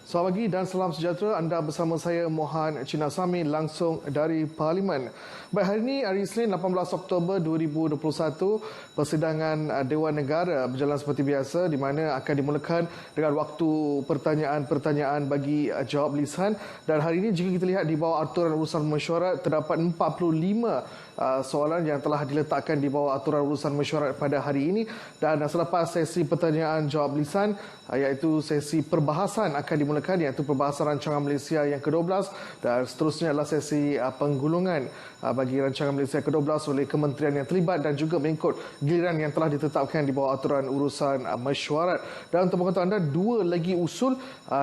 Selamat pagi dan salam sejahtera. Anda bersama saya Mohan Chinasami langsung dari Parlimen. Baik, hari ini hari Isnin 18 Oktober 2021, persidangan Dewan Negara berjalan seperti biasa di mana akan dimulakan dengan waktu pertanyaan-pertanyaan bagi jawab lisan, dan hari ini jika kita lihat di bawah aturan urusan mesyuarat terdapat 45 soalan yang telah diletakkan di bawah aturan urusan mesyuarat pada hari ini, dan selepas sesi pertanyaan jawab lisan iaitu sesi perbahasan akan dimulakan, iaitu perbahasan rancangan Malaysia yang ke-12, dan seterusnya adalah sesi penggulungan bagi rancangan Malaysia ke-12 oleh kementerian yang terlibat dan juga mengikut giliran yang telah ditetapkan di bawah aturan urusan mesyuarat. Dan untuk pengetahuan anda, dua lagi usul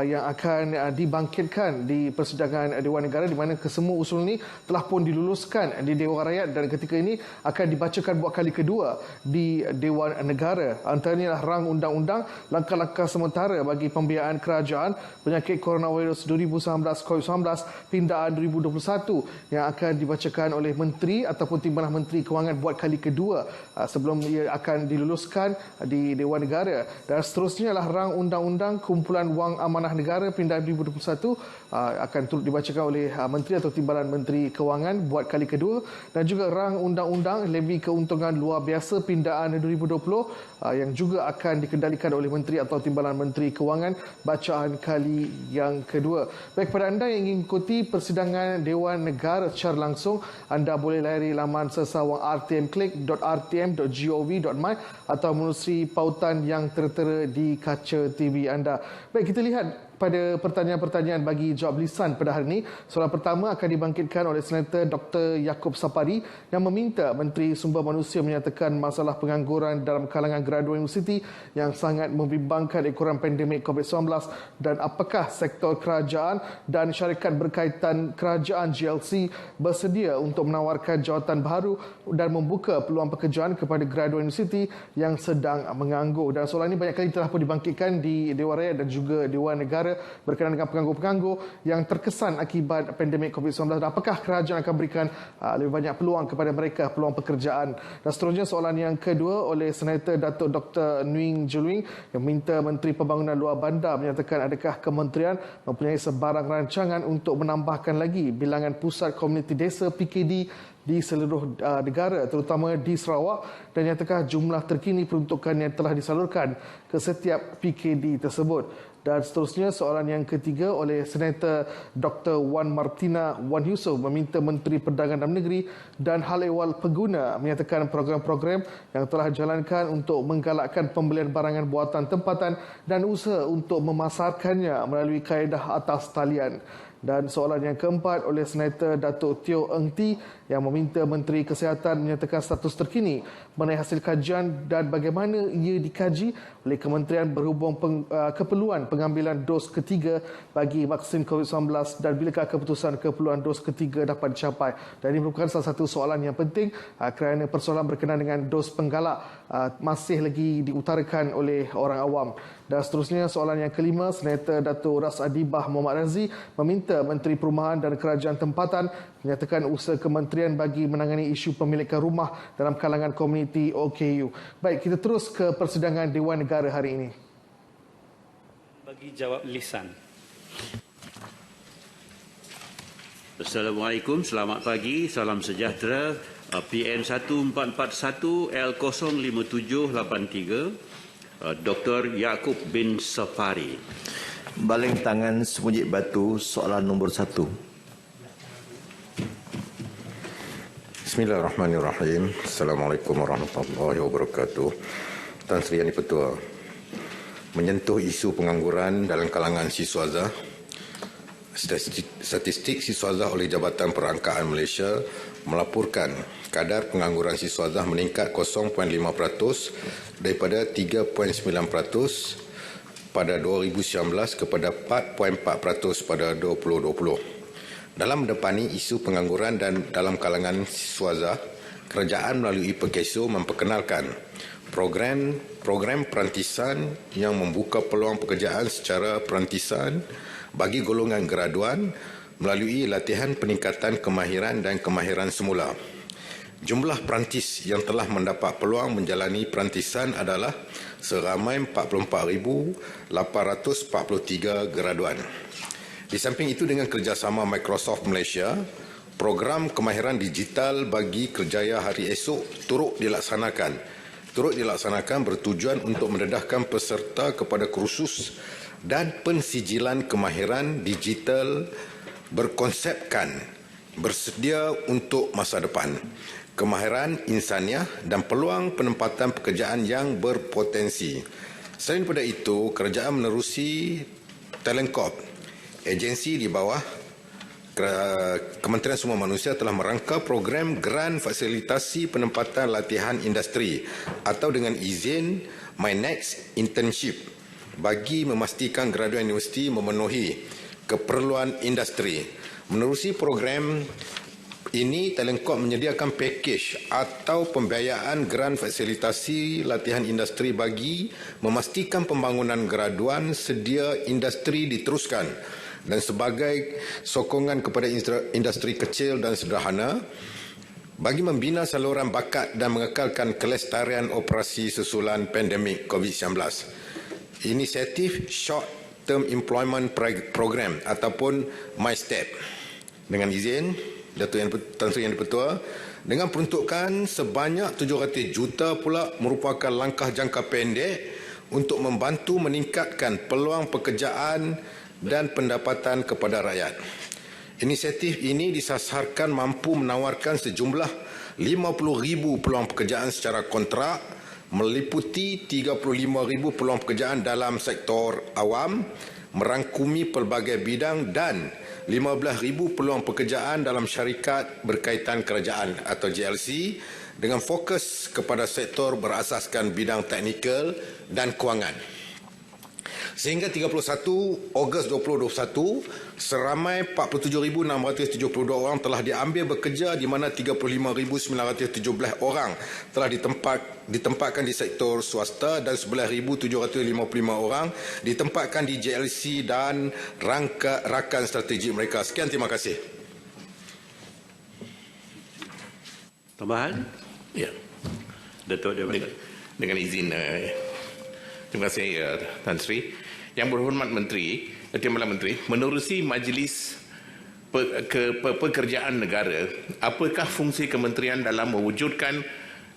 yang akan dibangkitkan di persidangan Dewan Negara, di mana kesemua usul ini telah pun diluluskan di Dewan Rakyat dan ketika ini akan dibacakan buat kali kedua di Dewan Negara. Antaranya adalah rang undang-undang langkah-langkah sementara bagi pembiayaan kerajaan penyakit coronavirus 2019 COVID-19 pindaan 2021 yang akan dibacakan oleh Menteri ataupun Timbalan Menteri Kewangan buat kali kedua sebelum ia akan diluluskan di Dewan Negara. Dan seterusnya adalah rang undang-undang kumpulan wang amanah negara pindaan 2021 akan turut dibacakan oleh Menteri atau Timbalan Menteri Kewangan buat kali kedua, dan juga rang undang-undang levy keuntungan luar biasa pindaan 2020 yang juga akan dikendalikan oleh Menteri atau Timbalan Menteri Kewangan bacaan kali yang kedua. Baik, kepada anda yang ingin ikuti persidangan Dewan Negara secara langsung, anda boleh layari laman sesawang rtmclick.rtm.gov.my atau menerusi pautan yang tertera di kaca TV anda. Baik, kita lihat pada pertanyaan-pertanyaan bagi jawab lisan pada hari ini. Soalan pertama akan dibangkitkan oleh Senator Dr. Yaakob Sapari yang meminta Menteri Sumber Manusia menyatakan masalah pengangguran dalam kalangan graduan universiti yang sangat membimbangkan ekoran pandemik COVID-19, dan apakah sektor kerajaan dan syarikat berkaitan kerajaan GLC bersedia untuk menawarkan jawatan baru dan membuka peluang pekerjaan kepada graduan universiti yang sedang menganggur. Dan soalan ini banyak kali telah pun dibangkitkan di Dewan Rakyat dan juga Dewan Negara berkenaan dengan penganggur-penganggur yang terkesan akibat pandemik COVID-19. Apakah kerajaan akan berikan lebih banyak peluang kepada mereka, peluang pekerjaan? Dan seterusnya soalan yang kedua oleh Senator Datuk Dr. Nguyen Jeluing yang minta Menteri Pembangunan Luar Bandar menyatakan adakah kementerian mempunyai sebarang rancangan untuk menambahkan lagi bilangan pusat komuniti desa PKD di seluruh negara, terutama di Sarawak, dan nyatakan jumlah terkini peruntukan yang telah disalurkan ke setiap PKD tersebut. Dan seterusnya soalan yang ketiga oleh Senator Dr. Wan Martina Wan Yusof meminta Menteri Perdagangan Dalam Negeri dan Hal Ehwal Pengguna menyatakan program-program yang telah dijalankan untuk menggalakkan pembelian barangan buatan tempatan dan usaha untuk memasarkannya melalui kaedah atas talian. Dan soalan yang keempat oleh Senator Datuk Teo Eng Ti yang meminta Menteri Kesihatan menyatakan status terkini mengenai hasil kajian dan bagaimana ia dikaji oleh kementerian berhubung keperluan pengambilan dos ketiga bagi vaksin COVID-19 dan bilakah keputusan keperluan dos ketiga dapat dicapai. Dan ini merupakan salah satu soalan yang penting kerana persoalan berkenaan dengan dos penggalak masih lagi diutarakan oleh orang awam. Dan seterusnya soalan yang kelima, Senator Datuk Ras Adibah Muhammad Razi meminta Menteri Perumahan dan Kerajaan Tempatan menyatakan usaha kementerian bagi menangani isu pemilikan rumah dalam kalangan komuniti OKU. Baik, kita terus ke persidangan Dewan Negara hari ini. Bagi jawab lisan. Assalamualaikum, selamat pagi, salam sejahtera. PN 1441 L05783 Dr. Yaakob bin Sapari. Baling tangan Semunjit Batu, soalan nombor 1. Bismillahirrahmanirrahim. Assalamualaikum warahmatullahi wabarakatuh. Tan Sri Yang Di-Pertua, menyentuh isu pengangguran dalam kalangan siswaza, statistik siswaza oleh Jabatan Perangkaan Malaysia melaporkan kadar pengangguran siswaza meningkat 0.5% daripada 3.9% pada 2019 kepada 4.4% pada 2020. Dalam mendepani isu pengangguran dan dalam kalangan siswaza, kerajaan melalui PKSO memperkenalkan program perantisan yang membuka peluang pekerjaan secara perantisan bagi golongan graduan melalui latihan peningkatan kemahiran dan kemahiran semula. Jumlah perantis yang telah mendapat peluang menjalani perantisan adalah seramai 44,843 graduan. Di samping itu, dengan kerjasama Microsoft Malaysia, program kemahiran digital bagi kerjaya hari esok turut dilaksanakan bertujuan untuk mendedahkan peserta kepada kursus dan pensijilan kemahiran digital berkonsepkan bersedia untuk masa depan, kemahiran insaniah dan peluang penempatan pekerjaan yang berpotensi. Selain daripada itu, kerajaan menerusi Talent Corp, agensi di bawah Kementerian Sumber Manusia telah merangka program Grant Fasilitasi Penempatan Latihan Industri atau dengan izin My Next Internship bagi memastikan graduan universiti memenuhi keperluan industri. Menerusi program ini, Talent Corp menyediakan pakej atau pembiayaan grant fasilitasi latihan industri bagi memastikan pembangunan graduan sedia industri diteruskan dan sebagai sokongan kepada industri kecil dan sederhana bagi membina saluran bakat dan mengekalkan kelestarian operasi susulan pandemik COVID-19. Inisiatif Short Term Employment Program ataupun MyStep. Dengan izin Tan Sri Yang di-Pertua, dengan peruntukan sebanyak 700 juta pula merupakan langkah jangka pendek untuk membantu meningkatkan peluang pekerjaan dan pendapatan kepada rakyat. Inisiatif ini disasarkan mampu menawarkan sejumlah 50,000 peluang pekerjaan secara kontrak, meliputi 35,000 peluang pekerjaan dalam sektor awam, merangkumi pelbagai bidang dan 15,000 peluang pekerjaan dalam syarikat berkaitan kerajaan atau JLC dengan fokus kepada sektor berasaskan bidang teknikal dan kewangan. Sehingga 31 Ogos 2021, seramai 47,672 orang telah diambil bekerja, di mana 35,917 orang telah ditempatkan di sektor swasta dan 11,755 orang ditempatkan di JLC dan rakan strategik mereka. Sekian, terima kasih. Tambahan? Ya. Datuk Jabatan. Dengan izin, terima kasih Tan Sri. Yang berhormat Menteri, Timbalan Menteri, menerusi Majlis Pekerjaan Negara, apakah fungsi kementerian dalam mewujudkan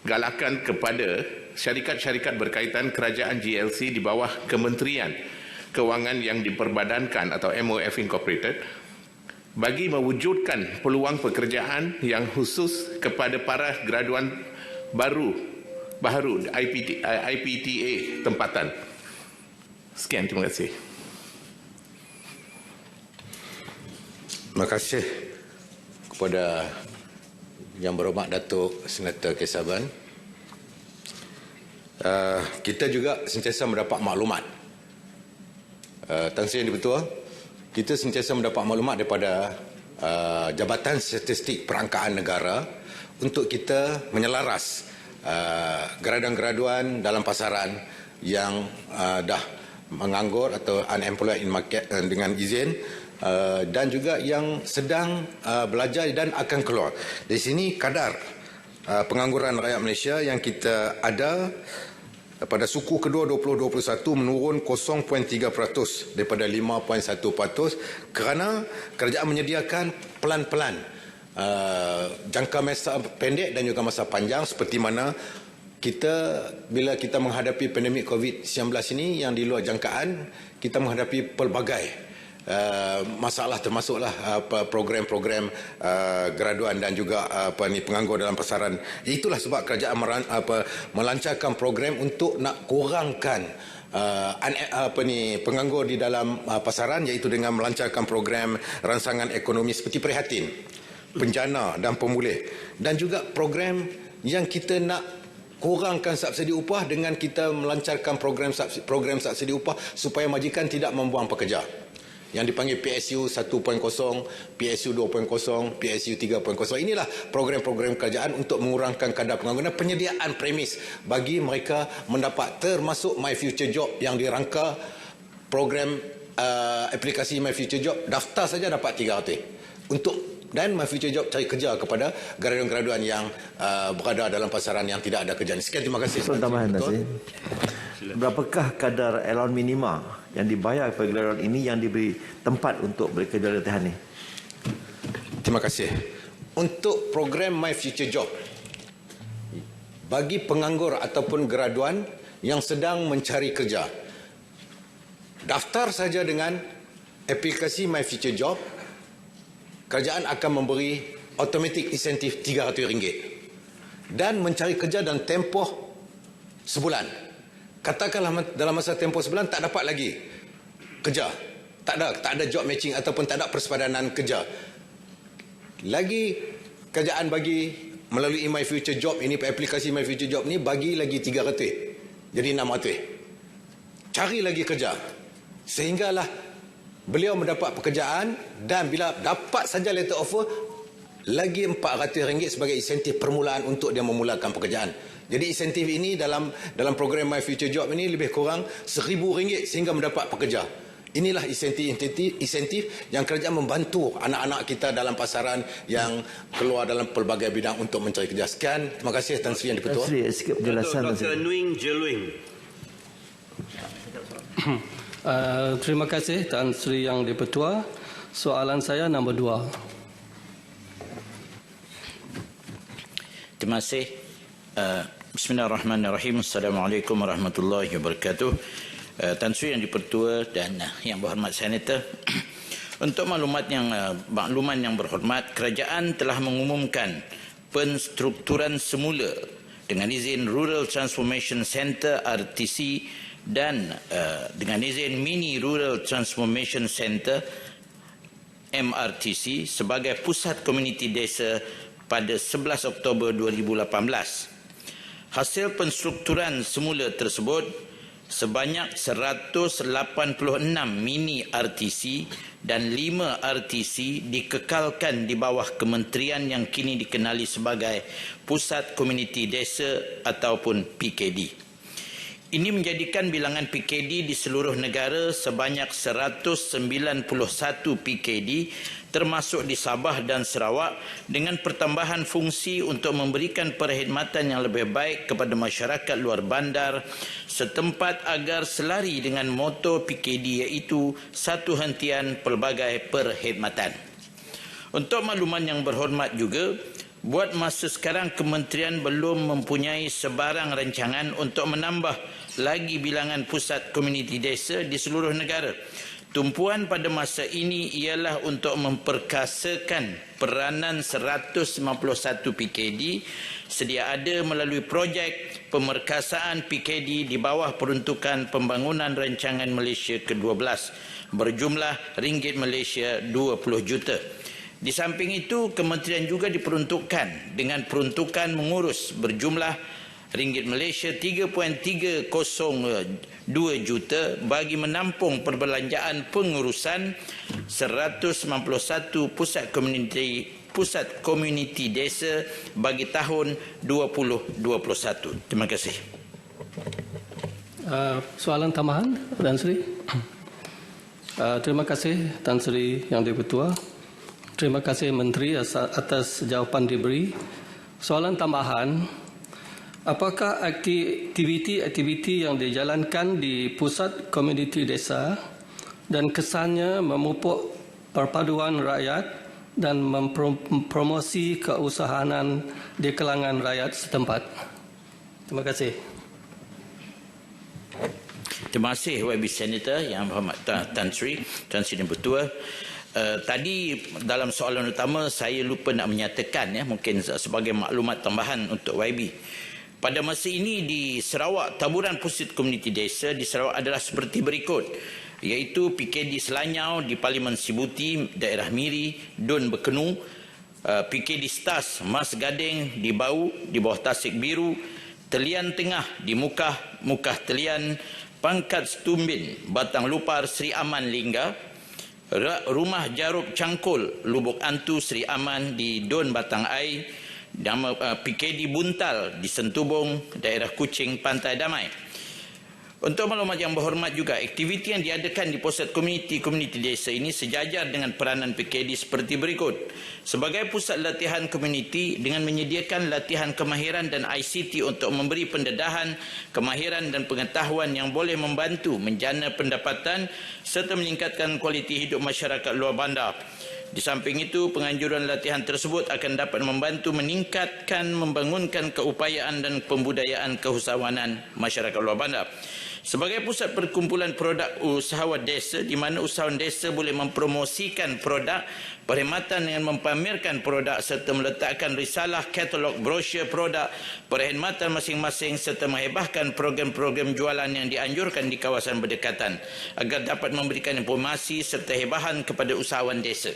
galakan kepada syarikat-syarikat berkaitan kerajaan GLC di bawah Kementerian Kewangan yang diperbadankan atau MOF Incorporated bagi mewujudkan peluang pekerjaan yang khusus kepada para graduan baru IPTA tempatan? Sekian, terima kasih. Terima kasih kepada Yang Berhormat Datuk Senator Kesaban. Kita juga sentiasa mendapat maklumat. Tan Sri Yang di-Pertua, kita sentiasa mendapat maklumat daripada Jabatan Statistik Perangkaan Negara untuk kita menyelaras graduan-graduan dalam pasaran yang dah menganggur atau unemployed in market dengan izin, dan juga yang sedang belajar dan akan keluar. Di sini kadar pengangguran rakyat Malaysia yang kita ada pada suku kedua 2021 menurun 0.3% daripada 5.1% kerana kerajaan menyediakan pelan-pelan jangka masa pendek dan juga masa panjang, seperti mana bila kita menghadapi pandemik COVID-19 ini yang di luar jangkaan, kita menghadapi pelbagai masalah, termasuklah program-program graduan dan juga penganggur dalam pasaran. Itulah sebab kerajaan melancarkan program untuk nak kurangkan penganggur di dalam pasaran, iaitu dengan melancarkan program rangsangan ekonomi seperti Prihatin, Penjana dan Pemulih, dan juga program yang kita nak kurangkan subsidi upah dengan kita melancarkan program subsidi upah supaya majikan tidak membuang pekerja, yang dipanggil PSU 1.0, PSU 2.0, PSU 3.0. Inilah program-program kerajaan untuk mengurangkan kadar pengangguran, penyediaan premis bagi mereka mendapat, termasuk My Future Job yang dirangka program aplikasi My Future Job, daftar saja dapat 300 untuk dan My Future Job cari kerja kepada graduan-graduan yang berada dalam pasaran yang tidak ada kerjaan. Sekian, terima kasih. Soalan tambahan, Tan Sri. Berapakah kadar allowance minima yang dibayar kepada graduan ini yang diberi tempat untuk bekerja di latihan ini? Terima kasih. Untuk program My Future Job, bagi penganggur ataupun graduan yang sedang mencari kerja, daftar saja dengan aplikasi My Future Job, kerajaan akan memberi automatic insentif RM300 dan mencari kerja dalam tempoh sebulan. Katakanlah dalam masa tempoh sebulan tak dapat lagi kerja, tak ada job matching ataupun tak ada persepadanan kerja, lagi kerajaan bagi melalui My Future Job ini, aplikasi My Future Job ni bagi lagi RM300, jadi RM600. Cari lagi kerja sehinggalah beliau mendapat pekerjaan, dan bila dapat saja letter offer, lagi RM400 sebagai insentif permulaan untuk dia memulakan pekerjaan. Jadi insentif ini dalam program My Future Job ini lebih kurang RM1,000 sehingga mendapat pekerja. Inilah insentif yang kerajaan membantu anak-anak kita dalam pasaran yang keluar dalam pelbagai bidang untuk mencari kerja. Sekian, terima kasih Tan Sri Yang di-Pertua. Tan Sri, sikit penjelasan. Dr. Nguyen Jeluing. Terima kasih Tan Sri Yang di-Pertua. Soalan saya nombor 2. Terima kasih. Bismillahirrahmanirrahim. Assalamualaikum warahmatullahi wabarakatuh. Tan Sri Yang di-Pertua dan Yang Berhormat Senator, untuk makluman yang berhormat, kerajaan telah mengumumkan penstrukturan semula dengan izin Rural Transformation Centre RTC dan dengan izin Mini Rural Transformation Centre MRTC sebagai pusat komuniti desa pada 11 Oktober 2018. Hasil penstrukturan semula tersebut, sebanyak 186 mini RTC dan 5 RTC dikekalkan di bawah kementerian yang kini dikenali sebagai Pusat Komuniti Desa ataupun PKD. Ini menjadikan bilangan PKD di seluruh negara sebanyak 191 PKD termasuk di Sabah dan Sarawak, dengan pertambahan fungsi untuk memberikan perkhidmatan yang lebih baik kepada masyarakat luar bandar setempat agar selari dengan moto PKD, iaitu satu hentian pelbagai perkhidmatan. Untuk makluman yang berhormat juga, buat masa sekarang kementerian belum mempunyai sebarang rancangan untuk menambah lagi bilangan pusat komuniti desa di seluruh negara. Tumpuan pada masa ini ialah untuk memperkasakan peranan 191 PKD sedia ada melalui projek pemerkasaan PKD di bawah peruntukan pembangunan rancangan Malaysia ke-12 berjumlah ringgit Malaysia 20 juta. Di samping itu, kementerian juga diperuntukkan dengan peruntukan mengurus berjumlah ringgit Malaysia 3.302 juta bagi menampung perbelanjaan pengurusan 191 pusat komuniti desa bagi tahun 2021. Terima kasih. Soalan tambahan, Tan Sri. Terima kasih Tan Sri Yang di-Pertua. Terima kasih Menteri atas jawapan diberi. Soalan tambahan, apakah aktiviti-aktiviti yang dijalankan di pusat komuniti desa dan kesannya memupuk perpaduan rakyat dan mempromosi keusahaan di kalangan rakyat setempat? Terima kasih. Terima kasih YB Senator Yang Berhormat Tan Sri Yang-Pertua. Tadi dalam soalan utama saya lupa nak menyatakan, mungkin sebagai maklumat tambahan untuk YB. Pada masa ini di Sarawak, taburan pusat komuniti desa di Sarawak adalah seperti berikut, iaitu PKD Selanyau di Parlimen Sibuti, daerah Miri, Dun Bekenu, PKD Stas Mas Gading di Bau di bawah Tasik Biru, Telian Tengah di Mukah Telian, Pangkat Setumbin, Batang Lupar, Sri Aman Lingga, Rumah Jarub Cangkul, Lubuk Antu, Sri Aman di Dun Batang Ai, PKD Buntal di Sentubong, daerah Kuching, Pantai Damai. Untuk maklumat yang berhormat juga, aktiviti yang diadakan di pusat komuniti desa ini sejajar dengan peranan PKD seperti berikut. Sebagai pusat latihan komuniti dengan menyediakan latihan kemahiran dan ICT untuk memberi pendedahan, kemahiran dan pengetahuan yang boleh membantu menjana pendapatan serta meningkatkan kualiti hidup masyarakat luar bandar. Di samping itu, penganjuran latihan tersebut akan dapat membantu meningkatkan, membangunkan keupayaan dan pembudayaan keusahawanan masyarakat luar bandar. Sebagai pusat perkumpulan produk usahawan desa, di mana usahawan desa boleh mempromosikan produk, perkhidmatan dengan mempamerkan produk serta meletakkan risalah katalog brosur produk perkhidmatan masing-masing serta menghebahkan program-program jualan yang dianjurkan di kawasan berdekatan agar dapat memberikan informasi serta hebahan kepada usahawan desa.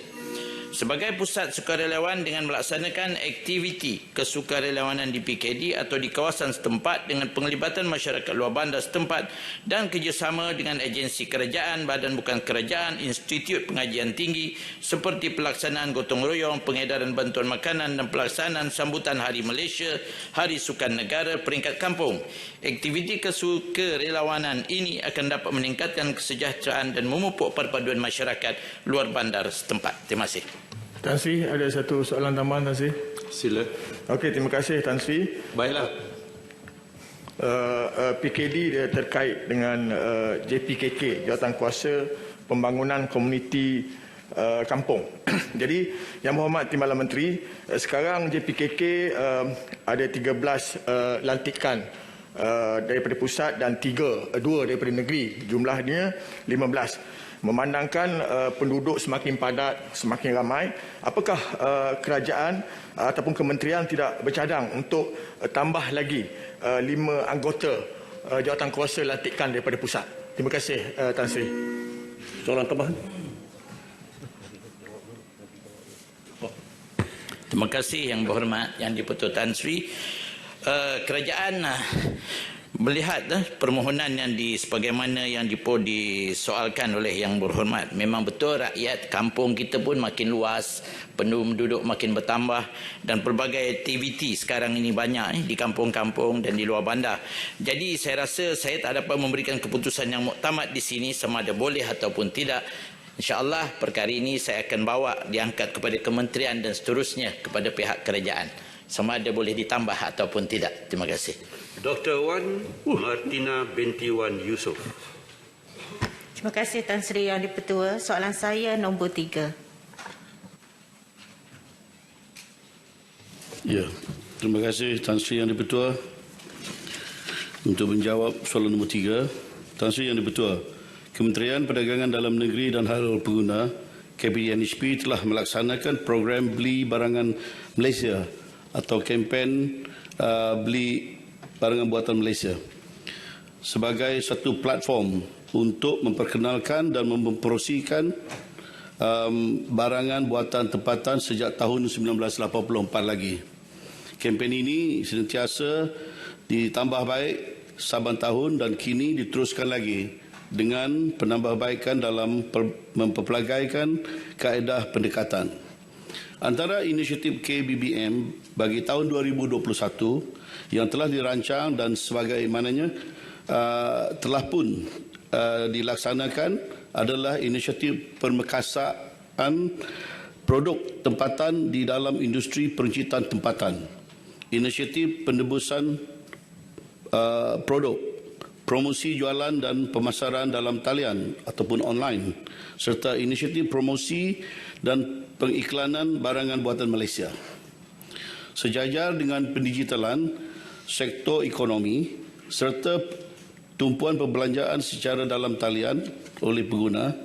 Sebagai pusat sukarelawan dengan melaksanakan aktiviti kesukarelawanan di PKD atau di kawasan setempat dengan penglibatan masyarakat luar bandar setempat dan kerjasama dengan agensi kerajaan, badan bukan kerajaan, institut pengajian tinggi seperti pelaksanaan gotong royong, pengedaran bantuan makanan dan pelaksanaan sambutan Hari Malaysia, Hari Sukan Negara peringkat kampung. Aktiviti kesukarelawanan ini akan dapat meningkatkan kesejahteraan dan memupuk perpaduan masyarakat luar bandar setempat. Terima kasih. Tan Sri, ada satu soalan tambahan, Tan Sri. Sila. Okey, terima kasih Tan Sri. Baiklah. PKD dia terkait dengan JPKK, Jawatankuasa Pembangunan Komuniti Kampung. Jadi, Yang Berhormat Timbalan Menteri, sekarang JPKK ada 13 lantikan daripada pusat dan 2 daripada negeri. Jumlahnya 15. Memandangkan penduduk semakin padat, semakin ramai, apakah kerajaan ataupun kementerian tidak bercadang untuk tambah lagi 5 anggota jawatankuasa lantikan daripada pusat? Terima kasih, Tan Sri. Soalan tambahan? Terima kasih Yang Berhormat Yang di-Pertua Tan Sri. Kerajaan melihat permohonan yang sebagaimana yang disoalkan oleh Yang Berhormat. Memang betul rakyat kampung kita pun makin luas, penduduk makin bertambah dan pelbagai aktiviti sekarang ini banyak di kampung-kampung dan di luar bandar. Jadi saya rasa saya tak dapat memberikan keputusan yang muktamad di sini sama ada boleh ataupun tidak. InsyaAllah perkara ini saya akan bawa diangkat kepada kementerian dan seterusnya kepada pihak kerajaan. Sama ada boleh ditambah ataupun tidak. Terima kasih. Dr. Wan Martina binti Wan Yusof. Terima kasih Tan Sri Yang di-Pertua. Soalan saya nombor 3. Ya, terima kasih Tan Sri Yang di-Pertua. Untuk menjawab soalan nombor 3, Tan Sri Yang di-Pertua, Kementerian Perdagangan Dalam Negeri dan Hal Pengguna KPDNHP telah melaksanakan program Beli Barangan Malaysia atau kempen Beli Barangan Buatan Malaysia sebagai satu platform untuk memperkenalkan dan mempromosikan barangan buatan tempatan sejak tahun 1984 lagi. Kempen ini senantiasa ditambah baik saban tahun dan kini diteruskan lagi dengan penambahbaikan dalam mempelbagaikan kaedah pendekatan. Antara inisiatif KBBM bagi tahun 2021 yang telah dirancang dan sebagaimananya telah pun dilaksanakan adalah inisiatif permekasaan produk tempatan di dalam industri perencitan tempatan, inisiatif penebusan produk, promosi jualan dan pemasaran dalam talian ataupun online, serta inisiatif promosi dan pengiklanan barangan buatan Malaysia. Sejajar dengan pendigitalan sektor ekonomi serta tumpuan perbelanjaan secara dalam talian oleh pengguna,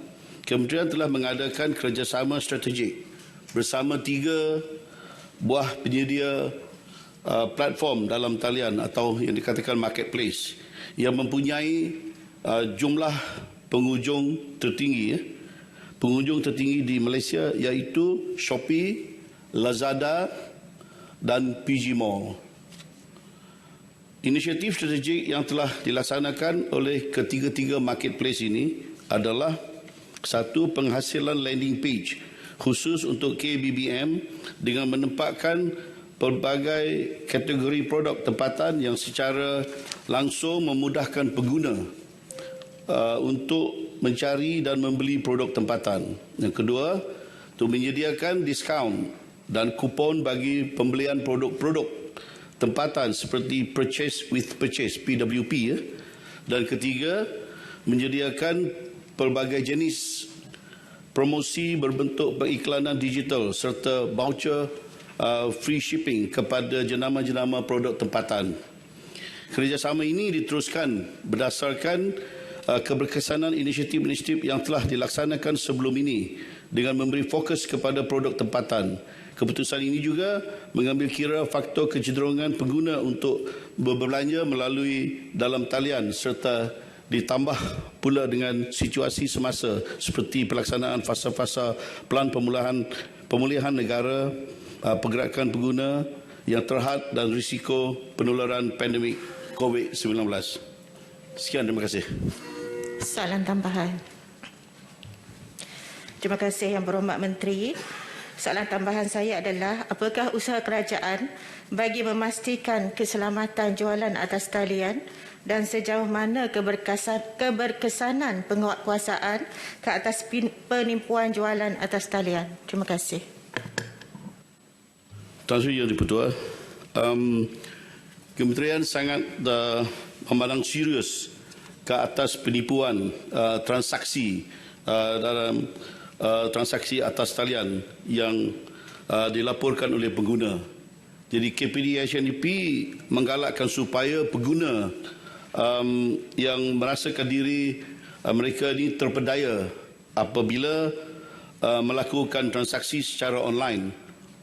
Kementerian telah mengadakan kerjasama strategik bersama 3 buah penyedia platform dalam talian atau yang dikatakan marketplace yang mempunyai jumlah pengunjung tertinggi di Malaysia, iaitu Shopee, Lazada dan PG Mall. Inisiatif strategik yang telah dilaksanakan oleh ketiga-tiga marketplace ini adalah satu, penghasilan landing page khusus untuk KBBM dengan menempatkan pelbagai kategori produk tempatan yang secara langsung memudahkan pengguna untuk mencari dan membeli produk tempatan. Yang kedua, untuk menyediakan diskaun dan kupon bagi pembelian produk-produk tempatan seperti Purchase with Purchase, PWP. Dan ketiga, menyediakan pelbagai jenis promosi berbentuk pengiklanan digital serta voucher free shipping kepada jenama-jenama produk tempatan. Kerjasama ini diteruskan berdasarkan keberkesanan inisiatif-inisiatif yang telah dilaksanakan sebelum ini dengan memberi fokus kepada produk tempatan. Keputusan ini juga mengambil kira faktor kecenderungan pengguna untuk berbelanja melalui dalam talian serta ditambah pula dengan situasi semasa seperti pelaksanaan fasa-fasa pelan pemulihan negara, pergerakan pengguna yang terhad dan risiko penularan pandemik COVID-19. Sekian, terima kasih. Soalan tambahan. Terima kasih Yang Berhormat Menteri. Soalan tambahan saya adalah, apakah usaha kerajaan bagi memastikan keselamatan jualan atas talian dan sejauh mana keberkesanan penguatkuasaan ke atas penipuan jualan atas talian? Terima kasih. Tuan Sri Yang Di-Pertua, Kementerian sangat memandang serius ke atas penipuan transaksi dalam transaksi atas talian yang dilaporkan oleh pengguna. Jadi KPD HNDP menggalakkan supaya pengguna yang merasakan diri mereka ini terpedaya apabila melakukan transaksi secara online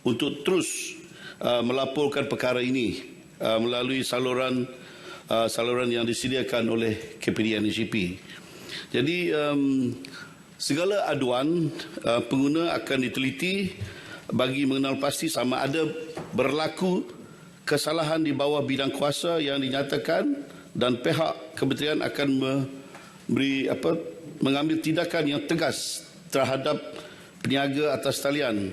untuk terus melaporkan perkara ini melalui saluran yang disediakan oleh KPD HNDP. Jadi segala aduan pengguna akan diteliti bagi mengenal pasti sama ada berlaku kesalahan di bawah bidang kuasa yang dinyatakan dan pihak kementerian akan mengambil tindakan yang tegas terhadap peniaga atas talian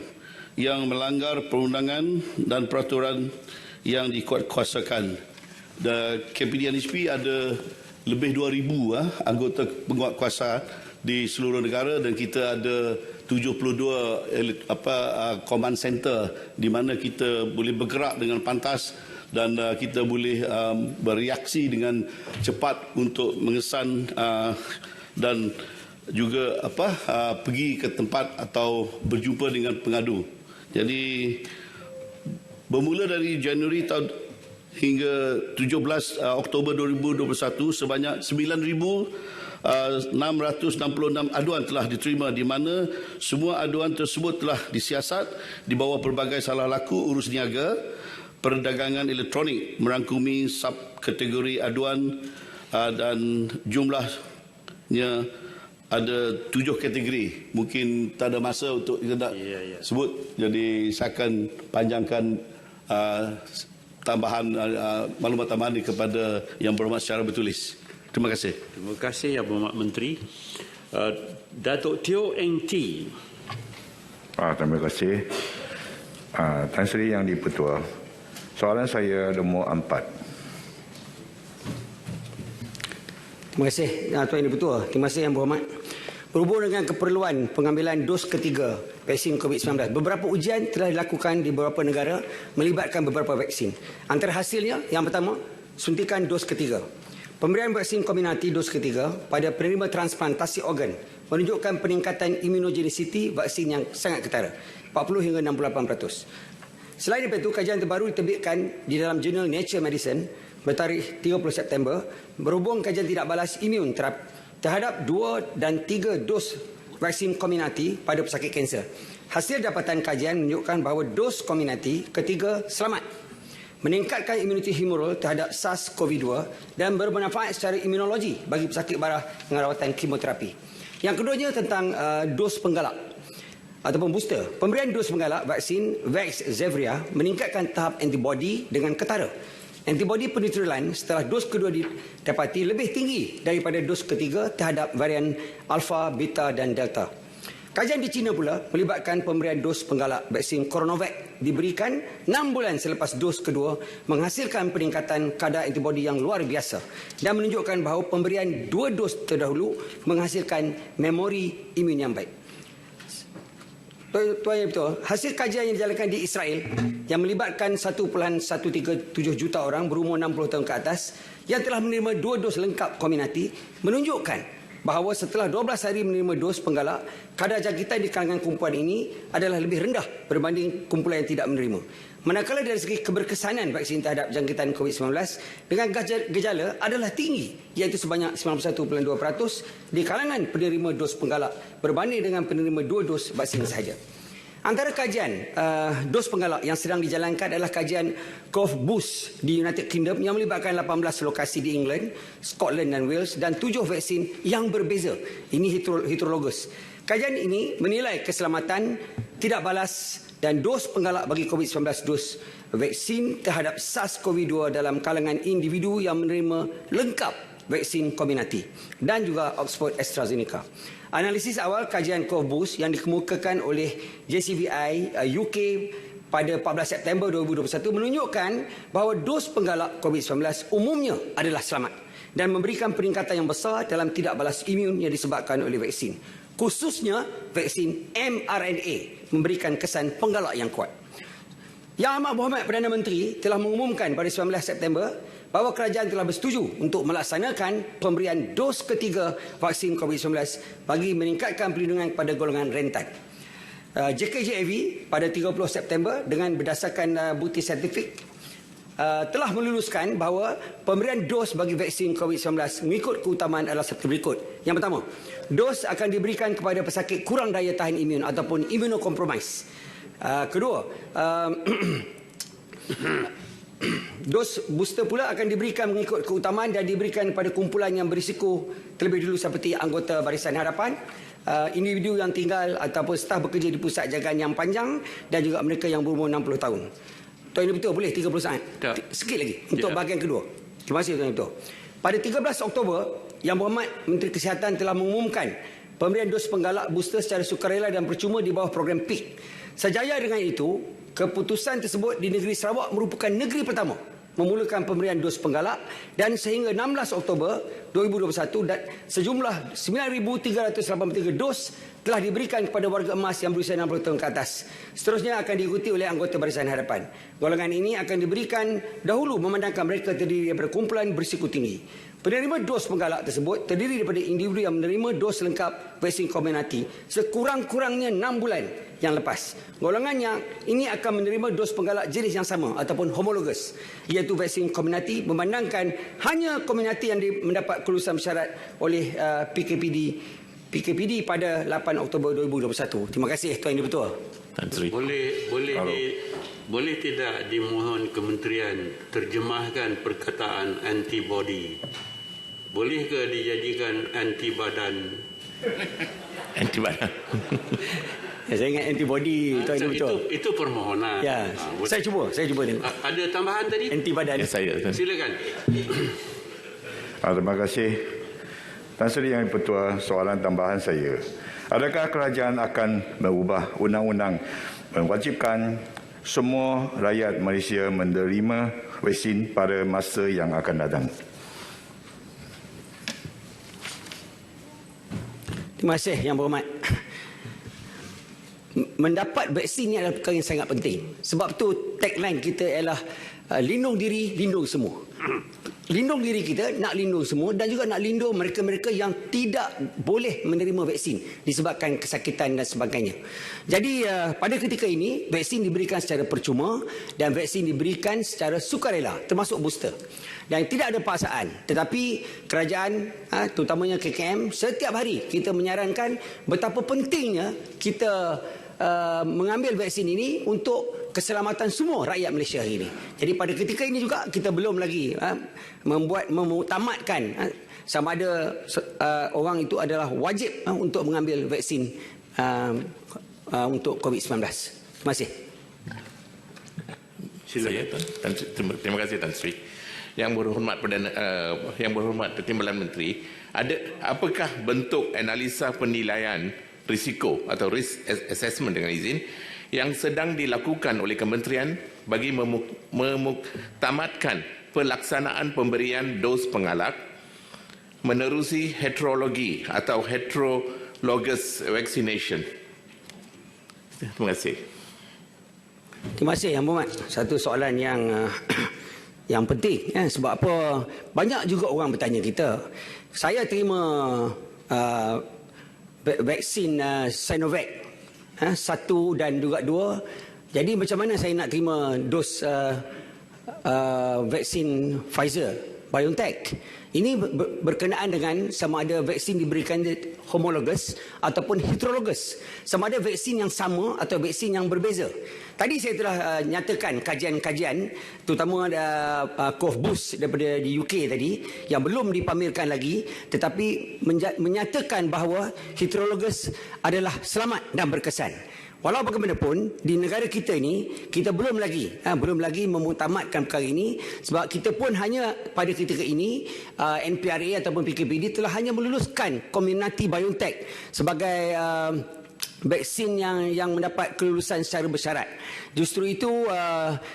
yang melanggar perundangan dan peraturan yang dikuatkuasakan. Dan KPD HNDP ada lebih 2,000 anggota penguatkuasa di seluruh negara dan kita ada 72 command center di mana kita boleh bergerak dengan pantas dan kita boleh bereaksi dengan cepat untuk mengesan dan juga pergi ke tempat atau berjumpa dengan pengadu. Jadi bermula dari Januari tahun hingga 17 Oktober 2021 sebanyak 9,666 aduan telah diterima di mana semua aduan tersebut telah disiasat di bawah pelbagai salah laku urus niaga perdagangan elektronik merangkumi subkategori aduan dan jumlahnya ada 7 kategori. Mungkin tak ada masa untuk kita nak sebut, jadi saya akan panjangkan tambahan maklumat tambahan ini kepada Yang Berhormat secara bertulis. Terima kasih. Terima kasih Yang Berhormat Menteri. Datuk Teo Eng T. Terima kasih. Tan Sri Yang Di-Pertua, soalan saya nombor 4. Terima kasih Tuan Yang Di-Pertua. Terima kasih Yang Berhormat. Berhubung dengan keperluan pengambilan dos ketiga vaksin COVID-19, beberapa ujian telah dilakukan di beberapa negara melibatkan beberapa vaksin. Antara hasilnya, yang pertama, suntikan dos ketiga. Pemberian vaksin kombinasi dos ketiga pada penerima transplantasi organ menunjukkan peningkatan immunogenicity vaksin yang sangat ketara, 40 hingga 68%. Selain daripada itu, kajian terbaru diterbitkan di dalam jurnal Nature Medicine bertarikh 30 September berhubung kajian tidak balas imun terhadap 2 dan 3 dos vaksin kombinasi pada pesakit kanser. Hasil dapatan kajian menunjukkan bahawa dos kombinasi ketiga selamat, meningkatkan imuniti humoral terhadap SARS-CoV-2 dan bermanfaat secara imunologi bagi pesakit barah dengan rawatan kemoterapi. Yang keduanya tentang dos penggalak ataupun booster. Pemberian dos penggalak vaksin Vaxzevria meningkatkan tahap antibodi dengan ketara. Antibodi penetralan setelah dos kedua didapati lebih tinggi daripada dos ketiga terhadap varian alfa, beta dan delta. Kajian di China pula melibatkan pemberian dos penggalak vaksin CoronaVac diberikan 6 bulan selepas dos kedua menghasilkan peningkatan kadar antibodi yang luar biasa dan menunjukkan bahawa pemberian 2 dos terdahulu menghasilkan memori imun yang baik. Tuan Yang Betul, hasil kajian yang dijalankan di Israel yang melibatkan 1.137 juta orang berumur 60 tahun ke atas yang telah menerima 2 dos lengkap Comirnaty menunjukkan bahawa setelah 12 hari menerima dos penggalak, kadar jangkitan di kalangan kumpulan ini adalah lebih rendah berbanding kumpulan yang tidak menerima. Manakala dari segi keberkesanan vaksin terhadap jangkitan COVID-19 dengan gejala adalah tinggi, iaitu sebanyak 91.2% di kalangan penerima dos penggalak berbanding dengan penerima 2 dos vaksin sahaja. Antara kajian dos penggalak yang sedang dijalankan adalah kajian COV-BOOST di United Kingdom yang melibatkan 18 lokasi di England, Scotland dan Wales dan 7 vaksin yang berbeza. Ini heterologous. Kajian ini menilai keselamatan, tidak balas dan dos penggalak bagi COVID-19 dos vaksin terhadap SARS-CoV-2 dalam kalangan individu yang menerima lengkap vaksin Comirnaty dan juga Oxford AstraZeneca. Analisis awal kajian COV-BOOST yang dikemukakan oleh JCVI UK pada 14 September 2021 menunjukkan bahawa dos penggalak COVID-19 umumnya adalah selamat dan memberikan peningkatan yang besar dalam tidak balas imun yang disebabkan oleh vaksin. Khususnya vaksin mRNA memberikan kesan penggalak yang kuat. Yang Amat Berhormat Perdana Menteri telah mengumumkan pada 19 September bahawa kerajaan telah bersetuju untuk melaksanakan pemberian dos ketiga vaksin COVID-19 bagi meningkatkan perlindungan kepada golongan rentan. JKJAV pada 30 September dengan berdasarkan bukti saintifik telah meluluskan bahawa pemberian dos bagi vaksin COVID-19 mengikut keutamaan adalah seperti berikut. Yang pertama, dos akan diberikan kepada pesakit kurang daya tahan imun ataupun immunokompromis. Kedua, dos booster pula akan diberikan mengikut keutamaan dan diberikan kepada kumpulan yang berisiko terlebih dulu seperti anggota Barisan Harapan, individu yang tinggal ataupun staf bekerja di pusat jagaan yang panjang dan juga mereka yang berumur 60 tahun. Tuan Yang Betul, boleh 30 saat? Sikit lagi untuk bahagian kedua. Terima kasih Tuan Yang Betul. Pada 13 Oktober, Yang Berhormat Menteri Kesihatan telah mengumumkan pemberian dos penggalak booster secara sukarela dan percuma di bawah program PIK. Sejaya dengan itu, keputusan tersebut di negeri Sarawak merupakan negeri pertama memulakan pemberian dos penggalak dan sehingga 16 Oktober 2021 dan sejumlah 9,383 dos telah diberikan kepada warga emas yang berusia 60 tahun ke atas. Seterusnya akan diikuti oleh anggota Barisan Harapan. Golongan ini akan diberikan dahulu memandangkan mereka terdiri daripada kumpulan berisiko tinggi. Penerima dos penggalak tersebut terdiri daripada individu yang menerima dos lengkap vaksin Comirnaty sekurang-kurangnya 6 bulan yang lepas. Golongannya ini akan menerima dos penggalak jenis yang sama ataupun homologous, iaitu vaksin Comirnaty memandangkan hanya Comirnaty yang mendapat kelulusan syarat oleh PKPD pada 8 Oktober 2021. Terima kasih Tuan Yang Betul. Tan Sri. Boleh tidak dimohon kementerian terjemahkan perkataan antibody? Boleh ke dijadikan antibadan? Antibadan. Ya, saya ingat antibody Tuan Yang Betul. Itu permohonan. Ya, saya cuba ni. Ada tambahan tadi? Antibadan. Ya, saya. Silakan. Terima kasih. Tan Sri Yang Dipertua, soalan tambahan saya. Adakah kerajaan akan mengubah undang-undang mewajibkan semua rakyat Malaysia menerima vaksin pada masa yang akan datang? Terima kasih Yang Berhormat. Mendapat vaksin ini adalah perkara yang sangat penting. Sebab tu tagline kita ialah lindung diri, lindung semua. Lindung diri kita, nak lindung semua dan juga nak lindung mereka-mereka yang tidak boleh menerima vaksin disebabkan kesakitan dan sebagainya. Jadi pada ketika ini vaksin diberikan secara percuma dan vaksin diberikan secara sukarela termasuk booster. Dan tidak ada paksaan. Tetapi kerajaan terutamanya KKM setiap hari kita menyarankan betapa pentingnya kita mengambil vaksin ini untuk keselamatan semua rakyat Malaysia hari ini. Jadi pada ketika ini juga kita belum lagi memutamatkan sama ada orang itu adalah wajib untuk mengambil vaksin untuk COVID-19. Terima kasih. Terima kasih Tan Sri. Yang berhormat Timbalan Menteri, apakah bentuk analisa penilaian risiko atau risk assessment dengan izin yang sedang dilakukan oleh kementerian bagi memuktamadkan pelaksanaan pemberian dos pengalak menerusi heterologi atau heterologous vaccination. Terima kasih. Terima kasih Yang Berhormat. Satu soalan yang penting sebab apa banyak juga orang bertanya kita. Saya terima vaksin Sinovac 1 dan juga 2. Jadi macam mana saya nak terima dos vaksin Pfizer BioNTech? Ini berkenaan dengan sama ada vaksin diberikan homologous ataupun heterologous. Sama ada vaksin yang sama atau vaksin yang berbeza. Tadi saya telah nyatakan kajian-kajian, terutama Covbus daripada di UK tadi, yang belum dipamerkan lagi, tetapi menyatakan bahawa heterologous adalah selamat dan berkesan. Walau bagaimanapun di negara kita ini kita belum lagi memuktamadkan perkara ini sebab kita pun hanya pada ketika ini NPRA ataupun PKPD telah hanya meluluskan Comirnaty BioNTech sebagai vaksin yang mendapat kelulusan secara bersyarat. Justru itu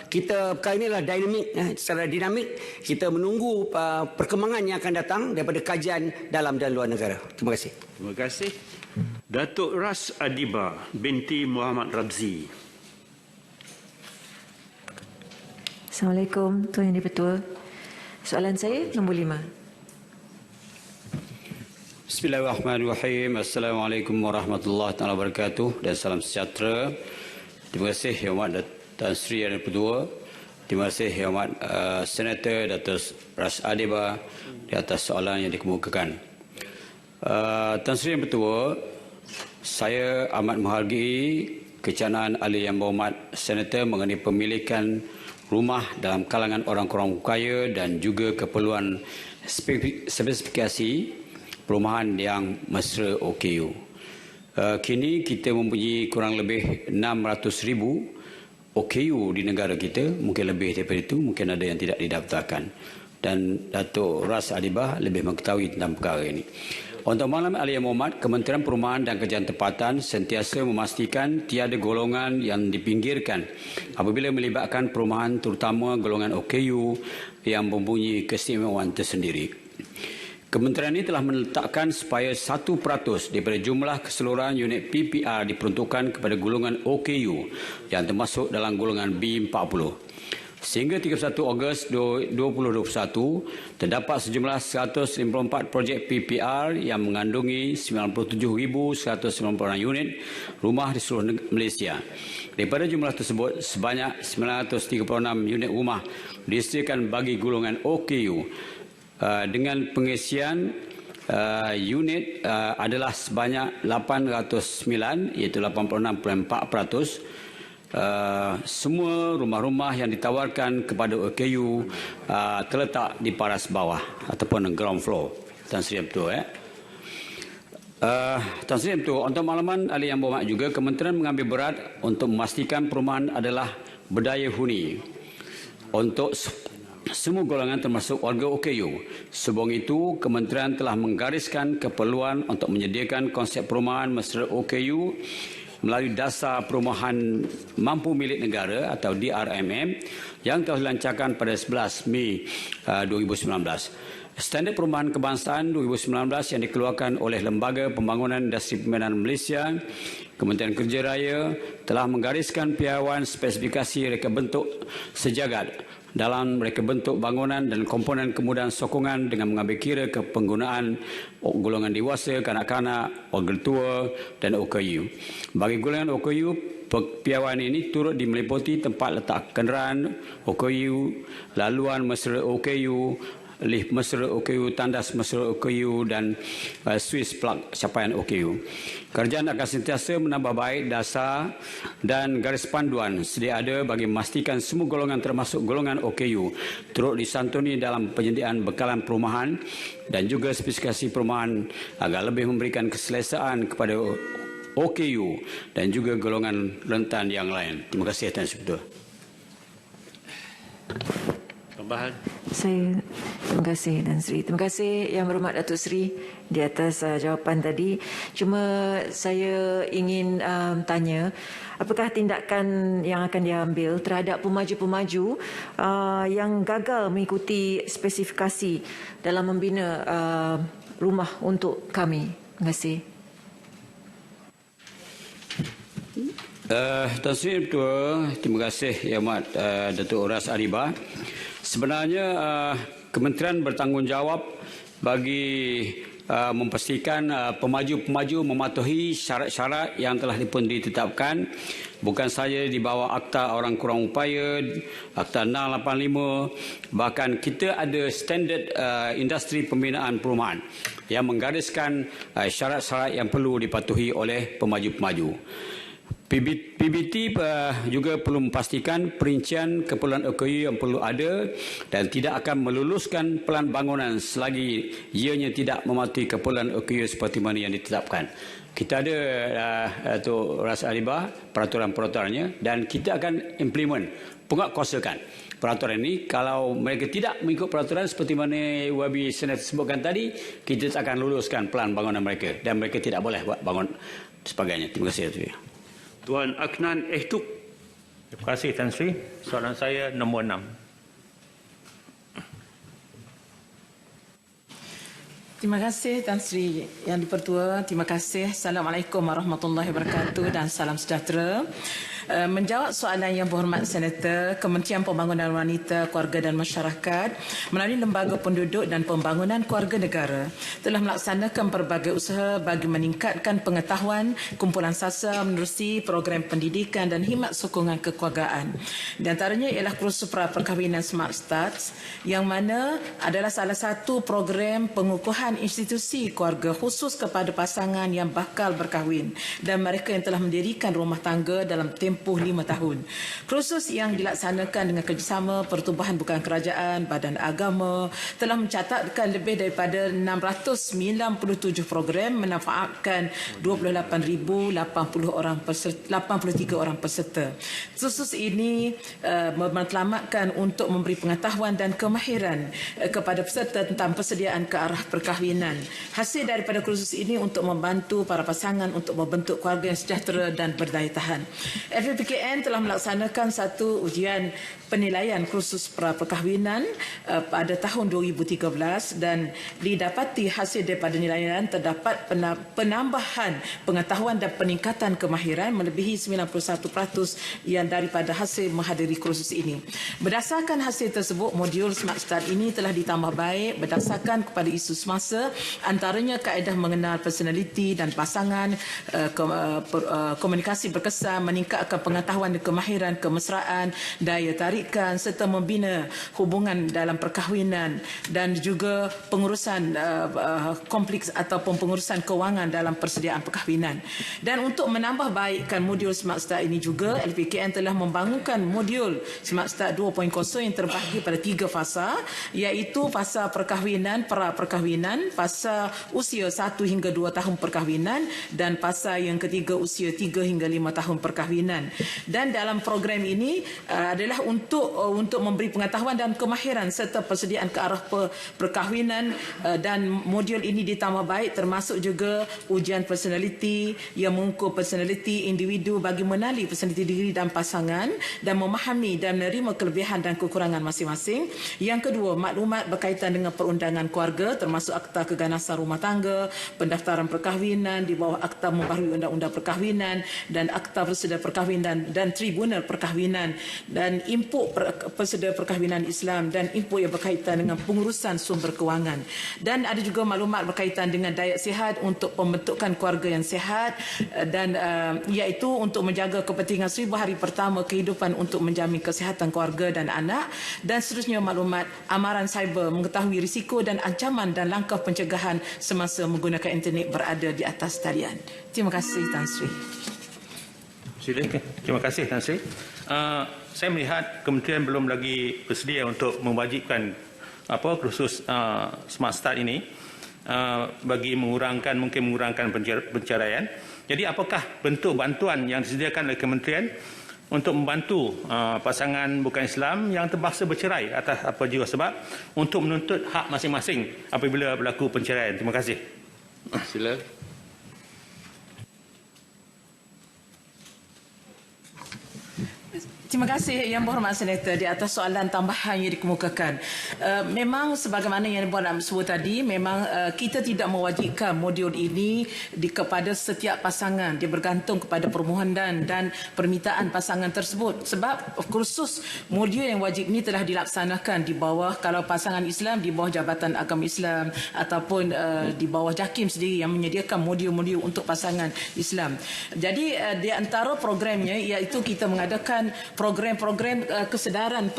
kita perkara ini adalah secara dinamik kita menunggu perkembangan yang akan datang daripada kajian dalam dan luar negara. Terima kasih. Terima kasih. Datuk Ras Adiba binti Muhammad Rabzi. Assalamualaikum Tuan Yang di-Pertua. Soalan saya nombor 5. Bismillahirrahmanirrahim. Assalamualaikum warahmatullahi wabarakatuh dan salam sejahtera. Terima kasih Yang Hormat Tan Sri Yang di-Pertua. Terima kasih Yang Hormat Senator Datuk Ras Adiba di atas soalan yang dikemukakan. Tan Sri Yang Pertua, saya amat menghargai kecanaan ahli Yang Berhormat Senator mengenai pemilikan rumah dalam kalangan orang-orang kaya dan juga keperluan spesifikasi perumahan yang mesra OKU. Kini kita mempunyai kurang lebih 600,000 OKU di negara kita, mungkin lebih daripada itu, mungkin ada yang tidak didaftarkan. Dan Datuk Ras Adibah lebih mengetahui tentang perkara ini. Untuk malam ahli Yang Berhormat, Kementerian Perumahan dan Kerjaan Tempatan sentiasa memastikan tiada golongan yang dipinggirkan apabila melibatkan perumahan, terutama golongan OKU yang mempunyai keistimewaan tersendiri. Kementerian ini telah meletakkan supaya 1% daripada jumlah keseluruhan unit PPR diperuntukkan kepada golongan OKU yang termasuk dalam golongan B40. Sehingga 31 Ogos 2021, terdapat sejumlah 154 projek PPR yang mengandungi 97,196 unit rumah di seluruh Malaysia. Daripada jumlah tersebut, sebanyak 936 unit rumah disediakan bagi golongan OKU dengan pengisian unit adalah sebanyak 809 iaitu 86.4%. Semua rumah-rumah yang ditawarkan kepada OKU terletak di paras bawah ataupun ground floor. Tan Sri Yang Pertua. Tan Sri Yang Pertua, untuk makluman ahli Yang Berhormat juga, Kementerian mengambil berat untuk memastikan perumahan adalah berdaya huni untuk semua golongan termasuk warga OKU. Sebelum itu, Kementerian telah menggariskan keperluan untuk menyediakan konsep perumahan mesra OKU melalui Dasar Perumahan Mampu Milik Negara atau DRMM yang telah dilancarkan pada 11 Mei 2019. Standard Perumahan Kebangsaan 2019 yang dikeluarkan oleh Lembaga Pembangunan Industri Perminan Malaysia, Kementerian Kerja Raya telah menggariskan piawaian spesifikasi reka bentuk sejagat dalam reka bentuk bangunan dan komponen kemudahan sokongan dengan mengambil kira ke penggunaan golongan dewasa, kanak-kanak, orang tua dan OKU. Bagi golongan OKU, piawaian ini turut dimeliputi tempat letak kenderaan OKU, laluan mesra OKU, lift mesra OKU, tandas mesra OKU dan Swiss plug capaian OKU. Kerajaan akan sentiasa menambah baik dasar dan garis panduan sedia ada bagi memastikan semua golongan termasuk golongan OKU turut disantuni dalam penyediaan bekalan perumahan dan juga spesifikasi perumahan agar lebih memberikan keselesaan kepada OKU dan juga golongan rentan yang lain. Terima kasih Tuan Sri Ketua. Tambahan. Terima kasih Tan Sri. Terima kasih Yang Berhormat Datuk Seri di atas jawapan tadi. Cuma saya ingin tanya, apakah tindakan yang akan diambil terhadap pemaju-pemaju yang gagal mengikuti spesifikasi dalam membina rumah untuk kami? Terima kasih. Tan Sri Ketua, terima kasih Yang Amat Datuk Ras Aribah. Sebenarnya Kementerian bertanggungjawab bagi memastikan pemaju-pemaju mematuhi syarat-syarat yang telah ditetapkan, bukan saja di bawah Akta Orang Kurang Upaya, Akta 685, bahkan kita ada standard industri pembinaan perumahan yang menggariskan syarat-syarat yang perlu dipatuhi oleh pemaju-pemaju. PBT juga perlu memastikan perincian keperluan OKU yang perlu ada dan tidak akan meluluskan pelan bangunan selagi ianya tidak mematuhi keperluan OKU seperti mana yang ditetapkan. Kita ada Datuk Ras Aribah peraturan-peraturannya dan kita akan implement, penguatkuasakan peraturan ini. Kalau mereka tidak mengikut peraturan seperti mana YB Senator sebutkan tadi, kita akan luluskan pelan bangunan mereka dan mereka tidak boleh buat bangun sebagainya. Terima kasih Datuk. Tuan Aknan Ehtuk. Terima kasih Tan Sri. Soalan saya nombor 6. Terima kasih Tan Sri Yang di-Pertua. Terima kasih. Assalamualaikum warahmatullahi wabarakatuh dan salam sejahtera. Menjawab soalan Yang Berhormat Senator, Kementerian Pembangunan Wanita, Keluarga dan Masyarakat melalui Lembaga Penduduk dan Pembangunan Keluarga Negara telah melaksanakan pelbagai usaha bagi meningkatkan pengetahuan kumpulan sasar menerusi program pendidikan dan khidmat sokongan kekeluargaan. Di antaranya ialah kursus pra-perkahwinan Smart Start yang mana adalah salah satu program pengukuhan institusi keluarga khusus kepada pasangan yang bakal berkahwin dan mereka yang telah mendirikan rumah tangga dalam tempoh 5 tahun. Kursus yang dilaksanakan dengan kerjasama Pertubuhan Bukan Kerajaan, Badan Agama telah mencatatkan lebih daripada 697 program memanfaatkan 83 orang peserta. Kursus ini matlamatkan untuk memberi pengetahuan dan kemahiran kepada peserta tentang persediaan ke arah perkahwinan. Hasil daripada kursus ini untuk membantu para pasangan untuk membentuk keluarga yang sejahtera dan berdaya tahan. FPKN telah melaksanakan satu ujian penilaian kursus pra-perkahwinan pada tahun 2013 dan didapati hasil daripada nilaian terdapat penambahan pengetahuan dan peningkatan kemahiran melebihi 91% yang daripada hasil menghadiri kursus ini. Berdasarkan hasil tersebut, modul Smart Start ini telah ditambah baik berdasarkan kepada isu semasa, antaranya kaedah mengenal personaliti dan pasangan, komunikasi berkesan, meningkatkan pengetahuan dan kemahiran kemesraan, daya tarikan serta membina hubungan dalam perkahwinan dan juga pengurusan kompleks ataupun pengurusan kewangan dalam persediaan perkahwinan. Dan untuk menambah baikkan modul Smart Start ini juga, LPKN telah membangunkan modul Smart Start 2.0 yang terbahagi pada 3 fasa, iaitu fasa perkahwinan, pra-perkahwinan, fasa usia 1 hingga 2 tahun perkahwinan dan fasa yang ketiga usia 3 hingga 5 tahun perkahwinan. Dan dalam program ini adalah untuk memberi pengetahuan dan kemahiran serta persediaan ke arah perkahwinan dan modul ini ditambah baik termasuk juga ujian personaliti yang mengukur personaliti individu bagi mengenali personaliti diri dan pasangan dan memahami dan menerima kelebihan dan kekurangan masing-masing. Yang kedua, maklumat berkaitan dengan perundangan keluarga termasuk akta keganasan rumah tangga, pendaftaran perkahwinan di bawah akta membaharui undang-undang perkahwinan dan akta persedia perkahwinan dan tribunal perkahwinan dan input persedia perkahwinan Islam dan input yang berkaitan dengan pengurusan sumber kewangan. Dan ada juga maklumat berkaitan dengan diet sihat untuk pembentukan keluarga yang sihat dan iaitu untuk menjaga kepentingan 1000 hari pertama kehidupan untuk menjamin kesihatan keluarga dan anak, dan seterusnya maklumat amaran cyber mengetahui risiko dan ancaman dan langkah pencegahan semasa menggunakan internet berada di atas talian. Terima kasih Tan Sri. Terima kasih Tan Sri. Saya melihat kementerian belum lagi bersedia untuk mewajibkan kursus Smart Start ini bagi mungkin mengurangkan penceraian. Jadi apakah bentuk bantuan yang disediakan oleh kementerian untuk membantu pasangan bukan Islam yang terpaksa bercerai atas apa jua sebab untuk menuntut hak masing-masing apabila berlaku perceraian. Terima kasih. Sila. Terima kasih Yang Berhormat Senator di atas soalan tambahan yang dikemukakan. Memang sebagaimana yang Yang sebut tadi, memang kita tidak mewajibkan modul ini kepada setiap pasangan. Dia bergantung kepada permohonan dan permintaan pasangan tersebut. Sebab khusus modul yang wajib ini telah dilaksanakan di bawah, kalau pasangan Islam di bawah Jabatan Agama Islam ataupun di bawah JAKIM sendiri yang menyediakan modul-modul untuk pasangan Islam. Jadi di antara programnya iaitu kita mengadakan program-program kesedaran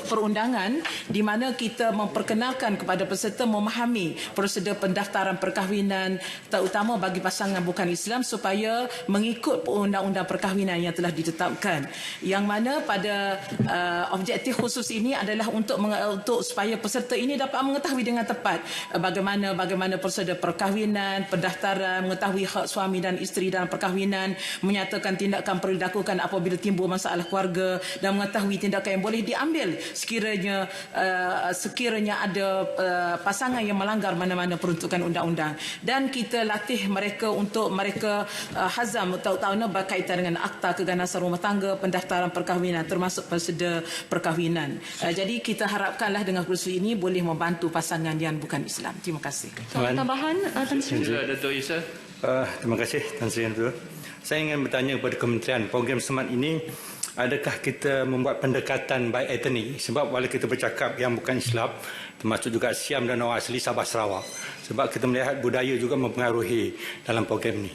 perundangan di mana kita memperkenalkan kepada peserta memahami prosedur pendaftaran perkahwinan terutama bagi pasangan bukan Islam supaya mengikut undang-undang perkahwinan yang telah ditetapkan. Yang mana pada objektif khusus ini adalah untuk supaya peserta ini dapat mengetahui dengan tepat bagaimana prosedur perkahwinan, pendaftaran, mengetahui hak suami dan isteri dalam perkahwinan, menyatakan tindakan perlu dilakukan apabila timbul masalah keluarga dan mengetahui tindakan yang boleh diambil sekiranya ada pasangan yang melanggar mana-mana peruntukan undang-undang. Dan kita latih mereka untuk mereka hazam terutama berkaitan dengan akta keganasan rumah tangga, pendaftaran perkahwinan termasuk prosedur perkahwinan. Jadi kita harapkanlah dengan kursus ini boleh membantu pasangan yang bukan Islam. Terima kasih. Soalan tambahan Tan Sri. Dato' Isa. Terima kasih Tan Sri. Saya ingin bertanya kepada Kementerian, program SMART ini adakah kita membuat pendekatan by etnik? Sebab walau kita bercakap yang bukan Islam, termasuk juga Siam dan orang asli Sabah Sarawak. Sebab kita melihat budaya juga mempengaruhi dalam program ini.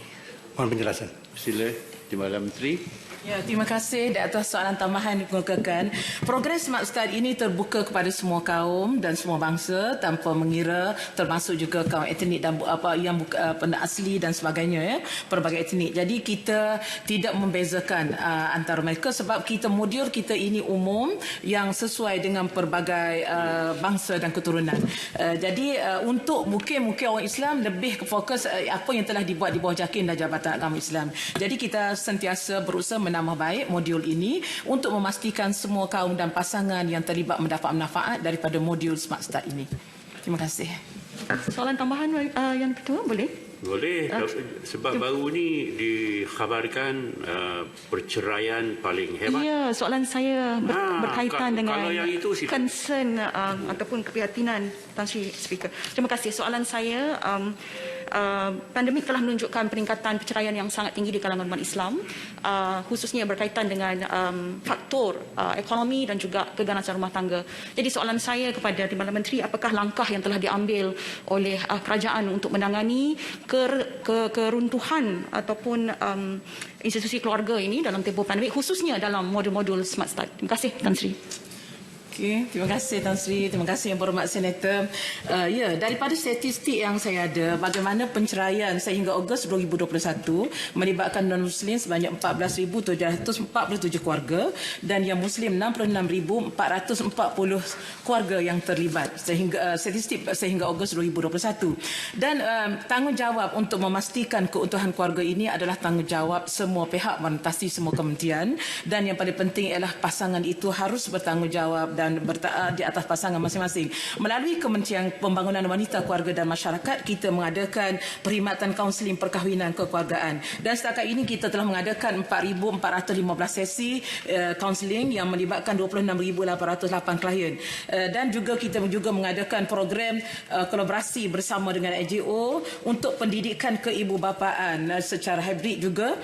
Mohon penjelasan. Sila, Timbalan Menteri. Ya, terima kasih di atas soalan tambahan yang dikemukakan. Program Smart Start ini terbuka kepada semua kaum dan semua bangsa tanpa mengira, termasuk juga kaum etnik dan yang benda asli dan sebagainya, ya, pelbagai etnik. Jadi kita tidak membezakan antara mereka sebab modul kita ini umum yang sesuai dengan pelbagai bangsa dan keturunan. Jadi untuk mungkin orang Islam lebih fokus apa yang telah dibuat di bawah JAKIM dan Jabatan Agama Islam. Jadi kita sentiasa berusaha menambah baik modul ini untuk memastikan semua kaum dan pasangan yang terlibat mendapat manfaat daripada modul Smart Start ini. Terima kasih. Soalan tambahan yang kedua boleh? Boleh, sebab baru ni dikhabarkan perceraian paling hebat. Ya, soalan saya berkaitan dengan kalau yang itu, concern ataupun keprihatinan Tan Sri Speaker. Terima kasih. Soalan saya, pandemik telah menunjukkan peningkatan perceraian yang sangat tinggi di kalangan umat Islam, khususnya berkaitan dengan faktor ekonomi dan juga keganasan rumah tangga. Jadi soalan saya kepada Timbalan Menteri, apakah langkah yang telah diambil oleh kerajaan untuk menangani keruntuhan ataupun institusi keluarga ini dalam tempoh pandemik, khususnya dalam modul-modul Smart Start? Terima kasih, Tan Sri. Okay, terima kasih Tan Sri, terima kasih Yang Berhormat Senator. Ya, daripada statistik yang saya ada, bagaimana penceraian sehingga Ogos 2021 melibatkan non-Muslim sebanyak 14,747 keluarga dan yang Muslim 66,440 keluarga yang terlibat sehingga statistik sehingga Ogos 2021. Dan tanggungjawab untuk memastikan keutuhan keluarga ini adalah tanggungjawab semua pihak, merentasi semua kementerian, dan yang paling penting ialah pasangan itu harus bertanggungjawab dan bertaat di atas pasangan masing-masing. Melalui Kementerian Pembangunan Wanita, Keluarga dan Masyarakat, kita mengadakan perkhidmatan kaunseling perkahwinan kekeluargaan. Dan setakat ini kita telah mengadakan 4,415 sesi kaunseling yang melibatkan 26,808 klien. Dan juga kita juga mengadakan program kolaborasi bersama dengan NGO untuk pendidikan keibubapaan secara hibrid juga,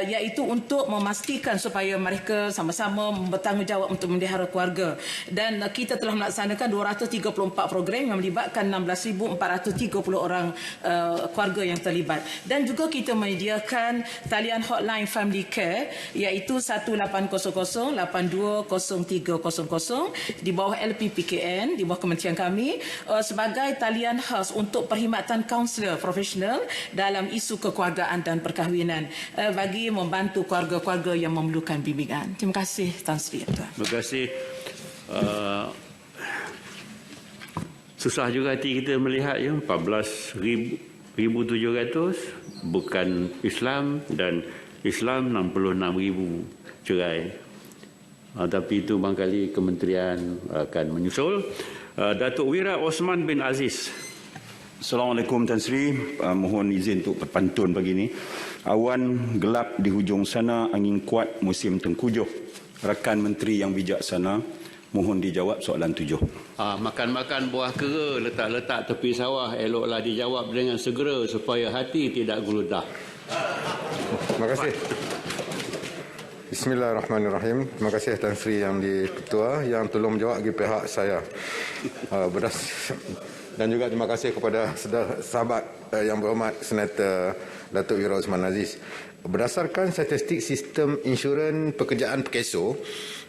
iaitu untuk memastikan supaya mereka sama-sama bertanggungjawab untuk memelihara keluarga. Dan kita telah melaksanakan 234 program yang melibatkan 16,430 orang keluarga yang terlibat. Dan juga kita menyediakan talian hotline Family Care iaitu 1800-820300 di bawah LPPKN, di bawah kementerian kami, sebagai talian khas untuk perkhidmatan kaunselor profesional dalam isu kekeluargaan dan perkahwinan bagi membantu keluarga-keluarga yang memerlukan bimbingan. Terima kasih Tan Sri. Terima kasih. Susah juga hati kita melihat 14,700 bukan Islam dan Islam 66,000 cerai. Tapi itu barangkali kementerian akan menyusul. Datuk Wira Osman bin Aziz. Assalamualaikum Tan Sri, mohon izin untuk berpantun pagi ini. Awan gelap di hujung sana, angin kuat musim tengkujuh. Rakan Menteri yang bijaksana, mohon dijawab soalan 7. Makan-makan buah kera, letak-letak tepi sawah, eloklah dijawab dengan segera supaya hati tidak geledah. Terima kasih. Bismillahirrahmanirrahim. Terima kasih Tan Sri Yang di-Ketua yang tolong menjawab bagi pihak saya. Dan juga terima kasih kepada sahabat yang berhormat Senator Datuk Wira Osman Aziz. Berdasarkan statistik sistem insurans pekerjaan PKSO,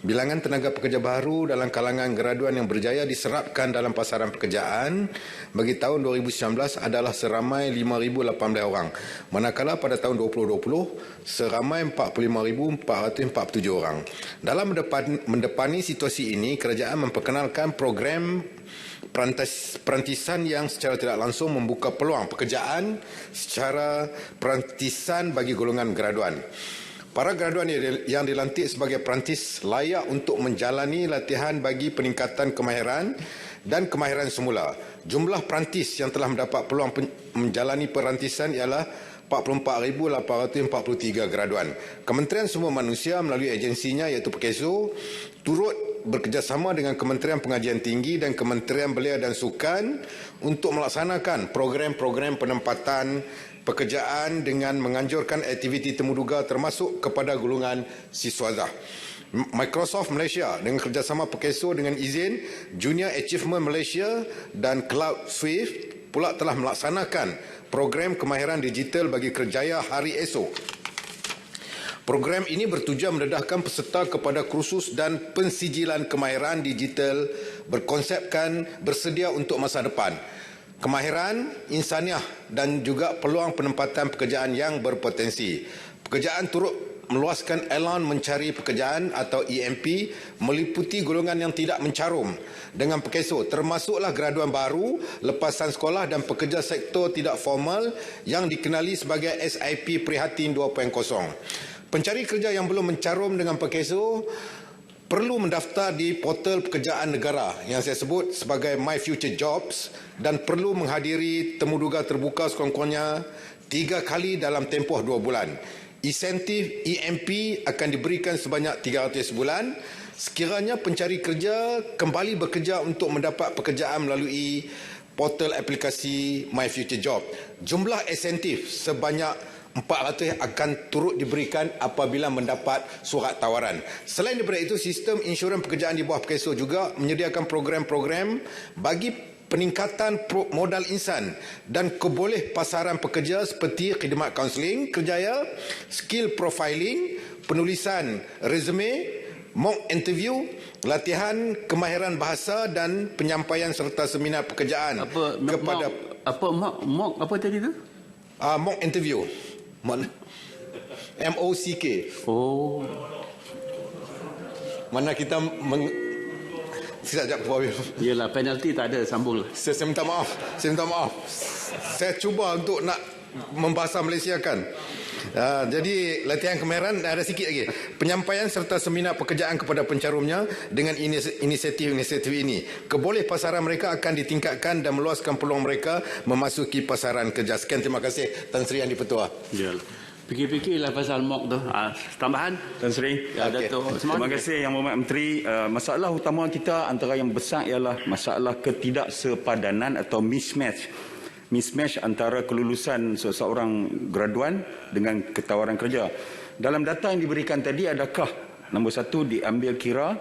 bilangan tenaga pekerja baru dalam kalangan graduan yang berjaya diserapkan dalam pasaran pekerjaan bagi tahun 2019 adalah seramai 5,018 orang. Manakala pada tahun 2020, seramai 45,447 orang. Dalam mendepani situasi ini, kerajaan memperkenalkan program perantisan yang secara tidak langsung membuka peluang pekerjaan secara perantisan bagi golongan graduan. Para graduan yang dilantik sebagai perantis layak untuk menjalani latihan bagi peningkatan kemahiran dan kemahiran semula. Jumlah perantis yang telah mendapat peluang menjalani perantisan ialah 44,843 graduan. Kementerian Sumber Manusia melalui agensinya iaitu PKSO turut bekerjasama dengan Kementerian Pengajian Tinggi dan Kementerian Belia dan Sukan untuk melaksanakan program-program penempatan pekerjaan dengan menganjurkan aktiviti temuduga termasuk kepada golongan siswazah. Microsoft Malaysia dengan kerjasama PKSO dengan izin Junior Achievement Malaysia dan Cloud Swift pula telah melaksanakan program kemahiran digital bagi kerjaya hari esok. Program ini bertujuan mendedahkan peserta kepada kursus dan pensijilan kemahiran digital berkonsepkan bersedia untuk masa depan, kemahiran insaniah dan juga peluang penempatan pekerjaan yang berpotensi. Pekerjaan turut meluaskan elan mencari pekerjaan atau EMP meliputi golongan yang tidak mencarum dengan PKSO, termasuklah graduan baru, lepasan sekolah dan pekerja sektor tidak formal yang dikenali sebagai SIP Prihatin 2.0. Pencari kerja yang belum mencarum dengan PKSO perlu mendaftar di portal pekerjaan negara yang saya sebut sebagai My Future Jobs dan perlu menghadiri temuduga terbuka sekurang-kurangnya 3 kali dalam tempoh 2 bulan. Insentif EMP akan diberikan sebanyak 300 bulan sekiranya pencari kerja kembali bekerja untuk mendapat pekerjaan melalui portal aplikasi My Future Job. Jumlah insentif sebanyak 400 akan turut diberikan apabila mendapat surat tawaran. Selain daripada itu, sistem insurans pekerjaan di bawah PKSO juga menyediakan program-program bagi peningkatan modal insan dan keboleh pasaran pekerja seperti khidmat kaunseling kerjaya, skill profiling, penulisan resume, mock interview, latihan kemahiran bahasa dan penyampaian serta seminar pekerjaan kepada mock apa tadi tu? Mock interview. MOCK. Oh. Mana kita sekejap Yalah, penalti tak ada, sambung. Saya minta maaf. Saya cuba untuk nak membahasa Malaysia kan. Jadi latihan kemahiran ada sikit lagi. Penyampaian serta seminar pekerjaan kepada pencarumnya dengan inisiatif ini. Keboleh pasaran mereka akan ditingkatkan dan meluaskan peluang mereka memasuki pasaran kerja. Sekian, terima kasih Tan Sri Yang di-Pertua. Fikir-fikirlah pasal MOK tu. Tambahan Tan Sri. Ya, Datuk. Terima kasih Yang Berhormat Menteri. Masalah utama kita antara yang besar ialah masalah ketidaksepadanan atau mismatch antara kelulusan seseorang graduan dengan ketawaran kerja. Dalam data yang diberikan tadi, adakah nombor 1 diambil kira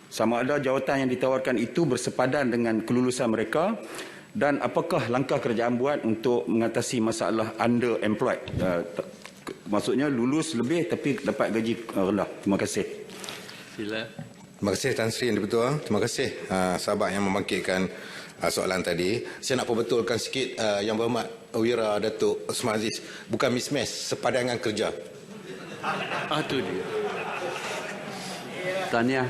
sama ada jawatan yang ditawarkan itu bersepadan dengan kelulusan mereka, dan apakah langkah kerajaan buat untuk mengatasi masalah underemployed? Maksudnya lulus lebih tapi dapat gaji rendah. Terima kasih. Sila. Terima kasih Tan Sri Yang di-Pertua. Terima kasih sahabat yang membangkitkan soalan tadi. Saya nak perbetulkan sikit Yang Berhormat Wira Datuk Osman Aziz. Bukan mismatch, sepadangan kerja. Itu dia. Tahniah.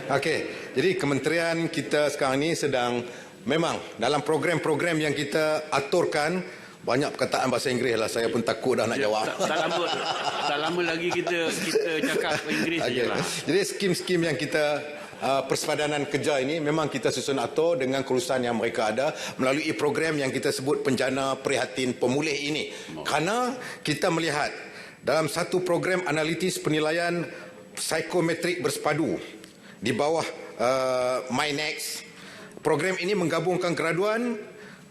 Okey, jadi kementerian kita sekarang ni sedang memang dalam program-program yang kita aturkan Banyak perkataan bahasa Inggeris lah, saya pun takut dah nak jawab. Tak lama lagi kita cakap Inggeris okay. sajalah. Jadi skim-skim yang kita persepadanan kerja ini memang kita susun atur dengan kelulusan yang mereka ada melalui program yang kita sebut Penjana Prihatin Pemulih ini. Kerana kita melihat dalam satu program analitis penilaian psikometrik bersepadu di bawah MyNext, program ini menggabungkan graduan,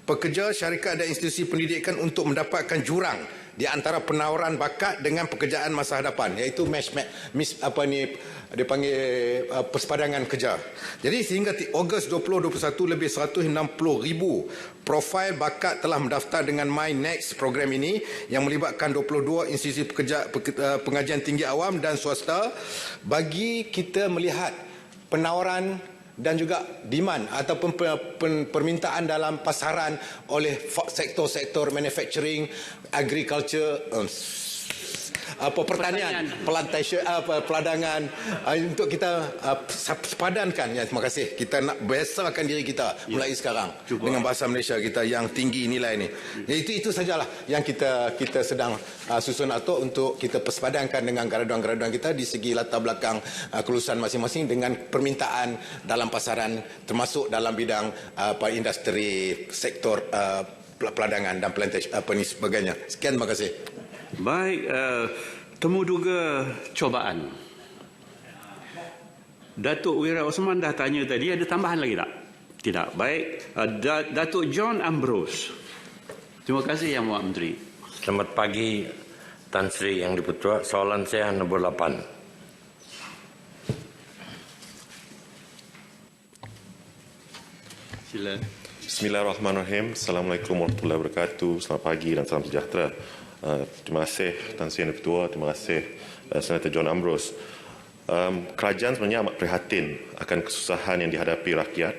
pekerja, syarikat dan institusi pendidikan untuk mendapatkan jurang di antara penawaran bakat dengan pekerjaan masa hadapan, iaitu dia panggil persepadangan kerja. Jadi sehingga Ogos 2021 lebih 160,000 profil bakat telah mendaftar dengan MyNext program ini yang melibatkan 22 institusi pengajian tinggi awam dan swasta bagi kita melihat penawaran dan juga demand ataupun permintaan dalam pasaran oleh sektor-sektor manufacturing, agriculture, pertanian, plantation, peladangan, untuk kita sepadankan. Ya, terima kasih. Kita nak biasakan diri kita mulai sekarang dengan bahasa Malaysia kita yang tinggi nilai ini. Itu sajalah yang kita sedang susun atur untuk kita persepadankan dengan graduan-graduan kita di segi latar belakang kelulusan masing-masing dengan permintaan dalam pasaran, termasuk dalam bidang industri, sektor peladangan dan plantation sebagainya. Sekian, terima kasih. Baik, temu duga cobaan. Datuk Wira Osman dah tanya tadi, ada tambahan lagi tak? Tidak. Baik, Datuk John Ambrose. Terima kasih Yang Muat Menteri. Selamat pagi Tan Sri Yang Dipertua. Soalan saya nombor 8. Sila. Bismillahirrahmanirrahim. Assalamualaikum warahmatullahi wabarakatuh. Selamat pagi dan salam sejahtera. Terima kasih Tan Sri Yang Dipertua, terima kasih Senator John Ambrose. Kerajaan sebenarnya amat prihatin akan kesusahan yang dihadapi rakyat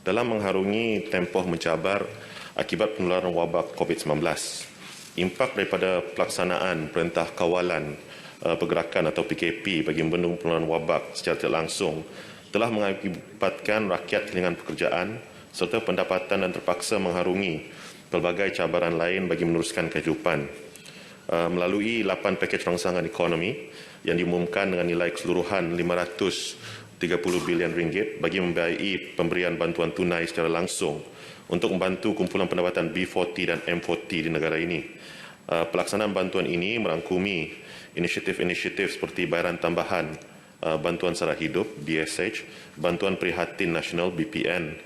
dalam mengharungi tempoh mencabar akibat penularan wabak COVID-19. Impak daripada pelaksanaan Perintah Kawalan Pergerakan atau PKP bagi membendung penularan wabak secara tidak langsung telah mengakibatkan rakyat kehilangan pekerjaan serta pendapatan dan terpaksa mengharungi pelbagai cabaran lain bagi meneruskan kehidupan. Melalui 8 pakej rangsangan ekonomi yang diumumkan dengan nilai keseluruhan RM530 bilion bagi membiayai pemberian bantuan tunai secara langsung untuk membantu kumpulan pendapatan B40 dan M40 di negara ini. Pelaksanaan bantuan ini merangkumi inisiatif-inisiatif seperti bayaran tambahan bantuan sara hidup BSH, bantuan prihatin nasional BPN,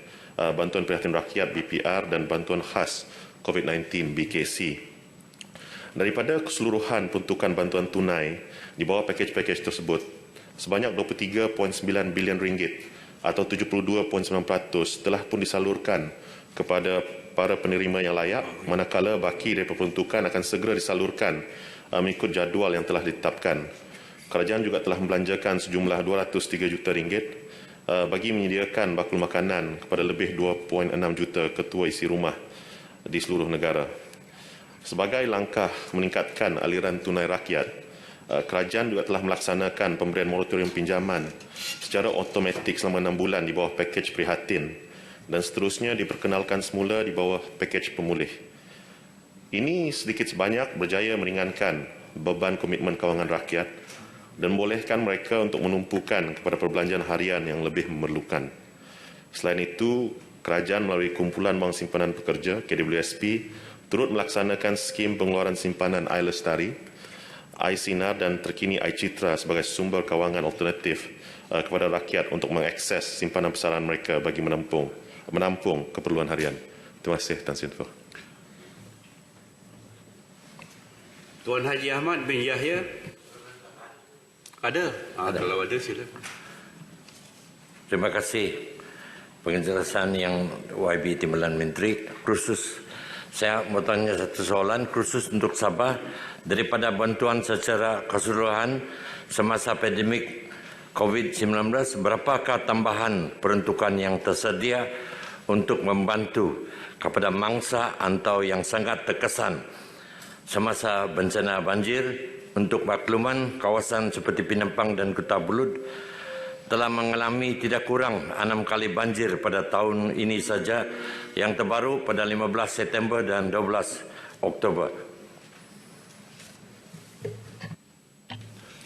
bantuan prihatin rakyat BPR dan bantuan khas COVID-19 BKC. Daripada keseluruhan peruntukan bantuan tunai di bawah pakej-pakej tersebut, sebanyak RM23.9 bilion atau 72.9% telah pun disalurkan kepada para penerima yang layak, manakala baki dari peruntukan akan segera disalurkan mengikut jadual yang telah ditetapkan. Kerajaan juga telah membelanjakan sejumlah RM203 juta bagi menyediakan bakul makanan kepada lebih 2.6 juta ketua isi rumah di seluruh negara. Sebagai langkah meningkatkan aliran tunai rakyat, kerajaan juga telah melaksanakan pemberian moratorium pinjaman secara automatik selama 6 bulan di bawah pakej prihatin dan seterusnya diperkenalkan semula di bawah pakej pemulih. Ini sedikit sebanyak berjaya meringankan beban komitmen kewangan rakyat dan membolehkan mereka untuk menumpukan kepada perbelanjaan harian yang lebih memerlukan. Selain itu, kerajaan melalui Kumpulan Bank Simpanan Pekerja KWSP turut melaksanakan skim pengeluaran simpanan Air Lestari, Air Sinar dan terkini Air Citra sebagai sumber kewangan alternatif kepada rakyat untuk mengakses simpanan besaran mereka bagi menampung keperluan harian. Terima kasih Tan Sri. Tuan Haji Ahmad bin Yahya. Ada? Kalau ada sila. Terima kasih penjelasan yang YB Timbalan Menteri. Khusus saya mau tanya satu soalan khusus untuk Sabah. Daripada bantuan secara keseluruhan semasa pandemik COVID-19, berapakah tambahan peruntukan yang tersedia untuk membantu kepada mangsa atau yang sangat terkesan semasa bencana banjir? Untuk makluman, kawasan seperti Pinampang dan Kota Belud telah mengalami tidak kurang 6 kali banjir pada tahun ini saja, yang terbaru pada 15 September dan 12 Oktober.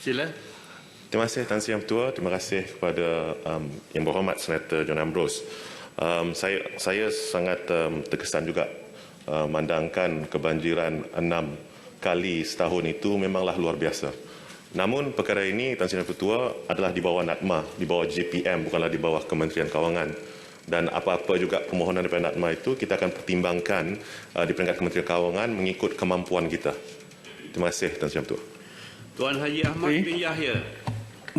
Sila. Terima kasih Tan Sri Yang Ketua. Terima kasih kepada Yang Berhormat Senator John Ambrose. Saya sangat terkesan juga memandangkan kebanjiran 6 kali setahun itu memanglah luar biasa. Namun perkara ini Tan Sri Yang Ketua adalah di bawah NATMA, di bawah JPM, bukanlah di bawah Kementerian Kewangan. Dan apa-apa juga permohonan daripada NATMA itu kita akan pertimbangkan di peringkat Kementerian Kewangan mengikut kemampuan kita. Terima kasih Tan Sri Yang Ketua. Tuan Haji Ahmad bin Yahya.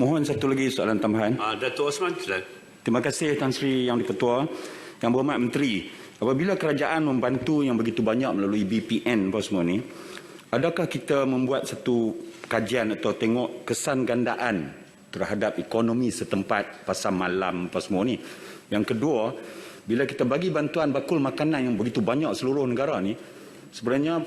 Mohon satu lagi soalan tambahan. Datuk Osman, silakan. Terima kasih Tan Sri Yang Di-Pertua. Yang Berhormat Menteri, apabila kerajaan membantu yang begitu banyak melalui BPN apa semua ni, adakah kita membuat satu kajian atau tengok kesan gandaan terhadap ekonomi setempat, pasar malam apa semua ni? Yang kedua, bila kita bagi bantuan bakul makanan yang begitu banyak seluruh negara ni, sebenarnya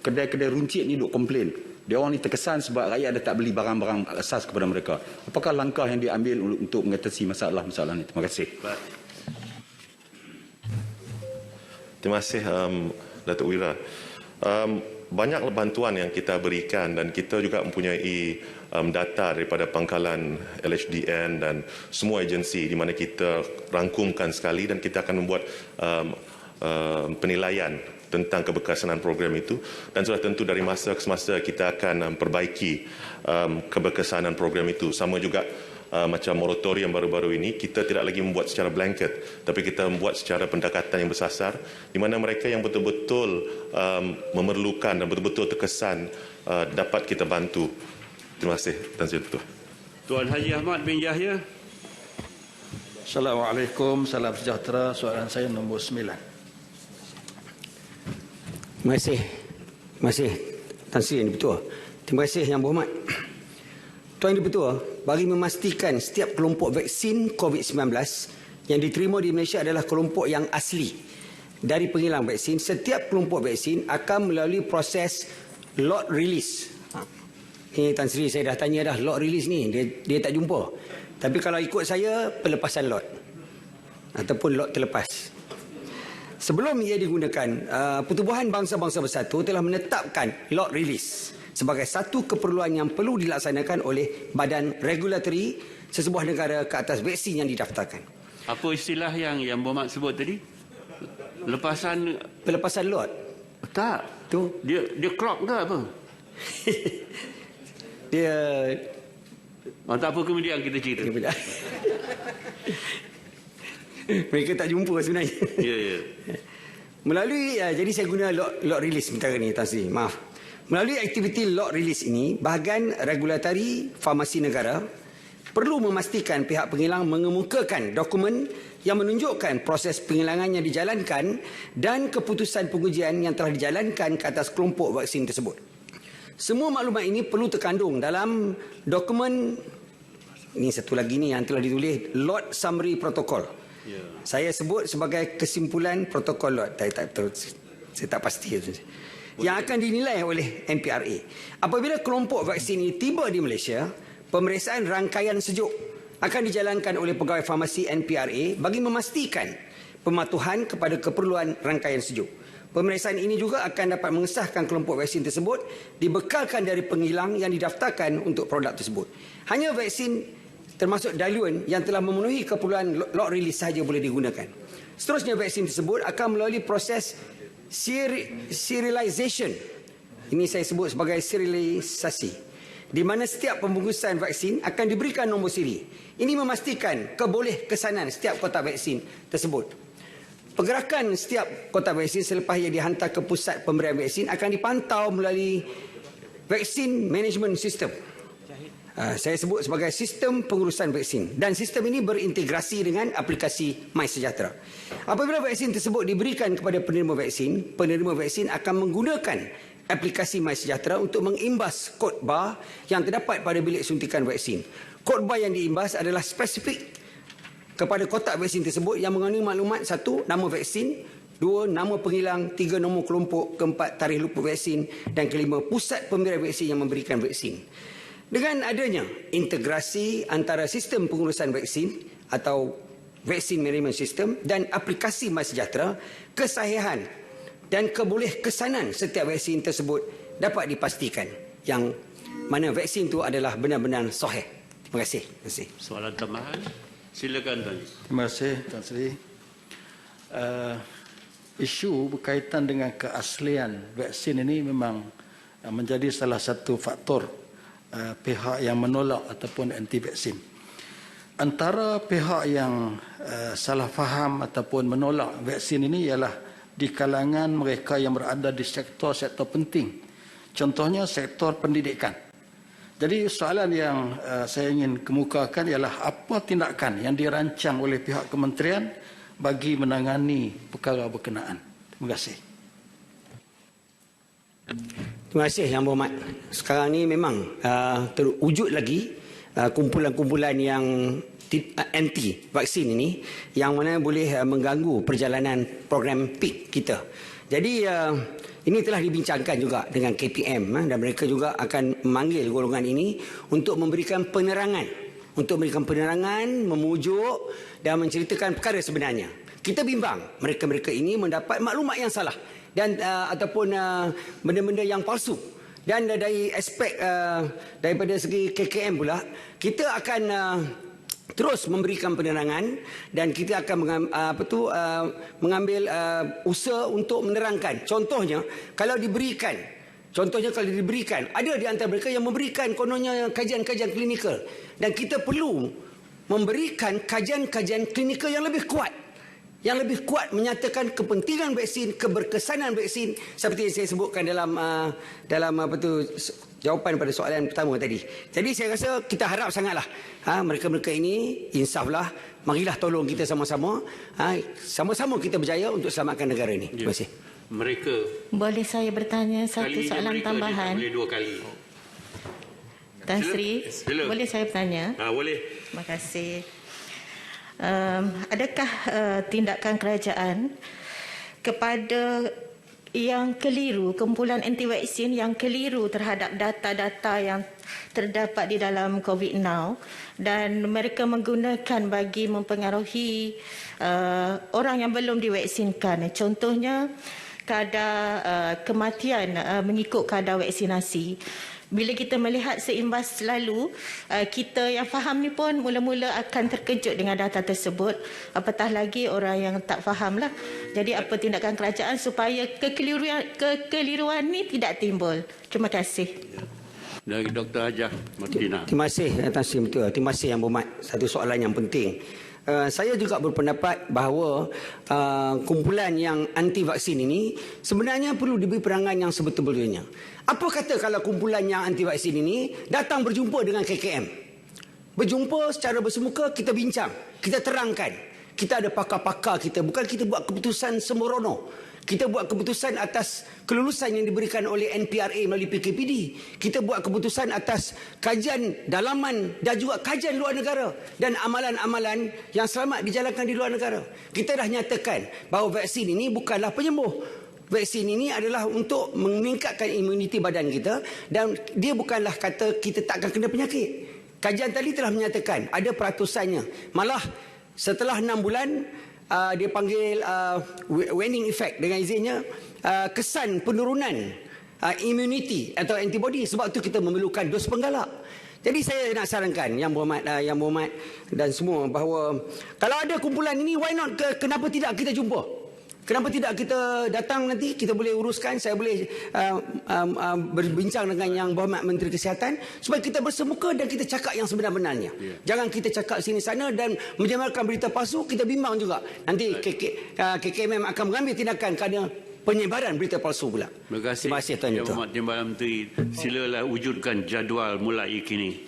kedai-kedai runcit ni duk komplain. Dia orang ni terkesan sebab rakyat ada tak beli barang-barang asas kepada mereka. Apakah langkah yang diambil untuk mengatasi masalah-masalah ini? Terima kasih. Terima kasih Datuk Wira. Banyak bantuan yang kita berikan dan kita juga mempunyai data daripada pangkalan LHDN dan semua agensi di mana kita rangkumkan sekali dan kita akan membuat penilaian tentang keberkesanan program itu dan sudah tentu dari masa ke semasa kita akan perbaiki keberkesanan program itu. Sama juga macam moratorium baru-baru ini, kita tidak lagi membuat secara blanket tapi kita membuat secara pendekatan yang bersasar di mana mereka yang betul-betul memerlukan dan betul-betul terkesan dapat kita bantu. Terima kasih Tan Sri Ketua. Tuan Haji Ahmad bin Yahya. Assalamualaikum, salam sejahtera. Soalan saya nombor 9. Terima kasih. Terima kasih Tan Sri Yang Di-Pertua. Terima kasih Yang Berhormat. Tuan Yang Di-Pertua, bagi memastikan setiap kelompok vaksin COVID-19 yang diterima di Malaysia adalah kelompok yang asli dari penghilang vaksin, setiap kelompok vaksin akan melalui proses lot release. Ini Tan Sri, saya dah tanya dah, lot release ni dia tak jumpa. Tapi kalau ikut saya, pelepasan lot ataupun lot terlepas. Sebelum ia digunakan, Pertubuhan Bangsa-Bangsa Bersatu telah menetapkan lot release sebagai satu keperluan yang perlu dilaksanakan oleh badan regulatory sesebuah negara ke atas vaksin yang didaftarkan. Apa istilah yang Berhormat sebut tadi? Pelepasan lot. Tak. Tu dia clock ke apa? Dia tak apa, kemudian kita cerita. Mereka tak jumpa sebenarnya. Ya. Melalui jadi saya guna lot release sementara ni Tan Sri. Maaf. Melalui aktiviti lot release ini, bahagian regulatory farmasi negara perlu memastikan pihak penghilang mengemukakan dokumen yang menunjukkan proses penghilangan yang dijalankan dan keputusan pengujian yang telah dijalankan ke atas kelompok vaksin tersebut. Semua maklumat ini perlu terkandung dalam dokumen, ini satu lagi ni yang telah ditulis, lot summary protocol. Saya sebut sebagai kesimpulan protokol lot. Saya tak pasti. Yang akan dinilai oleh NPRA. Apabila kelompok vaksin ini tiba di Malaysia, pemeriksaan rangkaian sejuk akan dijalankan oleh pegawai farmasi NPRA bagi memastikan pematuhan kepada keperluan rangkaian sejuk. Pemeriksaan ini juga akan dapat mengesahkan kelompok vaksin tersebut dibekalkan dari penghilang yang didaftarkan untuk produk tersebut. Hanya vaksin termasuk diluent yang telah memenuhi keperluan lot release sahaja boleh digunakan. Seterusnya vaksin tersebut akan melalui proses serialization. Ini saya sebut sebagai serialisasi, di mana setiap pembungkusan vaksin akan diberikan nombor siri. Ini memastikan kebolehkesanan setiap kotak vaksin tersebut. Pergerakan setiap kotak vaksin selepas ia dihantar ke pusat pemberian vaksin akan dipantau melalui Vaccine Management System. Saya sebut sebagai sistem pengurusan vaksin, dan sistem ini berintegrasi dengan aplikasi MySejahtera. Apabila vaksin tersebut diberikan kepada penerima vaksin akan menggunakan aplikasi MySejahtera untuk mengimbas kod bar yang terdapat pada bilik suntikan vaksin. Kod bar yang diimbas adalah spesifik kepada kotak vaksin tersebut yang mengandungi maklumat: 1. Nama vaksin, 2. Nama penghilang, 3. Nombor kelompok, 4. Tarikh luput vaksin, dan 5. Pusat pemberian vaksin yang memberikan vaksin. Dengan adanya integrasi antara sistem pengurusan vaksin atau Vaccine Management System dan aplikasi MySejahtera, kesahihan dan kebolehkesanan setiap vaksin tersebut dapat dipastikan, yang mana vaksin itu adalah benar-benar sahih. Terima kasih. Soalan tambahan, silakan Tan. Terima kasih Tan Sri. Isu berkaitan dengan keaslian vaksin ini memang menjadi salah satu faktor pihak yang menolak ataupun anti vaksin. Antara pihak yang salah faham ataupun menolak vaksin ini ialah di kalangan mereka yang berada di sektor-sektor penting. Contohnya sektor pendidikan. Jadi soalan yang saya ingin kemukakan ialah apa tindakan yang dirancang oleh pihak kementerian bagi menangani perkara berkenaan. Terima kasih. Terima kasih Yang Berhormat. Sekarang ni memang terwujud lagi kumpulan-kumpulan yang anti vaksin ini yang mana boleh mengganggu perjalanan program PIK kita. Jadi ini telah dibincangkan juga dengan KPM dan mereka juga akan memanggil golongan ini untuk memberikan penerangan. Memujuk dan menceritakan perkara sebenarnya. Kita bimbang mereka-mereka ini mendapat maklumat yang salah dan ataupun benda-benda yang palsu. Dan dari aspek daripada segi KKM pula, kita akan terus memberikan penerangan dan kita akan mengambil usaha untuk menerangkan. Contohnya kalau diberikan, ada di antara mereka yang memberikan kononnya kajian-kajian klinikal dan kita perlu memberikan kajian-kajian klinikal yang lebih kuat. Yang lebih kuat menyatakan kepentingan vaksin, keberkesanan vaksin seperti yang saya sebutkan dalam jawapan pada soalan pertama tadi. Jadi saya rasa kita harap sangatlah mereka-mereka ini insaflah, marilah tolong kita sama-sama, sama-sama kita berjaya untuk selamatkan negara ini. Terima kasih. Mereka Boleh saya bertanya satu soalan tambahan? Boleh 2 kali. Tan Sri, boleh saya bertanya? Boleh. Terima kasih. Adakah tindakan kerajaan kepada yang keliru, kumpulan anti vaksin yang keliru terhadap data-data yang terdapat di dalam COVID Now dan mereka menggunakan bagi mempengaruhi orang yang belum divaksinkan? Contohnya kadar kematian mengikut kadar vaksinasi. Bila kita melihat seimbas lalu, kita yang faham ni pun mula-mula akan terkejut dengan data tersebut. Apatah lagi orang yang tak fahamlah. Jadi apa tindakan kerajaan supaya kekeliruan ni tidak timbul? Terima kasih. Dari Dr. Hajah Martina. Terima kasih Tan Sri, betul. Terima kasih Yang Berhormat. Satu soalan yang penting. Saya juga berpendapat bahawa kumpulan yang anti vaksin ini sebenarnya perlu diberi perangan yang sebetul-betulnya. Apa kata kalau kumpulan yang anti vaksin ini datang berjumpa dengan KKM? Berjumpa secara bersemuka, kita bincang, kita terangkan. Kita ada pakar-pakar kita, bukan kita buat keputusan sembrono. Kita buat keputusan atas kelulusan yang diberikan oleh NPRA melalui PKPD. Kita buat keputusan atas kajian dalaman dan juga kajian luar negara dan amalan-amalan yang selamat dijalankan di luar negara. Kita dah nyatakan bahawa vaksin ini bukanlah penyembuh. Vaksin ini adalah untuk meningkatkan imuniti badan kita dan dia bukanlah kata kita tak akan kena penyakit. Kajian tadi telah menyatakan ada peratusannya. Malah setelah 6 bulan dia panggil waning effect, dengan izinnya kesan penurunan immunity atau antibody. Sebab itu kita memerlukan dos penggalak. Jadi saya nak sarankan Yang Berhormat dan semua bahawa kalau ada kumpulan ini, why not, kenapa tidak kita jumpa? Kenapa tidak kita datang nanti, kita boleh uruskan, saya boleh berbincang dengan Yang Berhormat Menteri Kesihatan supaya kita bersemuka dan kita cakap yang sebenar-benarnya. Jangan kita cakap sini sana dan menyebarkan berita palsu, kita bimbang juga. Nanti KKMM akan mengambil tindakan kerana penyebaran berita palsu pula. Terima kasih Tuan Yang Berhormat Timbalan Menteri. Silalah wujudkan jadual mulai kini.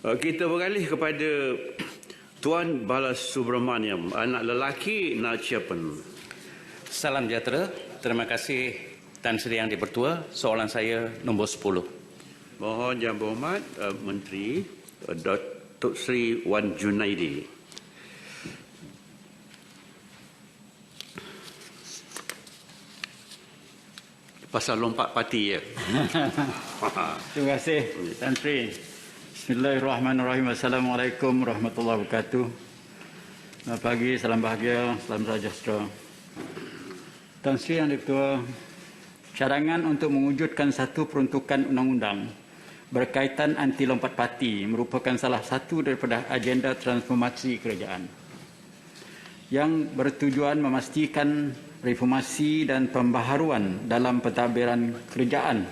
Kita beralih kepada Tuan Balasubramaniam, anak lelaki Nachiapan. Salam sejahtera. Terima kasih Tan Sri Yang Dipertua. Soalan saya nombor 10. Mohon Yang Berhormat Menteri Datuk Seri Wan Junaidi. Pasal lompat parti ya. Terima kasih Tan Sri. Bismillahirrahmanirrahim. Assalamualaikum warahmatullahi wabarakatuh. Selamat pagi, salam bahagia, salam sejahtera. Tan Sri Yang Di-Pertua, cadangan untuk mewujudkan satu peruntukan undang-undang berkaitan anti lompat parti merupakan salah satu daripada agenda transformasi kerajaan yang bertujuan memastikan reformasi dan pembaharuan dalam pentadbiran kerajaan,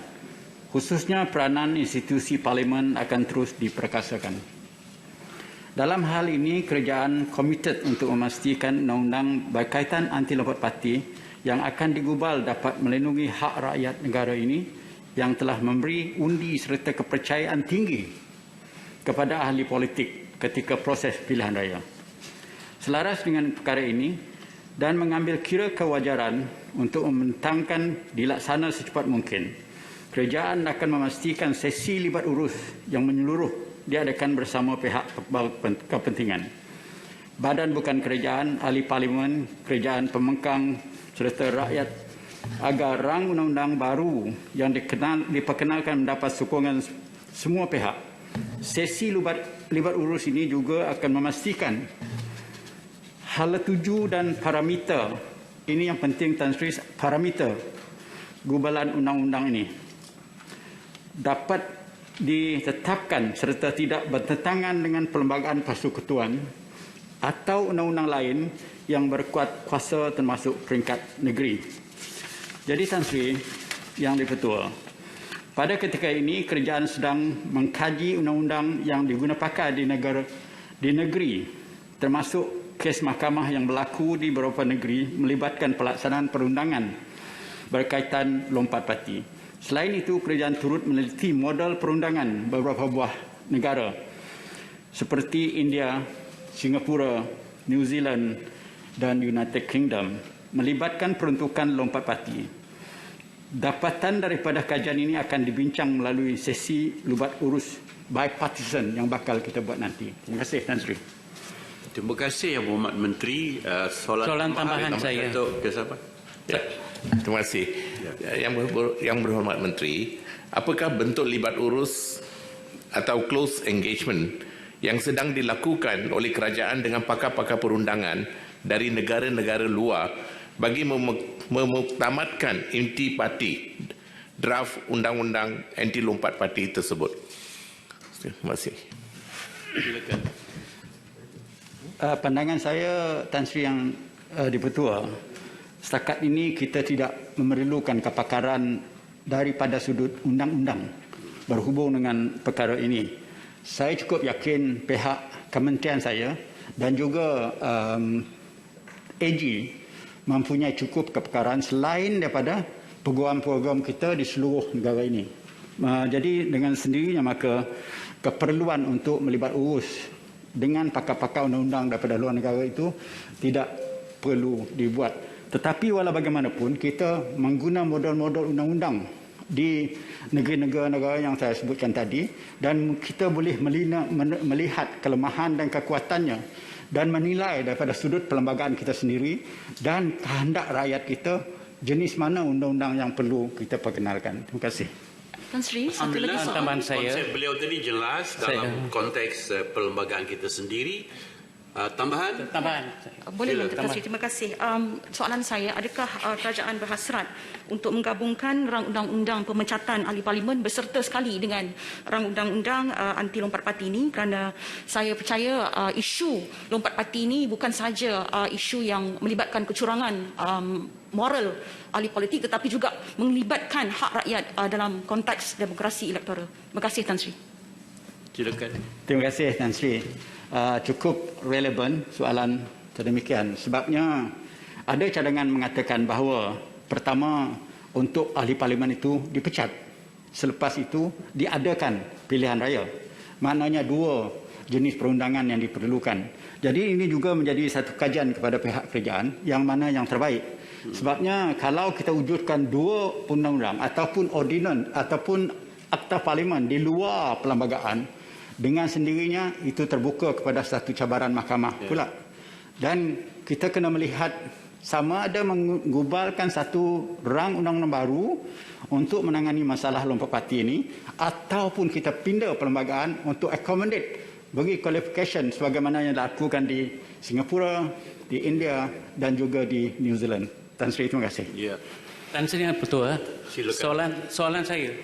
khususnya peranan institusi parlimen akan terus diperkasakan. Dalam hal ini, kerajaan komited untuk memastikan undang-undang berkaitan anti lompat parti yang akan digubal dapat melindungi hak rakyat negara ini yang telah memberi undi serta kepercayaan tinggi kepada ahli politik ketika proses pilihan raya. Selaras dengan perkara ini dan mengambil kira kewajaran untuk membentangkan dilaksana secepat mungkin, kerajaan akan memastikan sesi libat urus yang menyeluruh diadakan bersama pihak kepentingan. Badan bukan kerajaan, ahli parlimen, kerajaan pembangkang serta rakyat agar rang undang-undang baru yang diperkenalkan mendapat sokongan semua pihak. Sesi libat urus ini juga akan memastikan hala tuju dan parameter, ini yang penting Tan Sri, parameter gubalan undang-undang ini dapat ditetapkan serta tidak bertentangan dengan Perlembagaan Persekutuan atau undang-undang lain yang berkuat kuasa termasuk peringkat negeri. Jadi Tan Sri Yang Di-Pertua, pada ketika ini kerajaan sedang mengkaji undang-undang yang digunapakai di negeri, termasuk kes mahkamah yang berlaku di beberapa negeri melibatkan pelaksanaan perundangan berkaitan lompat parti. Selain itu, kerajaan turut meneliti modal perundangan beberapa buah negara seperti India, Singapura, New Zealand dan United Kingdom melibatkan peruntukan lompat parti. Dapatan daripada kajian ini akan dibincang melalui sesi lubat urus bipartisan yang bakal kita buat nanti. Terima kasih Tan Sri. Terima kasih Yang Berhormat Menteri. Soalan tambahan saya. Ke siapa? Ya. Terima kasih. Yang Berhormat Menteri, apakah bentuk libat urus atau close engagement yang sedang dilakukan oleh kerajaan dengan pakar-pakar perundangan dari negara-negara luar bagi memuktamadkan inti parti draft undang-undang anti lompat parti tersebut? Terima kasih. Pandangan saya, Tan Sri Yang Di-Pertua, setakat ini kita tidak memerlukan kepakaran daripada sudut undang-undang berhubung dengan perkara ini. Saya cukup yakin pihak kementerian saya dan juga AG mempunyai cukup kepakaran selain daripada program-program kita di seluruh negara ini. Jadi dengan sendirinya maka keperluan untuk melibat urus dengan pakar-pakar undang-undang daripada luar negara itu tidak perlu dibuat. Tetapi walau bagaimanapun, kita mengguna model-model undang-undang di negeri-negara yang saya sebutkan tadi dan kita boleh melihat kelemahan dan kekuatannya dan menilai daripada sudut perlembagaan kita sendiri dan kehendak rakyat kita jenis mana undang-undang yang perlu kita perkenalkan. Terima kasih. Tan Sri, satu lagi soalan. Tambahan saya. Konsep beliau tadi jelas dalam konteks perlembagaan kita sendiri. Tambahan? Boleh Tan Sri, terima kasih. Soalan saya, adakah kerajaan berhasrat untuk menggabungkan rang undang-undang pemecatan ahli parlimen beserta sekali dengan rang undang-undang anti lompat parti ini, kerana saya percaya isu lompat parti ini bukan sahaja isu yang melibatkan kecurangan moral ahli politik tetapi juga melibatkan hak rakyat dalam konteks demokrasi elektoral. Terima kasih Tan Sri. Silakan. Terima kasih Tan Sri. Cukup relevan soalan sedemikian. Sebabnya ada cadangan mengatakan bahawa pertama untuk ahli parlimen itu dipecat. Selepas itu diadakan pilihan raya. Maknanya dua jenis perundangan yang diperlukan. Jadi ini juga menjadi satu kajian kepada pihak kerajaan yang mana yang terbaik. Sebabnya kalau kita wujudkan dua undang-undang ataupun ordinan ataupun akta parlimen di luar perlembagaan, dengan sendirinya itu terbuka kepada satu cabaran mahkamah pula. Dan kita kena melihat sama ada menggubalkan satu rang undang-undang baru untuk menangani masalah lompat parti ini ataupun kita pindah perlembagaan untuk accommodate bagi qualification sebagaimana yang dilakukan di Singapura, di India dan juga di New Zealand. Tan Sri, terima kasih. Ya. Tan Sri yang Ketua, soalan saya.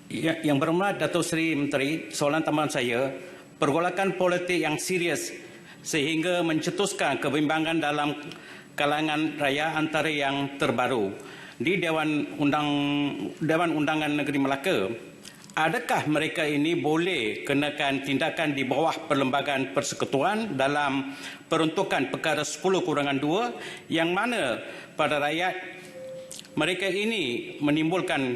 Yang berhormat Datuk Seri Menteri, soalan tambahan saya, pergolakan politik yang serius sehingga mencetuskan kebimbangan dalam kalangan raya antara yang terbaru di Dewan Undangan Negeri Melaka. Adakah mereka ini boleh kenakan tindakan di bawah Perlembagaan Persekutuan dalam peruntukan perkara 10-2 yang mana pada rakyat mereka ini menimbulkan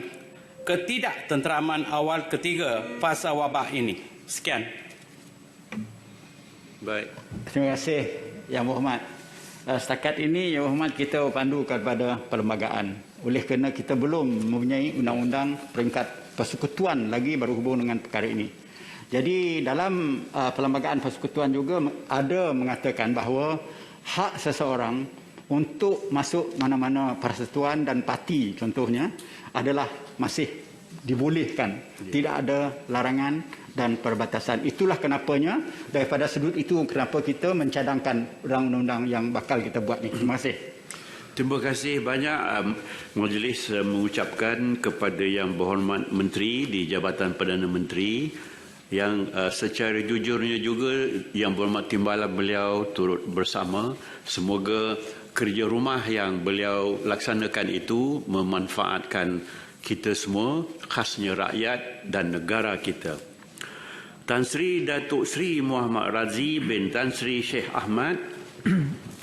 ketidaktenteraman awal ketiga fasa wabak ini? Sekian. Baik. Terima kasih Yang Berhormat. Setakat ini Yang Berhormat kita pandu kepada perlembagaan. Oleh kerana kita belum mempunyai undang-undang peringkat persekutuan lagi berhubung dengan perkara ini. Jadi dalam perlembagaan persekutuan juga ada mengatakan bahawa hak seseorang untuk masuk mana-mana persekutuan dan parti contohnya adalah masih dibolehkan. Tidak ada larangan dan perbatasan. Itulah kenapanya daripada sudut itu kenapa kita mencadangkan undang-undang yang bakal kita buat ni. Terima kasih. Terima kasih banyak majlis mengucapkan kepada Yang Berhormat Menteri di Jabatan Perdana Menteri yang secara jujurnya juga Yang Berhormat Timbalan beliau turut bersama. Semoga kerja rumah yang beliau laksanakan itu memanfaatkan kita semua, khasnya rakyat dan negara kita. Tan Sri Datuk Sri Muhammad Razi bin Tan Sri Sheikh Ahmad.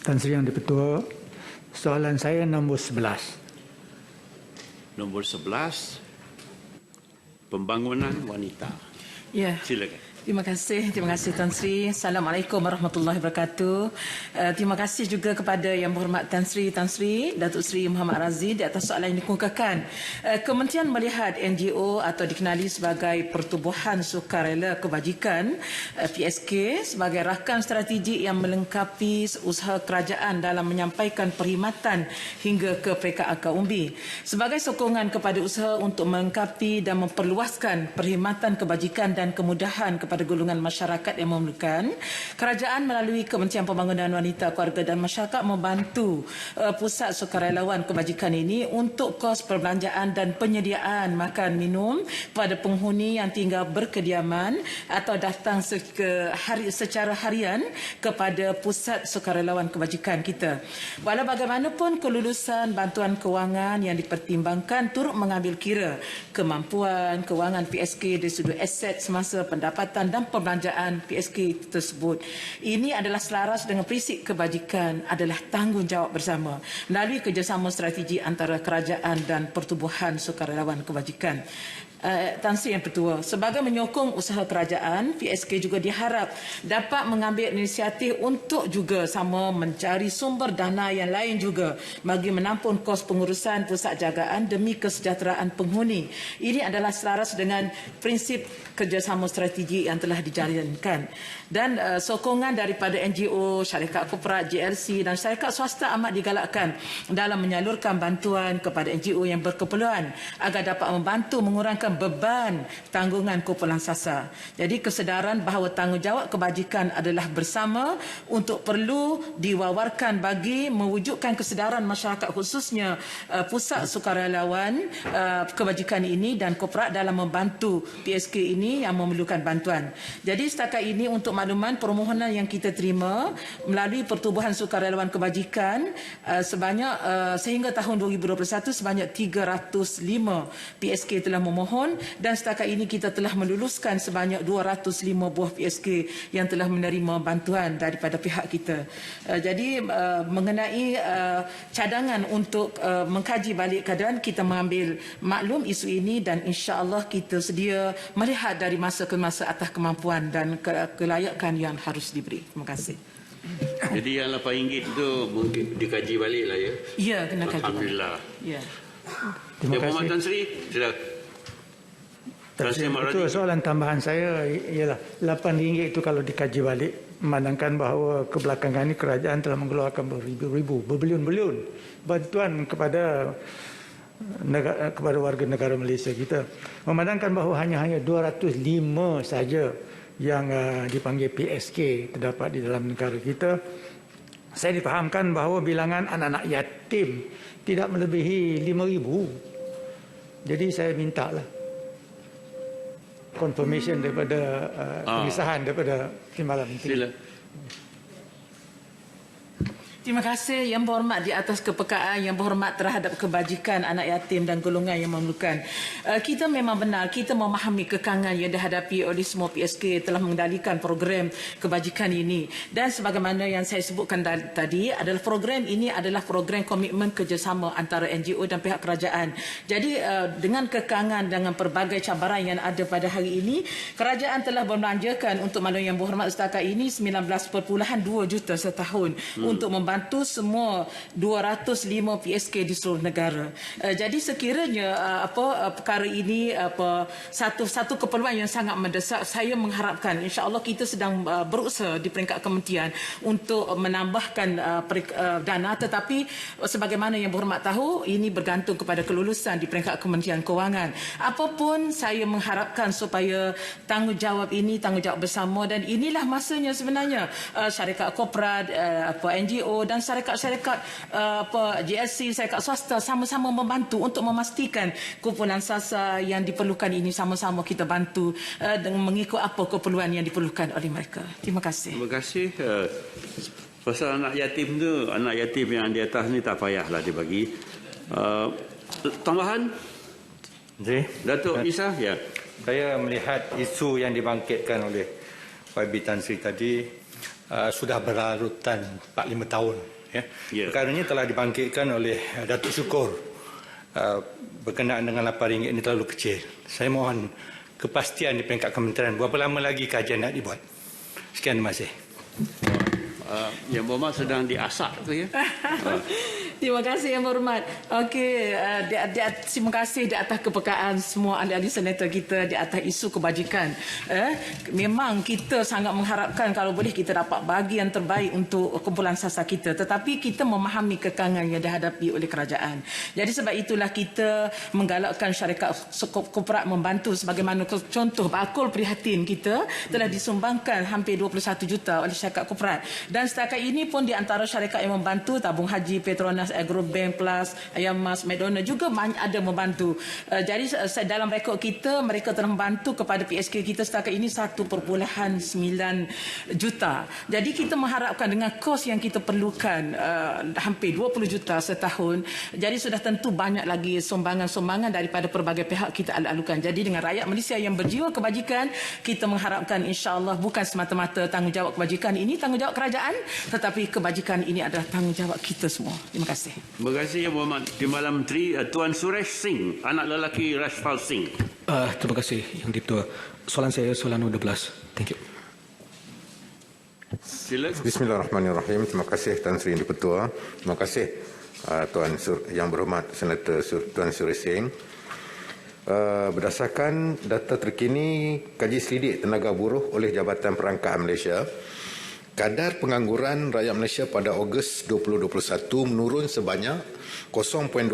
Tan Sri Yang Di-Pertua, soalan saya nombor 11. Nombor 11, pembangunan wanita. Ya. Silakan. Terima kasih Tan Sri. Assalamualaikum warahmatullahi wabarakatuh. Terima kasih juga kepada Yang Berhormat Tan Sri Datuk Sri Muhammad Razi di atas soalan yang dikemukakan. Kementerian melihat NGO atau dikenali sebagai Pertubuhan Sukarela Kebajikan PSK sebagai rakan strategi yang melengkapi usaha kerajaan dalam menyampaikan perkhidmatan hingga ke peringkat akar umbi. Sebagai sokongan kepada usaha untuk melengkapi dan memperluaskan perkhidmatan kebajikan dan kemudahan kepada golongan masyarakat yang memerlukan, kerajaan melalui Kementerian Pembangunan Wanita, Keluarga dan Masyarakat membantu pusat sukarelawan kebajikan ini untuk kos perbelanjaan dan penyediaan makan minum pada penghuni yang tinggal berkediaman atau datang secara harian kepada pusat sukarelawan kebajikan kita. Walau bagaimanapun, kelulusan bantuan kewangan yang dipertimbangkan turut mengambil kira kemampuan kewangan PSK dari sudut aset semasa pendapatan dan perbelanjaan PSK tersebut. Ini adalah selaras dengan prinsip kebajikan adalah tanggungjawab bersama melalui kerjasama strategi antara kerajaan dan pertubuhan sukarelawan kebajikan. Tan Sri Yang Pertua, sebagai menyokong usaha kerajaan, PSK juga diharap dapat mengambil inisiatif untuk juga sama mencari sumber dana yang lain juga bagi menampung kos pengurusan pusat jagaan demi kesejahteraan penghuni. Ini adalah selaras dengan prinsip kerjasama strategi yang telah dijalankan. Dan sokongan daripada NGO, syarikat korporat, JLC dan syarikat swasta amat digalakkan dalam menyalurkan bantuan kepada NGO yang berkeperluan agar dapat membantu mengurangkan beban tanggungan kumpulan sasar. Jadi kesedaran bahawa tanggungjawab kebajikan adalah bersama untuk perlu diwawarkan bagi mewujudkan kesedaran masyarakat khususnya pusat sukarelawan kebajikan ini dan korporat dalam membantu PSK ini yang memerlukan bantuan. Jadi setakat ini untuk makluman permohonan yang kita terima melalui Pertubuhan Sukarelawan Kebajikan sebanyak sehingga tahun 2021 sebanyak 305 PSK telah memohon dan setakat ini kita telah meluluskan sebanyak 205 buah PSK yang telah menerima bantuan daripada pihak kita. Jadi mengenai cadangan untuk mengkaji balik keadaan, kita mengambil maklum isu ini dan insya-Allah kita sedia melihat dari masa ke masa atas kemampuan dan kelayakan yang harus diberi. Terima kasih. Jadi yang RM8 itu mungkin dikaji balik lah ya? Ya, kena kaji. Alhamdulillah. Ya. Terima kasih. Tan Sri, silakan. Itu soalan tambahan saya ialah RM8 itu kalau dikaji balik memandangkan bahawa kebelakangan ini kerajaan telah mengeluarkan beribu-ribu, berbilion-bilion bantuan kepada warga negara Malaysia kita. Memandangkan bahawa hanya 205 saja yang dipanggil PSK terdapat di dalam negara kita. Saya difahamkan bahawa bilangan anak-anak yatim tidak melebihi 5,000. Jadi saya mintalah confirmation daripada pengesahan daripada Timbalan Menteri. Sila. Terima kasih Yang Berhormat di atas kepekaan, Yang Berhormat terhadap kebajikan anak yatim dan golongan yang memerlukan. Kita memang benar, kita memahami kekangan yang dihadapi oleh semua PSK telah mengendalikan program kebajikan ini. Dan sebagaimana yang saya sebutkan tadi, adalah program ini adalah program komitmen kerjasama antara NGO dan pihak kerajaan. Jadi dengan kekangan, dengan pelbagai cabaran yang ada pada hari ini, kerajaan telah membelanjakan untuk maklum Yang Berhormat setakat ini 19.2 juta setahun untuk membantu semua 205 PSK di seluruh negara. Jadi sekiranya perkara ini satu keperluan yang sangat mendesak, saya mengharapkan insya-Allah kita sedang berusaha di peringkat kementerian untuk menambahkan dana, tetapi sebagaimana Yang Berhormat tahu, ini bergantung kepada kelulusan di peringkat Kementerian Kewangan. Apapun, saya mengharapkan supaya tanggungjawab ini tanggungjawab bersama, dan inilah masanya sebenarnya syarikat korporat, NGO dan syarikat-syarikat GSC, syarikat swasta sama-sama membantu untuk memastikan kumpulan SASA yang diperlukan ini sama-sama kita bantu dengan mengikut apa keperluan yang diperlukan oleh mereka. Terima kasih. Terima kasih. Pasal anak yatim tu, anak yatim yang di atas ni tak payahlah dibagi. Tambahan? Datuk Isa, ya. Saya melihat isu yang dibangkitkan oleh YB Tan Sri tadi sudah berlarutan 4-5 tahun. Perkara ini telah dibangkitkan oleh Datuk Syukur berkenaan dengan RM8 ini terlalu kecil. Saya mohon kepastian di peringkat kementerian berapa lama lagi kajian nak dibuat. Sekian, terima kasih. Yang Berhormat sedang diasak tu ya. Terima kasih Yang Berhormat. Okey, terima kasih di atas kepekaan semua ahli-ahli senator kita di atas isu kebajikan. Memang kita sangat mengharapkan kalau boleh kita dapat bagi yang terbaik untuk kumpulan SASA kita, tetapi kita memahami kekangan yang dihadapi oleh kerajaan. Jadi sebab itulah kita menggalakkan syarikat korporat membantu, sebagaimana contoh bakul prihatin kita telah disumbangkan hampir 21 juta oleh syarikat korporat. Dan setakat ini pun di antara syarikat yang membantu, Tabung Haji, Petronas, Agrobank Plus, Ayam Mas, McDonald juga ada membantu. Jadi dalam rekod kita, mereka telah membantu kepada PSK kita setakat ini 1.9 juta. Jadi kita mengharapkan dengan kos yang kita perlukan hampir 20 juta setahun, jadi sudah tentu banyak lagi sumbangan-sumbangan daripada pelbagai pihak kita alu-alukan. Jadi dengan rakyat Malaysia yang berjiwa kebajikan, kita mengharapkan insya-Allah bukan semata-mata tanggungjawab kebajikan ini tanggungjawab kerajaan, tetapi kebajikan ini adalah tanggungjawab kita semua. Terima kasih. Terima kasih Yang Berhormat Timbalan Menteri. Tuan Suresh Singh, anak lelaki Rashfal Singh. Terima kasih Yang Dipertua. Soalan saya soalan 12. Thank you. Sila. Bismillahirrahmanirrahim. Terima kasih Tan Sri Yang Dipertua. Terima kasih Tuan Yang Berhormat Senator Tuan Suresh Singh. Berdasarkan data terkini kaji selidik tenaga buruh oleh Jabatan Perangkaan Malaysia, kadar pengangguran rakyat Malaysia pada Ogos 2021 menurun sebanyak 0.2%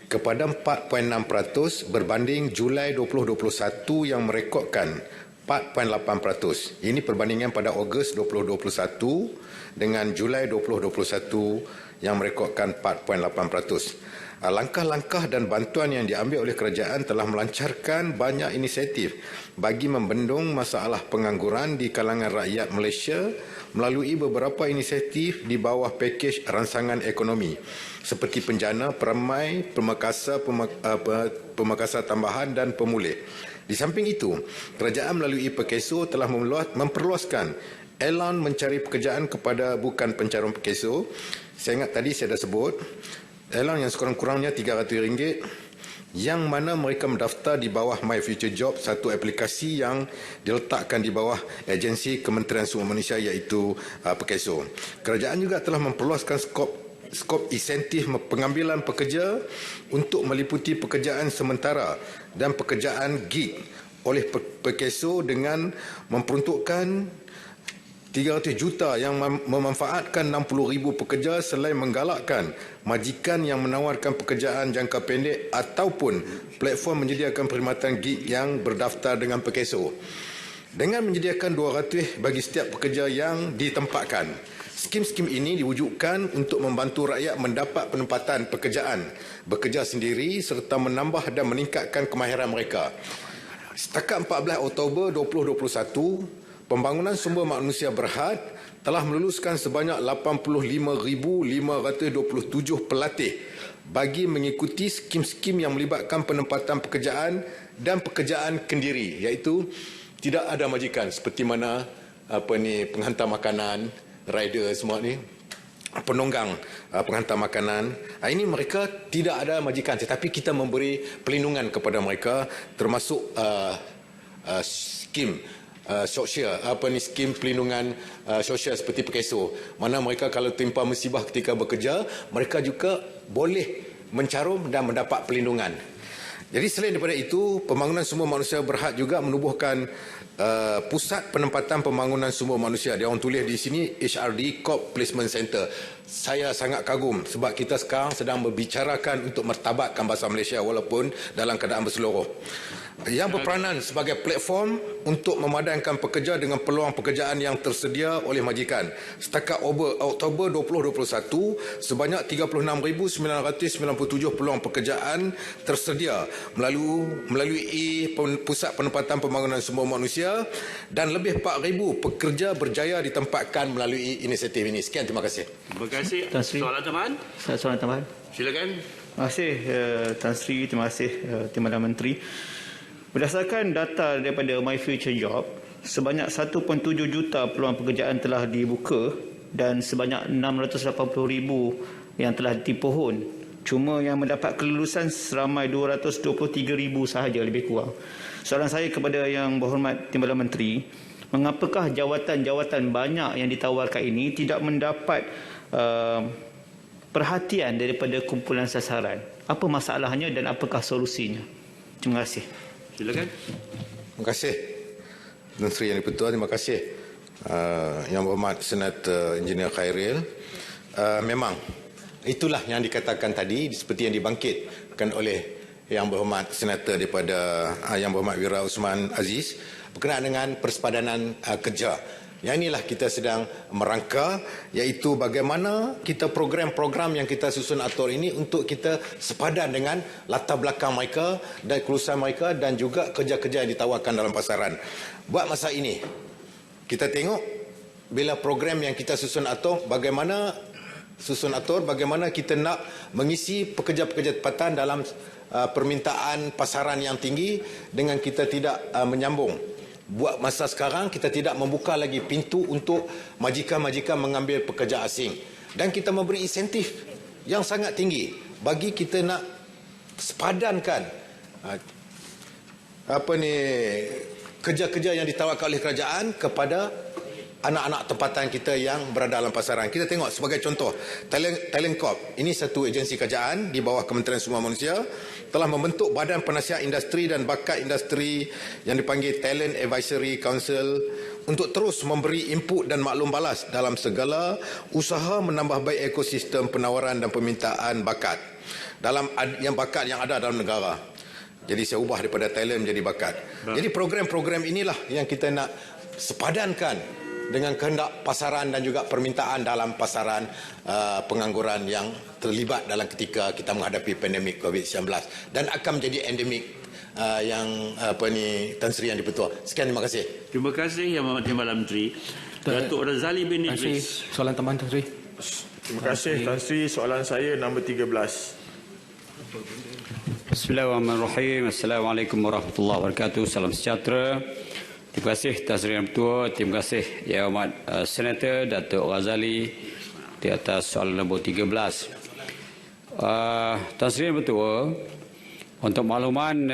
kepada 4.6% berbanding Julai 2021 yang merekodkan 4.8%. Ini perbandingan pada Ogos 2021 dengan Julai 2021 yang merekodkan 4.8%. Langkah-langkah dan bantuan yang diambil oleh kerajaan telah melancarkan banyak inisiatif bagi membendung masalah pengangguran di kalangan rakyat Malaysia melalui beberapa inisiatif di bawah pakej ransangan ekonomi seperti penjana, permai, pemekasan tambahan dan pemulih. Di samping itu, kerajaan melalui PKSO telah memperluaskan elan mencari pekerjaan kepada bukan pencarian PKSO. Saya ingat tadi saya dah sebut elan yang sekurang-kurangnya RM300 yang mana mereka mendaftar di bawah My Future Job, satu aplikasi yang diletakkan di bawah agensi Kementerian Sumber Manusia iaitu PKSO. Kerajaan juga telah memperluaskan skop insentif pengambilan pekerja untuk meliputi pekerjaan sementara dan pekerjaan gig oleh PKSO dengan memperuntukkan 300 juta yang memanfaatkan 60,000 pekerja selain menggalakkan majikan yang menawarkan pekerjaan jangka pendek ataupun platform menyediakan perkhidmatan gig yang berdaftar dengan PKSO. Dengan menyediakan 200 bagi setiap pekerja yang ditempatkan, Skim-skim ini diwujudkan untuk membantu rakyat mendapat penempatan pekerjaan, bekerja sendiri serta menambah dan meningkatkan kemahiran mereka. Setakat 14 Oktober 2021, Pembangunan Sumber Manusia Berhad telah meluluskan sebanyak 85,527 pelatih bagi mengikuti skim-skim yang melibatkan penempatan pekerjaan dan pekerjaan kendiri, iaitu tidak ada majikan seperti mana penghantar makanan, rider semua ni, penunggang penghantar makanan. Ini mereka tidak ada majikan, tetapi kita memberi pelindungan kepada mereka, termasuk skim sosial, skim pelindungan sosial seperti PKSO, mana mereka kalau timpa musibah ketika bekerja, mereka juga boleh mencarum dan mendapat pelindungan. Jadi selain daripada itu, Pembangunan Sumber Manusia Berhad juga menubuhkan Pusat Penempatan Pembangunan Sumber Manusia. Dia orang tulis di sini HRD Corp Placement Center. Saya sangat kagum sebab kita sekarang sedang membicarakan untuk mertabatkan bahasa Malaysia walaupun dalam keadaan berseluruh. Yang berperanan sebagai platform untuk memadankan pekerja dengan peluang pekerjaan yang tersedia oleh majikan. Setakat Oktober 2021, sebanyak 36,997 peluang pekerjaan tersedia melalui Pusat Penempatan Pembangunan Sumber Manusia dan lebih 4,000 pekerja berjaya ditempatkan melalui inisiatif ini. Sekian, terima kasih. Terima kasih. Soalan tambahan? Soalan tambahan. Silakan. Terima kasih Tan Sri, terima kasih Timbalan Menteri. Berdasarkan data daripada My Future Job, sebanyak 1.7 juta peluang pekerjaan telah dibuka dan sebanyak 680,000 yang telah dipohon. Cuma yang mendapat kelulusan seramai 223,000 sahaja, lebih kurang. Soalan saya kepada Yang Berhormat Timbalan Menteri, mengapakah jawatan-jawatan banyak yang ditawarkan ini tidak mendapat perhatian daripada kumpulan sasaran? Apa masalahnya dan apakah solusinya? Terima kasih. Silakan. Terima kasih Tan Sri Yang di-Pertua. Terima kasih Yang Berhormat Senator Engineer Khairil. Memang itulah yang dikatakan tadi, seperti yang dibangkitkan oleh Yang Berhormat Senator daripada Yang Berhormat Wira Usman Aziz berkenaan dengan persepadanan kerja. Yang inilah kita sedang merangka, iaitu bagaimana kita program-program yang kita susun atur ini untuk kita sepadan dengan latar belakang mereka dan kelulusan mereka dan juga kerja-kerja yang ditawarkan dalam pasaran. Buat masa ini, kita tengok bila program yang kita susun atur, bagaimana kita nak mengisi pekerja-pekerja tempatan dalam permintaan pasaran yang tinggi dengan kita tidak menyambung. Buat masa sekarang, kita tidak membuka lagi pintu untuk majikan-majikan mengambil pekerja asing. Dan kita memberi insentif yang sangat tinggi bagi kita nak sepadankan kerja-kerja yang ditawarkan oleh kerajaan kepada anak-anak tempatan kita yang berada dalam pasaran. Kita tengok sebagai contoh, Talent Corp, ini satu agensi kerajaan di bawah Kementerian Sumber Manusia, telah membentuk Badan Penasihat Industri dan Bakat Industri yang dipanggil Talent Advisory Council untuk terus memberi input dan maklum balas dalam segala usaha menambah baik ekosistem penawaran dan permintaan bakat bakat yang ada dalam negara. Jadi saya ubah daripada talent menjadi bakat. Jadi program-program inilah yang kita nak sepadankan dengan kehendak pasaran dan juga permintaan dalam pasaran pengangguran yang terlibat dalam ketika kita menghadapi pandemik COVID-19 dan akan menjadi endemik yang Tan Sri Yang di-Pertua. Sekian, terima kasih. Terima kasih Yang Berhormat Timbalan Menteri. Datuk Razali bin Idris. Soalan tambahan Tan Sri. Terima kasih Tan Sri. Soalan saya nombor 13. Bismillahirrahmanirrahim. Assalamualaikum warahmatullahi wabarakatuh. Salam sejahtera. Terima kasih Tan Sri Yang Bertuah. Terima kasih Yang Berhormat Senator Datuk Razali di atas soalan nombor 13. Tan Sri Yang Bertuah, untuk makluman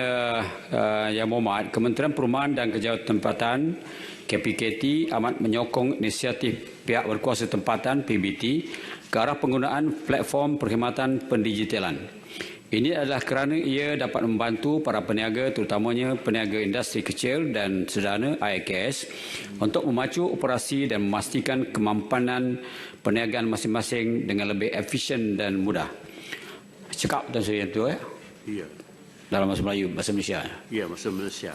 Yang Berhormat, Kementerian Perumahan dan Kejahatan Tempatan KPKT amat menyokong inisiatif pihak berkuasa tempatan PBT ke arah penggunaan platform perkhidmatan pendigitalan. Ini adalah kerana ia dapat membantu para peniaga, terutamanya peniaga industri kecil dan sederhana IKS untuk memacu operasi dan memastikan kemampanan perniagaan masing-masing dengan lebih efisien dan mudah. Cakap Tan Sri Yang Bertuah. Ya. dalam bahasa Melayu, bahasa Malaysia. Ya, bahasa Malaysia.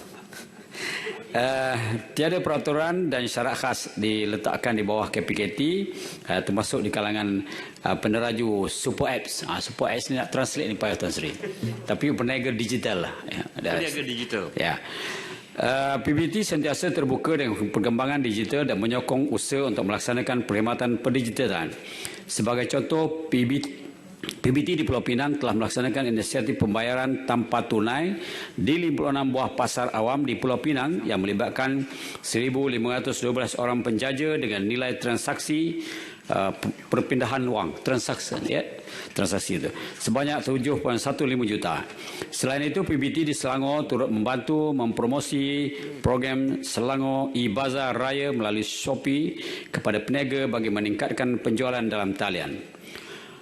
Tiada peraturan dan syarat khas diletakkan di bawah KPKT, termasuk di kalangan peneraju super apps. Super apps ni nak translate ni payah Tan Sri. Tapi peniaga digital lah. Peniaga digital. Ya. PBT sentiasa terbuka dengan perkembangan digital dan menyokong usaha untuk melaksanakan perkhidmatan perdigitalan. Sebagai contoh, PBT di Pulau Pinang telah melaksanakan inisiatif pembayaran tanpa tunai di 56 buah pasar awam di Pulau Pinang yang melibatkan 1,512 orang penjaja dengan nilai transaksi perpindahan wang, transaksi itu sebanyak 7.15 juta. Selain itu, PBT di Selangor turut membantu mempromosi program Selangor e-Bazar Raya melalui Shopee kepada peniaga bagi meningkatkan penjualan dalam talian.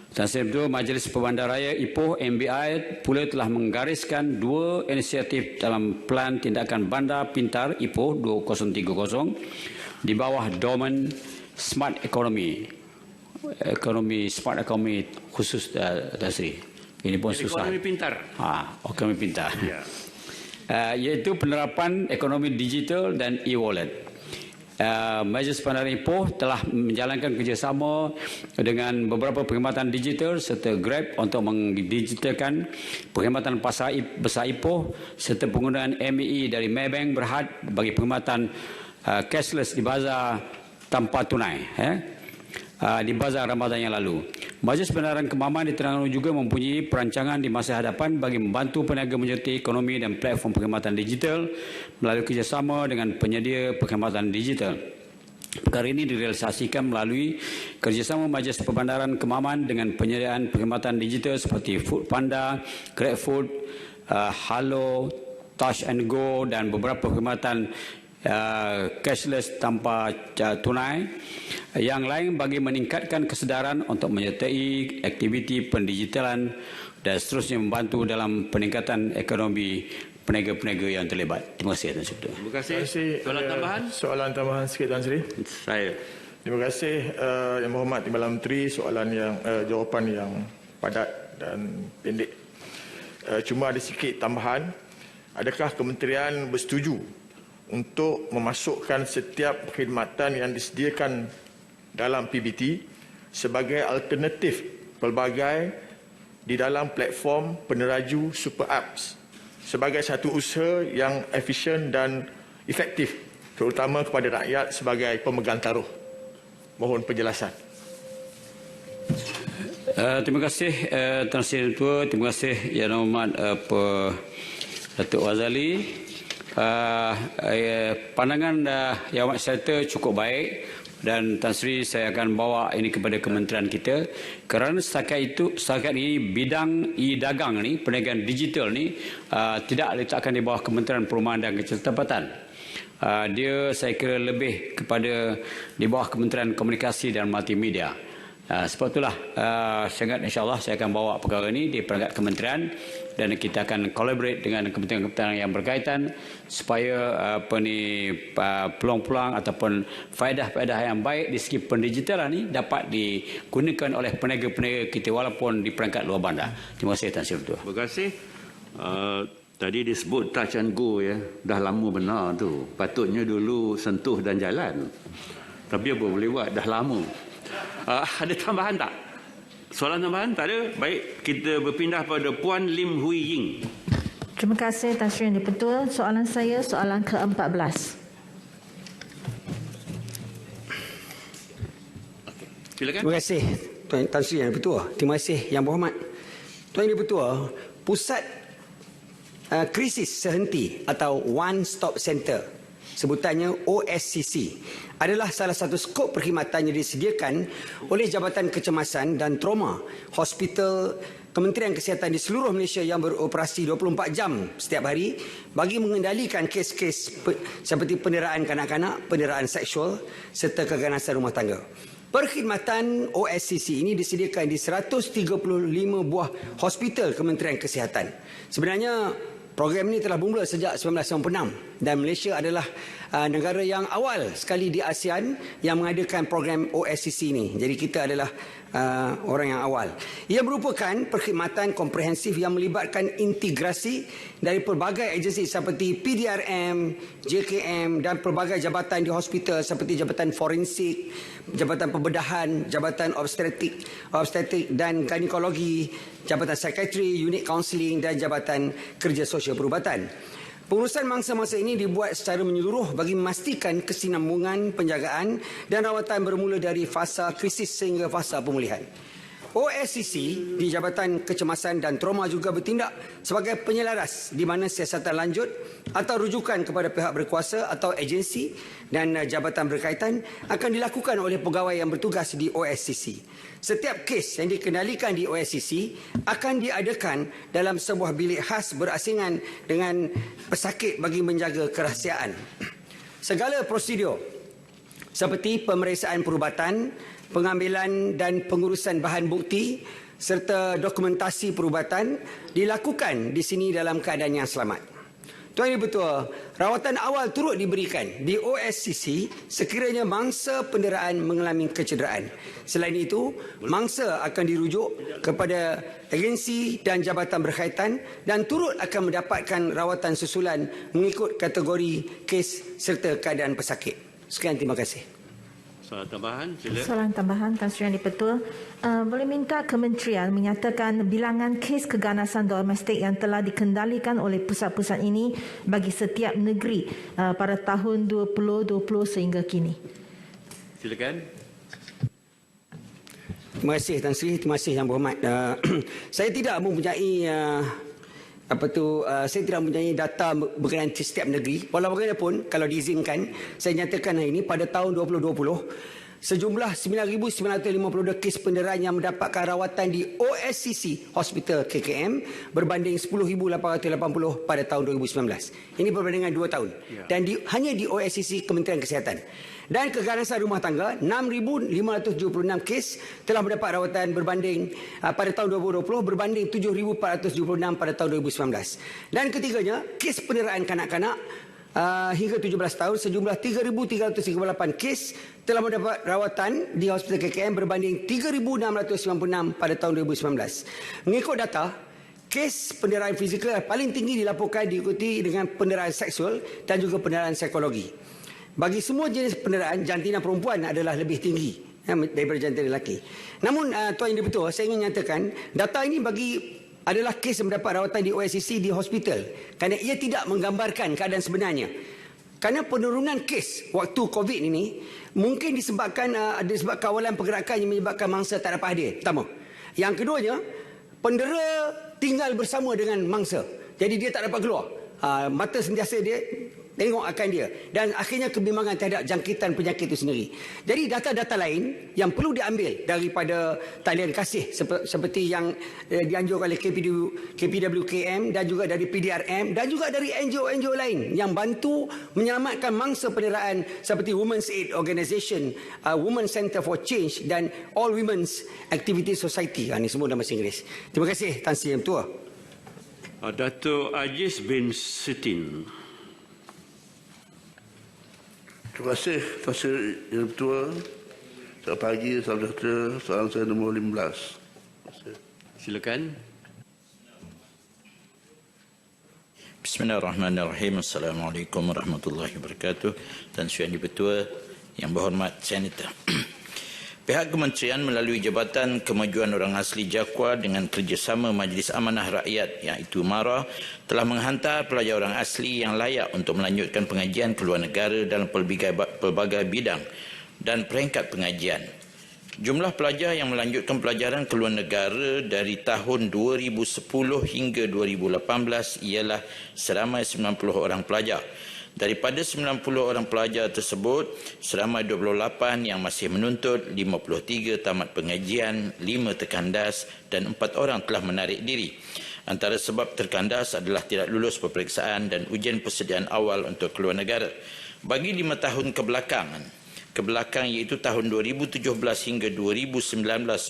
Dan sebelum Majlis Pebandaraya Ipoh MBI pula telah menggariskan 2 inisiatif dalam Pelan Tindakan Bandar Pintar Ipoh 2030 di bawah domen Smart Economy. Smart Economy khusus Dasri. Ini pun susah. Ekonomi pintar. Ekonomi pintar. Ya. Iaitu penerapan ekonomi digital dan e-wallet. Majlis Pebandaraya Ipoh telah menjalankan kerjasama dengan beberapa perkhidmatan digital serta Grab untuk mendigitalkan perkhidmatan pasar besar Ipoh serta penggunaan MEI dari Maybank Berhad bagi perkhidmatan cashless di bazar tanpa tunai di bazar Ramadan yang lalu. Majlis Pebandaran Kemaman di Terengganu juga mempunyai perancangan di masa hadapan bagi membantu peniaga menyertai ekonomi dan platform perkhidmatan digital melalui kerjasama dengan penyedia perkhidmatan digital. Perkara ini direalisasikan melalui kerjasama Majlis Perbandaran Kemaman dengan penyediaan perkhidmatan digital seperti Food Panda, GrabFood, Halo, Touch and Go dan beberapa perkhidmatan cashless tanpa tunai yang lain bagi meningkatkan kesedaran untuk menyertai aktiviti pendigitalan dan seterusnya membantu dalam peningkatan ekonomi peniaga-peniaga yang terlibat. Terima kasih Tuan Sri. Terima kasih. Soalan tambahan? Soalan tambahan sikit Tan Sri. Saya. Terima kasih Yang Berhormat Timbalan Menteri, soalan yang jawapan yang padat dan pendek. Cuma ada sikit tambahan. Adakah kementerian bersetuju untuk memasukkan setiap perkhidmatan yang disediakan dalam PBT sebagai alternatif pelbagai di dalam platform peneraju super apps sebagai satu usaha yang efisien dan efektif terutama kepada rakyat sebagai pemegang taruh? Mohon penjelasan. Terima kasih Tan Sri Tua, terima kasih Yang Berhormat Datuk Wazali. Pandangan Yang Amat Serta cukup baik dan Tan Sri saya akan bawa ini kepada kementerian kita kerana setakat ini bidang e-dagang ni, perniagaan digital ni tidak letakkan di bawah Kementerian Perumahan dan Kecerdasan. Dia saya kira lebih kepada di bawah Kementerian Komunikasi dan Multimedia. Sebab itulah sangat insyaAllah saya akan bawa perkara ini di perangkat kementerian dan kita akan collaborate dengan kementerian-kementerian yang berkaitan supaya peluang-peluang ataupun faedah-faedah yang baik di segi pendigitalan ini dapat digunakan oleh peniaga-peniaga kita walaupun di perangkat luar bandar. Terima kasih Tan Sri Ketua. Terima kasih. Tadi disebut touch and go ya. Dah lama benar tu. Patutnya dulu sentuh dan jalan. Tapi apa boleh buat, dah lama. Ada tambahan tak? Soalan tambahan tak ada? Baik, kita berpindah pada Puan Lim Hui Ying. Terima kasih Tan Sri Yang Dipertua. Soalan saya soalan ke-14. Silakan. Terima kasih Tan Sri Yang Dipertua. Terima kasih Yang Berhormat. Tuan Yang Dipertua, Pusat Krisis Sehenti atau One Stop Center, sebutannya OSCC, adalah salah satu skop perkhidmatan yang disediakan oleh Jabatan Kecemasan dan Trauma Hospital Kementerian Kesihatan di seluruh Malaysia yang beroperasi 24 jam setiap hari bagi mengendalikan kes-kes seperti penderaan kanak-kanak, penderaan seksual serta keganasan rumah tangga. Perkhidmatan OSCC ini disediakan di 135 buah hospital Kementerian Kesihatan. Sebenarnya Program ini telah bermula sejak 1996 dan Malaysia adalah negara yang awal sekali di ASEAN yang mengadakan program OSCC ini. Jadi kita adalah orang yang awal. Ia merupakan perkhidmatan komprehensif yang melibatkan integrasi dari pelbagai agensi seperti PDRM, JKM dan pelbagai jabatan di hospital seperti Jabatan Forensik, Jabatan Pembedahan, Jabatan Obstetrik dan Ginekologi, Jabatan Psikiatri, Unit Kaunseling dan Jabatan Kerja Sosial Perubatan. Pengurusan mangsa-mangsa ini dibuat secara menyeluruh bagi memastikan kesinambungan penjagaan dan rawatan bermula dari fasa krisis sehingga fasa pemulihan. OSCC di Jabatan Kecemasan dan Trauma juga bertindak sebagai penyelaras di mana siasatan lanjut atau rujukan kepada pihak berkuasa atau agensi dan jabatan berkaitan akan dilakukan oleh pegawai yang bertugas di OSCC. Setiap kes yang dikendalikan di OSCC akan diadakan dalam sebuah bilik khas berasingan dengan pesakit bagi menjaga kerahsiaan. Segala prosedur seperti pemeriksaan perubatan, pengambilan dan pengurusan bahan bukti serta dokumentasi perubatan dilakukan di sini dalam keadaan yang selamat. Tuan Ibu Ketua, rawatan awal turut diberikan di OSCC sekiranya mangsa penderaan mengalami kecederaan. Selain itu, mangsa akan dirujuk kepada agensi dan jabatan berkaitan dan turut akan mendapatkan rawatan susulan mengikut kategori kes serta keadaan pesakit. Sekian, terima kasih. Soalan tambahan, sila. Soalan tambahan, Tan Sri Yang di-Pertua. Boleh minta kementerian menyatakan bilangan kes keganasan domestik yang telah dikendalikan oleh pusat-pusat ini bagi setiap negeri pada tahun 2020 sehingga kini. Silakan. Terima kasih Tan Sri, terima kasih Yang Berhormat. Saya tidak mempunyai saya tidak mempunyai data berkenaan setiap negeri. Walau bagaimanapun, kalau diizinkan, saya nyatakan hari ini pada tahun 2020, sejumlah 9,952 kes penderaan yang mendapatkan rawatan di OSCC Hospital KKM berbanding 10,880 pada tahun 2019. Ini perbandingan 2 tahun. Dan hanya di OSCC Kementerian Kesihatan. Dan keganasan rumah tangga, 6,576 kes telah mendapat rawatan berbanding pada tahun 2020 berbanding 7,476 pada tahun 2019. Dan ketiganya, kes penderaan kanak-kanak hingga 17 tahun sejumlah 3,338 kes telah mendapat rawatan di Hospital KKM berbanding 3,696 pada tahun 2019. Mengikut data, kes penderaan fizikal paling tinggi dilaporkan diikuti dengan penderaan seksual dan juga penderaan psikologi. Bagi semua jenis penderaan, jantina perempuan adalah lebih tinggi daripada jantina lelaki. Namun, Tuan Yang di-Pertua, saya ingin nyatakan data ini adalah kes yang mendapat rawatan di OSCC di hospital kerana ia tidak menggambarkan keadaan sebenarnya. Kerana penurunan kes waktu COVID ini mungkin disebabkan kawalan pergerakan yang menyebabkan mangsa tak dapat hadir. Pertama. Yang keduanya, pendera tinggal bersama dengan mangsa. Jadi dia tak dapat keluar. Mata sentiasa dia tengok akan dia dan akhirnya kebimbangan terhadap jangkitan penyakit itu sendiri. Jadi data-data lain yang perlu diambil daripada talian kasih seperti yang dianjurkan oleh KPWKM dan juga dari PDRM dan juga dari NGO-NGO lain yang bantu menyelamatkan mangsa penderaan seperti Women's Aid Organisation, Women Center for Change dan All Women's Activity Society. Ini semua dalam bahasa Inggeris. Terima kasih Tan Sri Yang Ketua. Dato' Aziz bin Sitin. Terima kasih Tan Sri Yang Ketua. Selamat pagi, salam sejahtera. Soalan saya nombor 15. Silakan. Bismillahirrahmanirrahim. Assalamualaikum warahmatullahi wabarakatuh. Tan Sri Yang di-Pertua, Yang Berhormat Senator. Pihak Kementerian melalui Jabatan Kemajuan Orang Asli Jakwa dengan kerjasama Majlis Amanah Rakyat iaitu MARA telah menghantar pelajar orang asli yang layak untuk melanjutkan pengajian ke luar negara dalam pelbagai bidang dan peringkat pengajian. Jumlah pelajar yang melanjutkan pelajaran ke luar negara dari tahun 2010 hingga 2018 ialah seramai 90 orang pelajar. Daripada 90 orang pelajar tersebut, seramai 28 yang masih menuntut, 53 tamat pengajian, 5 terkandas dan 4 orang telah menarik diri. Antara sebab terkandas adalah tidak lulus peperiksaan dan ujian persediaan awal untuk keluar negara. Bagi 5 tahun kebelakangan, kebelakang iaitu tahun 2017 hingga 2019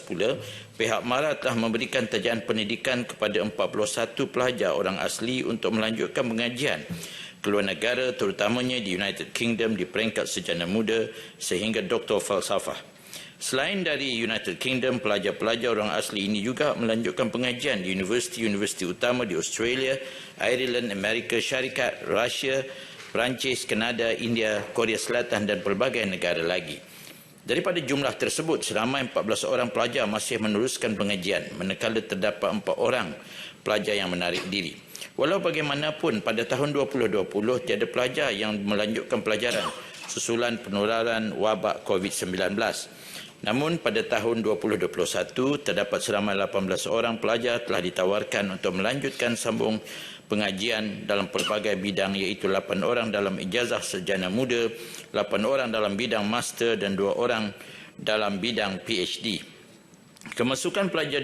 pula, pihak MARA telah memberikan tajaan pendidikan kepada 41 pelajar orang asli untuk melanjutkan pengajian keluar negara, terutamanya di United Kingdom di peringkat sarjana muda sehingga doktor falsafah. Selain dari United Kingdom, pelajar-pelajar orang asli ini juga melanjutkan pengajian di universiti-universiti utama di Australia, Ireland, Amerika Syarikat, Rusia, Perancis, Kanada, India, Korea Selatan dan pelbagai negara lagi. Daripada jumlah tersebut, seramai 14 orang pelajar masih meneruskan pengajian, manakala terdapat 4 orang pelajar yang menarik diri. Walau bagaimanapun, pada tahun 2020 tiada pelajar yang melanjutkan pelajaran susulan penularan wabak COVID-19. Namun pada tahun 2021 terdapat seramai 18 orang pelajar telah ditawarkan untuk melanjutkan sambung pengajian dalam pelbagai bidang, iaitu 8 orang dalam ijazah sarjana muda, 8 orang dalam bidang master dan 2 orang dalam bidang PhD. Kemasukan pelajar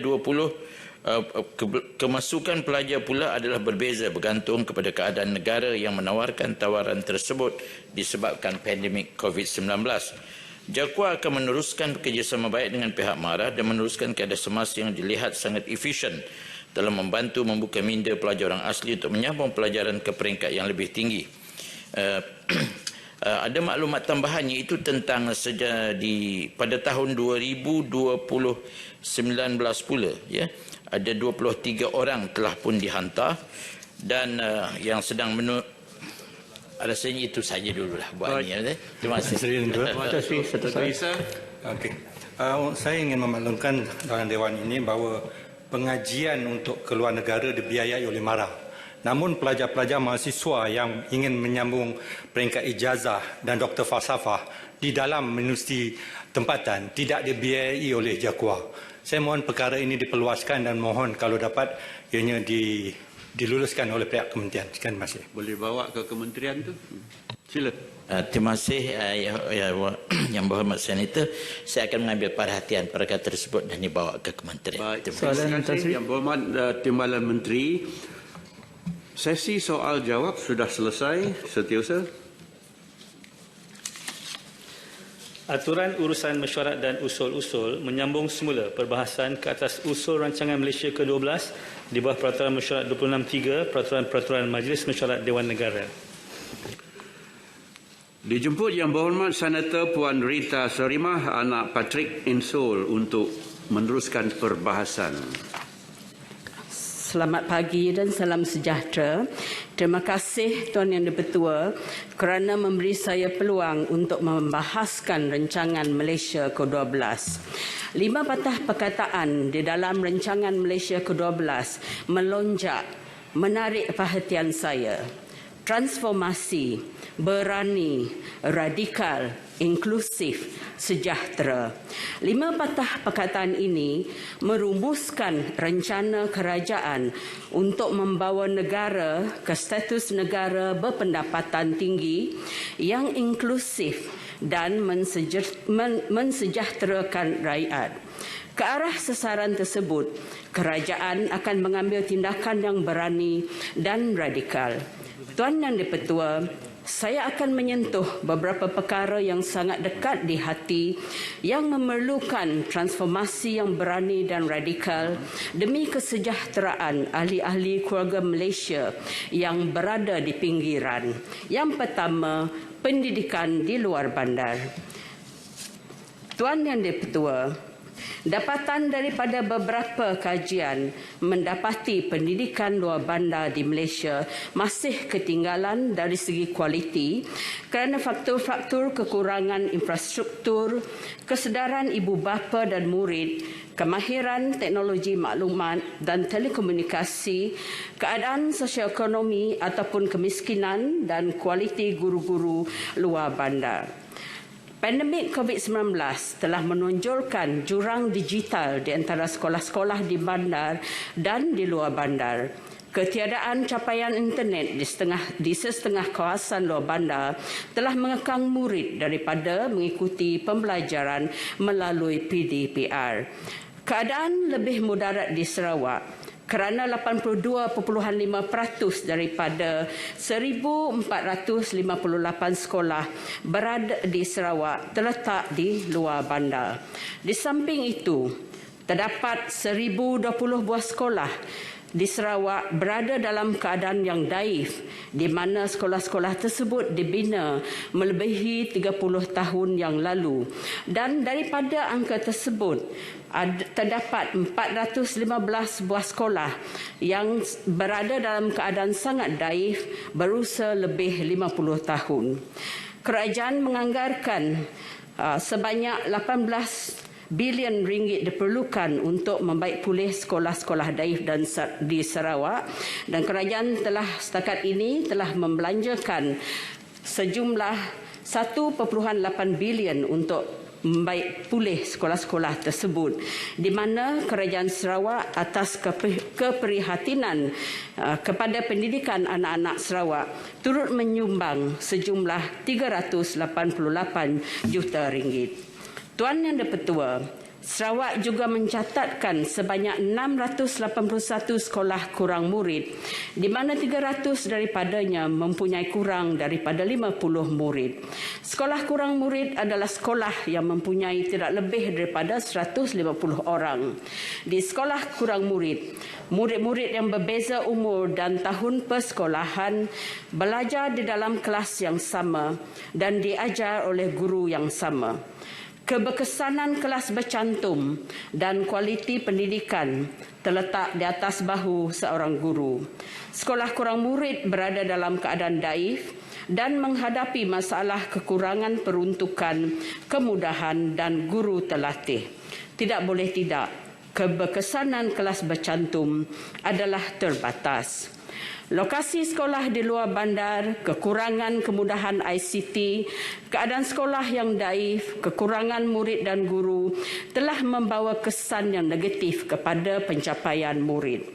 pula adalah berbeza bergantung kepada keadaan negara yang menawarkan tawaran tersebut disebabkan pandemik COVID-19. JAKWA akan meneruskan kerjasama baik dengan pihak MARA dan meneruskan keadaan semasa yang dilihat sangat efisien dalam membantu membuka minda pelajar orang asli untuk menyambung pelajaran ke peringkat yang lebih tinggi. Ada maklumat tambahan iaitu tentang pada tahun 2019 pula, ya, ada 23 orang telah pun dihantar dan yang sedang rasanya itu saja dululah buat ini. Terima kasih. Terima kasih. Okey. Saya ingin memaklumkan dalam Dewan ini bahawa pengajian untuk keluar negara dibiayai oleh MARA. Namun pelajar-pelajar mahasiswa yang ingin menyambung peringkat ijazah dan doktor falsafah di dalam universiti tempatan tidak dibiayai oleh JAKWA. Saya mohon perkara ini diperluaskan dan mohon kalau dapat ianya diluluskan oleh pihak kementerian. Sekian, terima kasih. Boleh bawa ke kementerian tu? Sila. Terima kasih Yang Berhormat Senator. Saya akan mengambil perhatian perkara tersebut dan dibawa ke kementerian. Terima kasih Yang Berhormat Timbalan Menteri. Sesi soal jawab sudah selesai. Setiausaha. Aturan urusan mesyuarat dan usul-usul menyambung semula perbahasan ke atas usul rancangan Malaysia ke-12 di bawah Peraturan Mesyuarat 26.3 Peraturan Majlis Mesyuarat Dewan Negara. Dijemput Yang Berhormat Senator Puan Rita Sarimah, anak Patrick Insul untuk meneruskan perbahasan. Selamat pagi dan salam sejahtera. Terima kasih Tuan Yang di-Pertua kerana memberi saya peluang untuk membahaskan rancangan Malaysia ke-12. 5 patah perkataan di dalam rancangan Malaysia ke-12 melonjak, menarik perhatian saya. Transformasi, berani, radikal, inklusif, sejahtera. 5 patah perkataan ini merumuskan rencana kerajaan untuk membawa negara ke status negara berpendapatan tinggi yang inklusif dan mensejahterakan rakyat. Ke arah sasaran tersebut, kerajaan akan mengambil tindakan yang berani dan radikal. Tuan Yang di-Pertua, saya akan menyentuh beberapa perkara yang sangat dekat di hati yang memerlukan transformasi yang berani dan radikal demi kesejahteraan ahli-ahli keluarga Malaysia yang berada di pinggiran. Yang pertama, pendidikan di luar bandar. Tuan Yang di-Pertua, dapatan daripada beberapa kajian mendapati pendidikan luar bandar di Malaysia masih ketinggalan dari segi kualiti kerana faktor-faktor kekurangan infrastruktur, kesedaran ibu bapa dan murid, kemahiran teknologi maklumat dan telekomunikasi, keadaan sosioekonomi ataupun kemiskinan dan kualiti guru-guru luar bandar. Pandemik COVID-19 telah menonjolkan jurang digital di antara sekolah-sekolah di bandar dan di luar bandar. Ketiadaan capaian internet di setengah kawasan luar bandar telah mengekang murid daripada mengikuti pembelajaran melalui PDPR. Keadaan lebih mudarat di Sarawak kerana 82.5% daripada 1,458 sekolah berada di Sarawak terletak di luar bandar. Di samping itu, terdapat 1,020 buah sekolah di Sarawak berada dalam keadaan yang daif, di mana sekolah-sekolah tersebut dibina melebihi 30 tahun yang lalu. Dan daripada angka tersebut, terdapat 415 buah sekolah yang berada dalam keadaan sangat daif berusia lebih 50 tahun. Kerajaan menganggarkan sebanyak 18 bilion ringgit diperlukan untuk membaik pulih sekolah-sekolah daif dan di Sarawak, dan kerajaan telah setakat ini telah membelanjakan sejumlah 1.8 bilion untuk membaik pulih sekolah-sekolah tersebut, di mana kerajaan Sarawak atas keprihatinan kepada pendidikan anak-anak Sarawak turut menyumbang sejumlah 388 juta ringgit. Tuan Yang di-Pertua, Sarawak juga mencatatkan sebanyak 681 sekolah kurang murid, di mana 300 daripadanya mempunyai kurang daripada 50 murid. Sekolah kurang murid adalah sekolah yang mempunyai tidak lebih daripada 150 orang. Di sekolah kurang murid, murid-murid yang berbeza umur dan tahun persekolahan belajar di dalam kelas yang sama dan diajar oleh guru yang sama. Keberkesanan kelas bercantum dan kualiti pendidikan terletak di atas bahu seorang guru. Sekolah kurang murid berada dalam keadaan daif dan menghadapi masalah kekurangan peruntukan, kemudahan dan guru terlatih. Tidak boleh tidak, keberkesanan kelas bercantum adalah terbatas. Lokasi sekolah di luar bandar, kekurangan kemudahan ICT, keadaan sekolah yang daif, kekurangan murid dan guru telah membawa kesan yang negatif kepada pencapaian murid.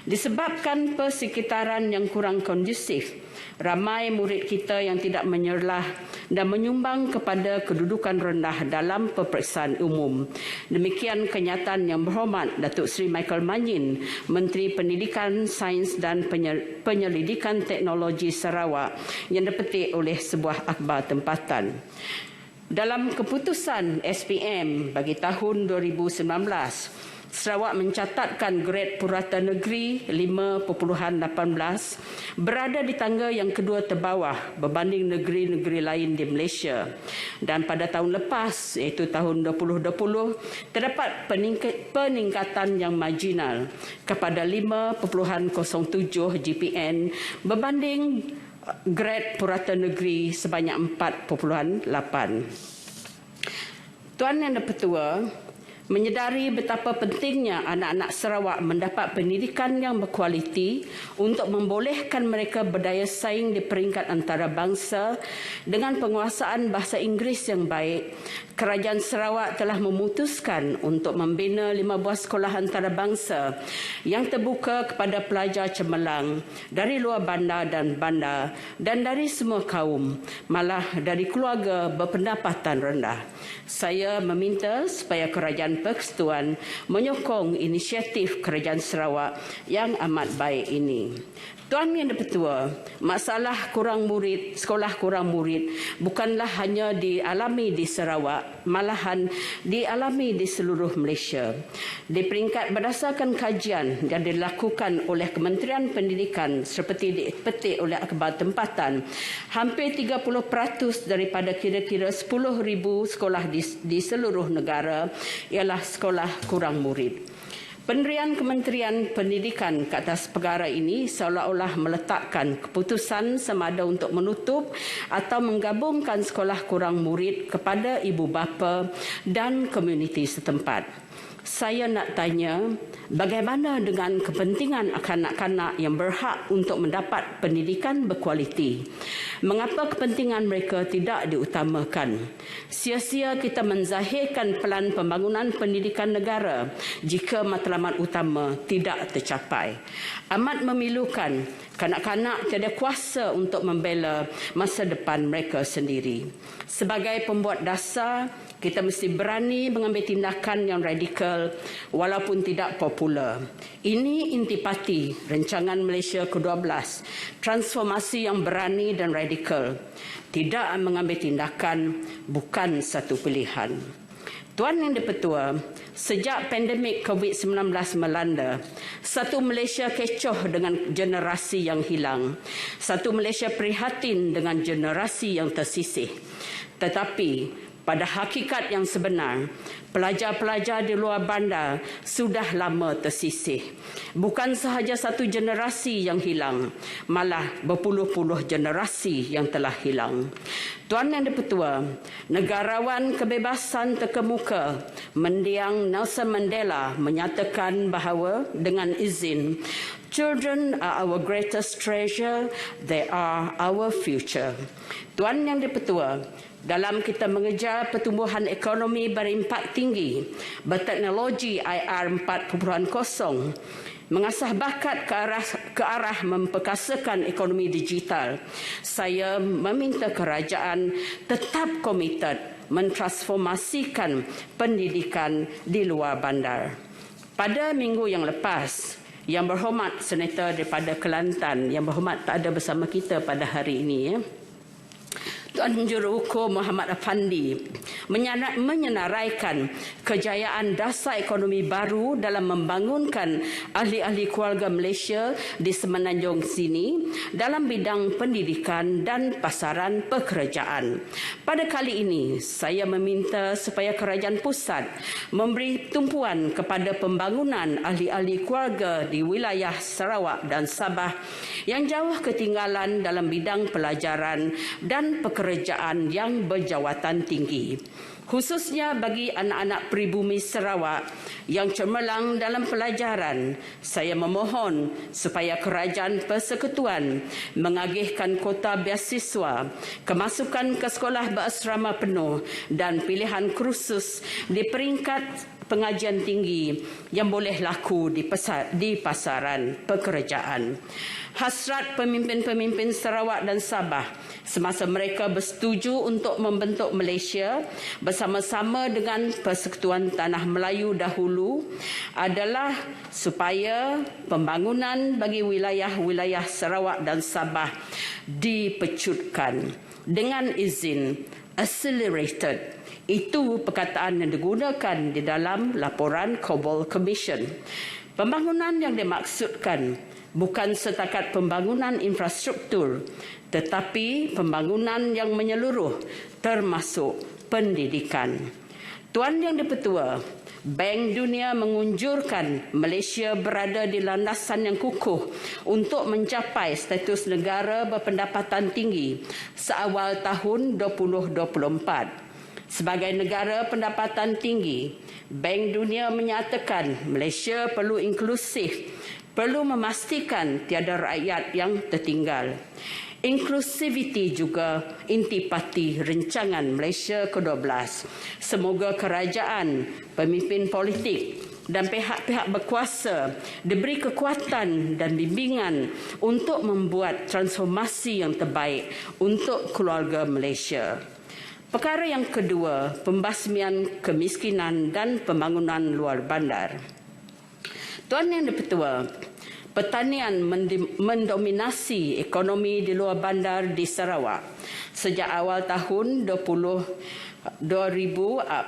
Disebabkan persekitaran yang kurang kondusif, ramai murid kita yang tidak menyerlah dan menyumbang kepada kedudukan rendah dalam peperiksaan umum. Demikian kenyataan Yang Berhormat Datuk Seri Michael Manyin, Menteri Pendidikan, Sains dan Penyelidikan Teknologi Sarawak, yang dipetik oleh sebuah akhbar tempatan. Dalam keputusan SPM bagi tahun 2019, Sarawak mencatatkan grade purata negeri 5.18 berada di tangga yang kedua terbawah berbanding negeri-negeri lain di Malaysia. Dan pada tahun lepas, iaitu tahun 2020, terdapat peningkatan yang marginal kepada 5.07 GPN berbanding grade purata negeri sebanyak 4.8. Tuan Yang di-Pertua, menyedari betapa pentingnya anak-anak Sarawak mendapat pendidikan yang berkualiti untuk membolehkan mereka berdaya saing di peringkat antarabangsa dengan penguasaan bahasa Inggeris yang baik, Kerajaan Sarawak telah memutuskan untuk membina 5 buah sekolah antarabangsa yang terbuka kepada pelajar cemerlang dari luar bandar dan dari semua kaum, malah dari keluarga berpendapatan rendah. Saya meminta supaya Kerajaan Persekutuan menyokong inisiatif Kerajaan Sarawak yang amat baik ini. Tuan Yang di-Pertua, masalah sekolah kurang murid bukanlah hanya dialami di Sarawak, malahan dialami di seluruh Malaysia. Di peringkat berdasarkan kajian yang dilakukan oleh Kementerian Pendidikan seperti dipetik oleh akhbar tempatan, hampir 30% daripada kira-kira 10,000 sekolah di seluruh negara ialah sekolah kurang murid. Pendirian Kementerian Pendidikan ke atas perkara ini seolah-olah meletakkan keputusan sama ada untuk menutup atau menggabungkan sekolah kurang murid kepada ibu bapa dan komuniti setempat. Saya nak tanya, bagaimana dengan kepentingan kanak-kanak yang berhak untuk mendapat pendidikan berkualiti? Mengapa kepentingan mereka tidak diutamakan? Sia-sia kita menzahirkan pelan pembangunan pendidikan negara jika matlamat utama tidak tercapai. Amat memilukan kanak-kanak tiada kuasa untuk membela masa depan mereka sendiri. Sebagai pembuat dasar, Kita mesti berani mengambil tindakan yang radikal walaupun tidak popular. Ini intipati Rancangan Malaysia ke-12, transformasi yang berani dan radikal. Tidak mengambil tindakan bukan satu pilihan. Tuan Yang di-Pertua, sejak pandemik COVID-19 melanda, satu Malaysia kecoh dengan generasi yang hilang. Satu Malaysia prihatin dengan generasi yang tersisih. Tetapi pada hakikat yang sebenar, pelajar-pelajar di luar bandar sudah lama tersisih. Bukan sahaja satu generasi yang hilang, malah berpuluh-puluh generasi yang telah hilang. Tuan Yang di-Pertua, negarawan kebebasan terkemuka mendiang Nelson Mandela menyatakan bahawa dengan izin, children are our greatest treasure, they are our future. Tuan Yang di-Pertua, dalam kita mengejar pertumbuhan ekonomi berimpak tinggi, berteknologi IR 4.0, mengasah bakat ke arah memperkasakan ekonomi digital, saya meminta kerajaan tetap komited mentransformasikan pendidikan di luar bandar. Pada minggu yang lepas, Yang Berhormat Senator daripada Kelantan, Yang Berhormat tak ada bersama kita pada hari ini, Tuan Juruhukum Muhammad Afandi menyenaraikan kejayaan dasar ekonomi baru dalam membangunkan ahli-ahli keluarga Malaysia di Semenanjung sini dalam bidang pendidikan dan pasaran pekerjaan. Pada kali ini, saya meminta supaya kerajaan pusat memberi tumpuan kepada pembangunan ahli-ahli keluarga di wilayah Sarawak dan Sabah yang jauh ketinggalan dalam bidang pelajaran dan pekerjaan yang berjawatan tinggi. Khususnya bagi anak-anak pribumi Sarawak yang cemerlang dalam pelajaran, saya memohon supaya kerajaan persekutuan mengagihkan kota beasiswa, kemasukan ke sekolah berasrama penuh dan pilihan kursus di peringkat pengajian tinggi yang boleh laku di pasaran pekerjaan. Hasrat pemimpin-pemimpin Sarawak dan Sabah semasa mereka bersetuju untuk membentuk Malaysia bersama-sama dengan Persekutuan Tanah Melayu dahulu adalah supaya pembangunan bagi wilayah-wilayah Sarawak dan Sabah dipecutkan dengan izin accelerated. Itu perkataan yang digunakan di dalam laporan Cobble Commission. Pembangunan yang dimaksudkan bukan setakat pembangunan infrastruktur, tetapi pembangunan yang menyeluruh termasuk pendidikan. Tuan Yang di-Pertua, Bank Dunia mengunjurkan Malaysia berada di landasan yang kukuh untuk mencapai status negara berpendapatan tinggi seawal tahun 2024. Sebagai negara pendapatan tinggi, Bank Dunia menyatakan Malaysia perlu inklusif, perlu memastikan tiada rakyat yang tertinggal. Inklusiviti juga intipati Rancangan Malaysia ke-12. Semoga kerajaan, pemimpin politik dan pihak-pihak berkuasa diberi kekuatan dan bimbingan untuk membuat transformasi yang terbaik untuk keluarga Malaysia. Perkara yang kedua, pembasmian kemiskinan dan pembangunan luar bandar. Tuan Yang di-Pertua, pertanian mendominasi ekonomi di luar bandar di Sarawak. Sejak awal tahun 2000,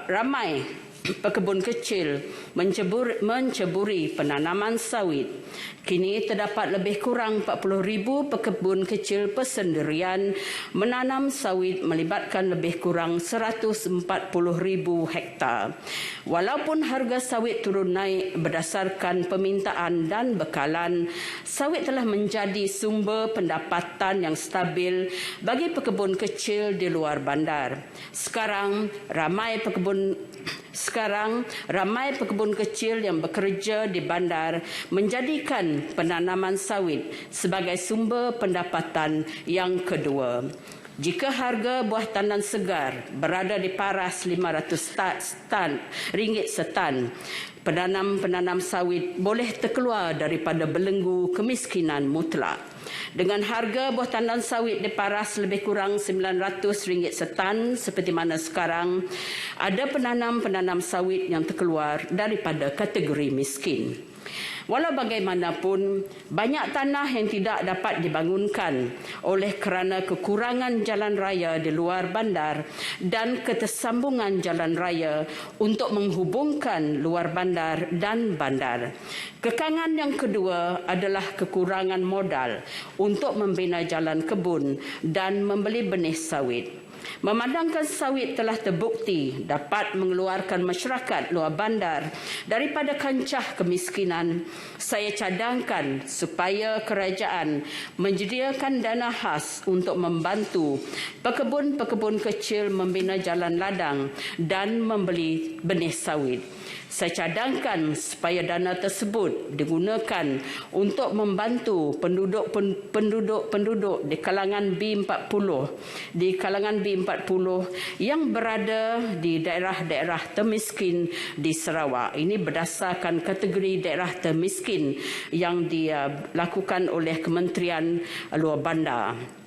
ramai pekebun kecil menceburi penanaman sawit. Kini terdapat lebih kurang 40,000 pekebun kecil persendirian menanam sawit melibatkan lebih kurang 140,000 hektar. Walaupun harga sawit turun naik berdasarkan permintaan dan bekalan, sawit telah menjadi sumber pendapatan yang stabil bagi pekebun kecil di luar bandar. Sekarang ramai pekebun kecil yang bekerja di bandar menjadikan penanaman sawit sebagai sumber pendapatan yang kedua. Jika harga buah tandan segar berada di paras RM500 setan, penanam sawit boleh terkeluar daripada belenggu kemiskinan mutlak. Dengan harga buah tandan sawit di paras lebih kurang RM900 setan seperti mana sekarang, ada penanam-penanam sawit yang terkeluar daripada kategori miskin. Walau bagaimanapun, banyak tanah yang tidak dapat dibangunkan oleh kerana kekurangan jalan raya di luar bandar dan ketersambungan jalan raya untuk menghubungkan luar bandar dan bandar. Kekangan yang kedua adalah kekurangan modal untuk membina jalan kebun dan membeli benih sawit. Memandangkan sawit telah terbukti dapat mengeluarkan masyarakat luar bandar daripada kancah kemiskinan, saya cadangkan supaya kerajaan menyediakan dana khas untuk membantu pekebun-pekebun kecil membina jalan ladang dan membeli benih sawit. Saya cadangkan supaya dana tersebut digunakan untuk membantu penduduk-penduduk di kalangan B40 yang berada di daerah-daerah termiskin di Sarawak. Ini berdasarkan kategori daerah termiskin yang dilakukan oleh Kementerian Luar Bandar.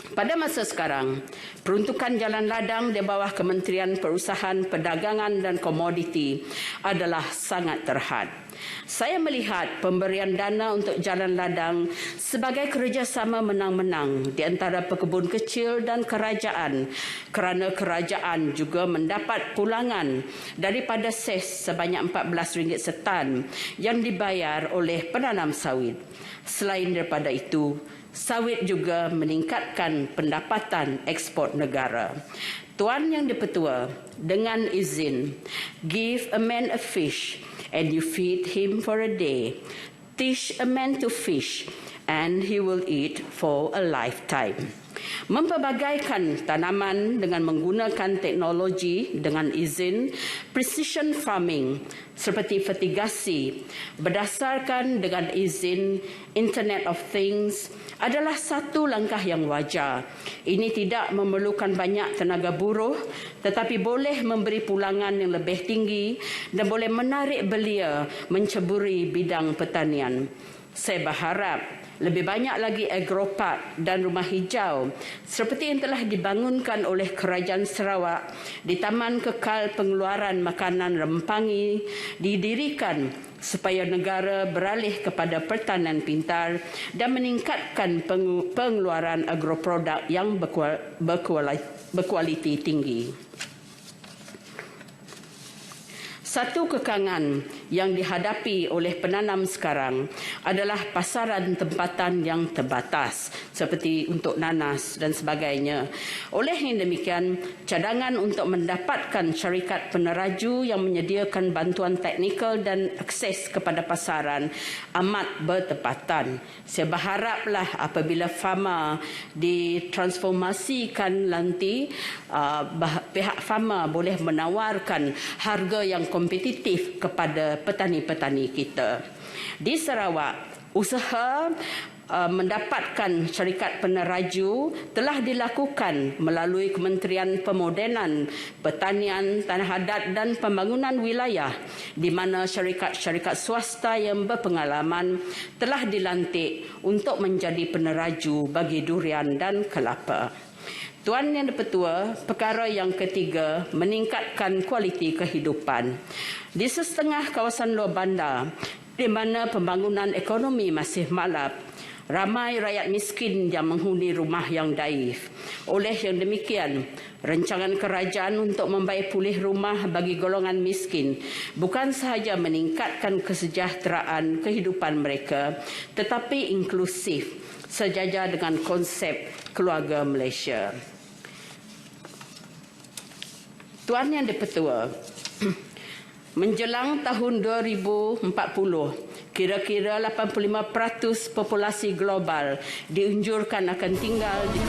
Pada masa sekarang, peruntukan jalan ladang di bawah Kementerian Perusahaan Perdagangan dan Komoditi adalah sangat terhad. Saya melihat pemberian dana untuk jalan ladang sebagai kerjasama menang-menang di antara pekebun kecil dan kerajaan, kerana kerajaan juga mendapat pulangan daripada ses sebanyak RM14 setan yang dibayar oleh penanam sawit. Selain daripada itu, sawit juga meningkatkan pendapatan ekspor negara. Tuan Yang Dipertua, dengan izin, give a man a fish and you feed him for a day. Teach a man to fish and he will eat for a lifetime. Mempelbagaikan tanaman dengan menggunakan teknologi dengan izin precision farming seperti fertigasi berdasarkan dengan izin Internet of Things adalah satu langkah yang wajar. Ini tidak memerlukan banyak tenaga buruh tetapi boleh memberi pulangan yang lebih tinggi dan boleh menarik belia menceburi bidang pertanian. Saya berharap lebih banyak lagi agropark dan rumah hijau seperti yang telah dibangunkan oleh Kerajaan Sarawak di Taman Kekal Pengeluaran Makanan Rempangi didirikan supaya negara beralih kepada pertanian pintar dan meningkatkan pengeluaran agroproduk yang berkualiti tinggi. Satu kekangan yang dihadapi oleh penanam sekarang adalah pasaran tempatan yang terbatas seperti untuk nanas dan sebagainya. Oleh yang demikian, cadangan untuk mendapatkan syarikat peneraju yang menyediakan bantuan teknikal dan akses kepada pasaran amat bertepatan. Saya berharaplah apabila farma ditransformasikan nanti, pihak farma boleh menawarkan harga yang kompetitif kepada petani-petani kita. Di Sarawak, usaha mendapatkan syarikat peneraju telah dilakukan melalui Kementerian Pemodenan, Pertanian, Tanah Adat dan Pembangunan Wilayah, di mana syarikat-syarikat swasta yang berpengalaman telah dilantik untuk menjadi peneraju bagi durian dan kelapa. Tuan Yang Dipertua, perkara yang ketiga, meningkatkan kualiti kehidupan. Di setengah kawasan luar bandar, di mana pembangunan ekonomi masih malap, ramai rakyat miskin yang menghuni rumah yang daif. Oleh yang demikian, rancangan kerajaan untuk membaik pulih rumah bagi golongan miskin bukan sahaja meningkatkan kesejahteraan kehidupan mereka, tetapi inklusif, sejajar dengan konsep keluarga Malaysia. Tuan Yang Dipertua, menjelang tahun 2040, kira-kira 85% populasi global dianjurkan akan tinggal di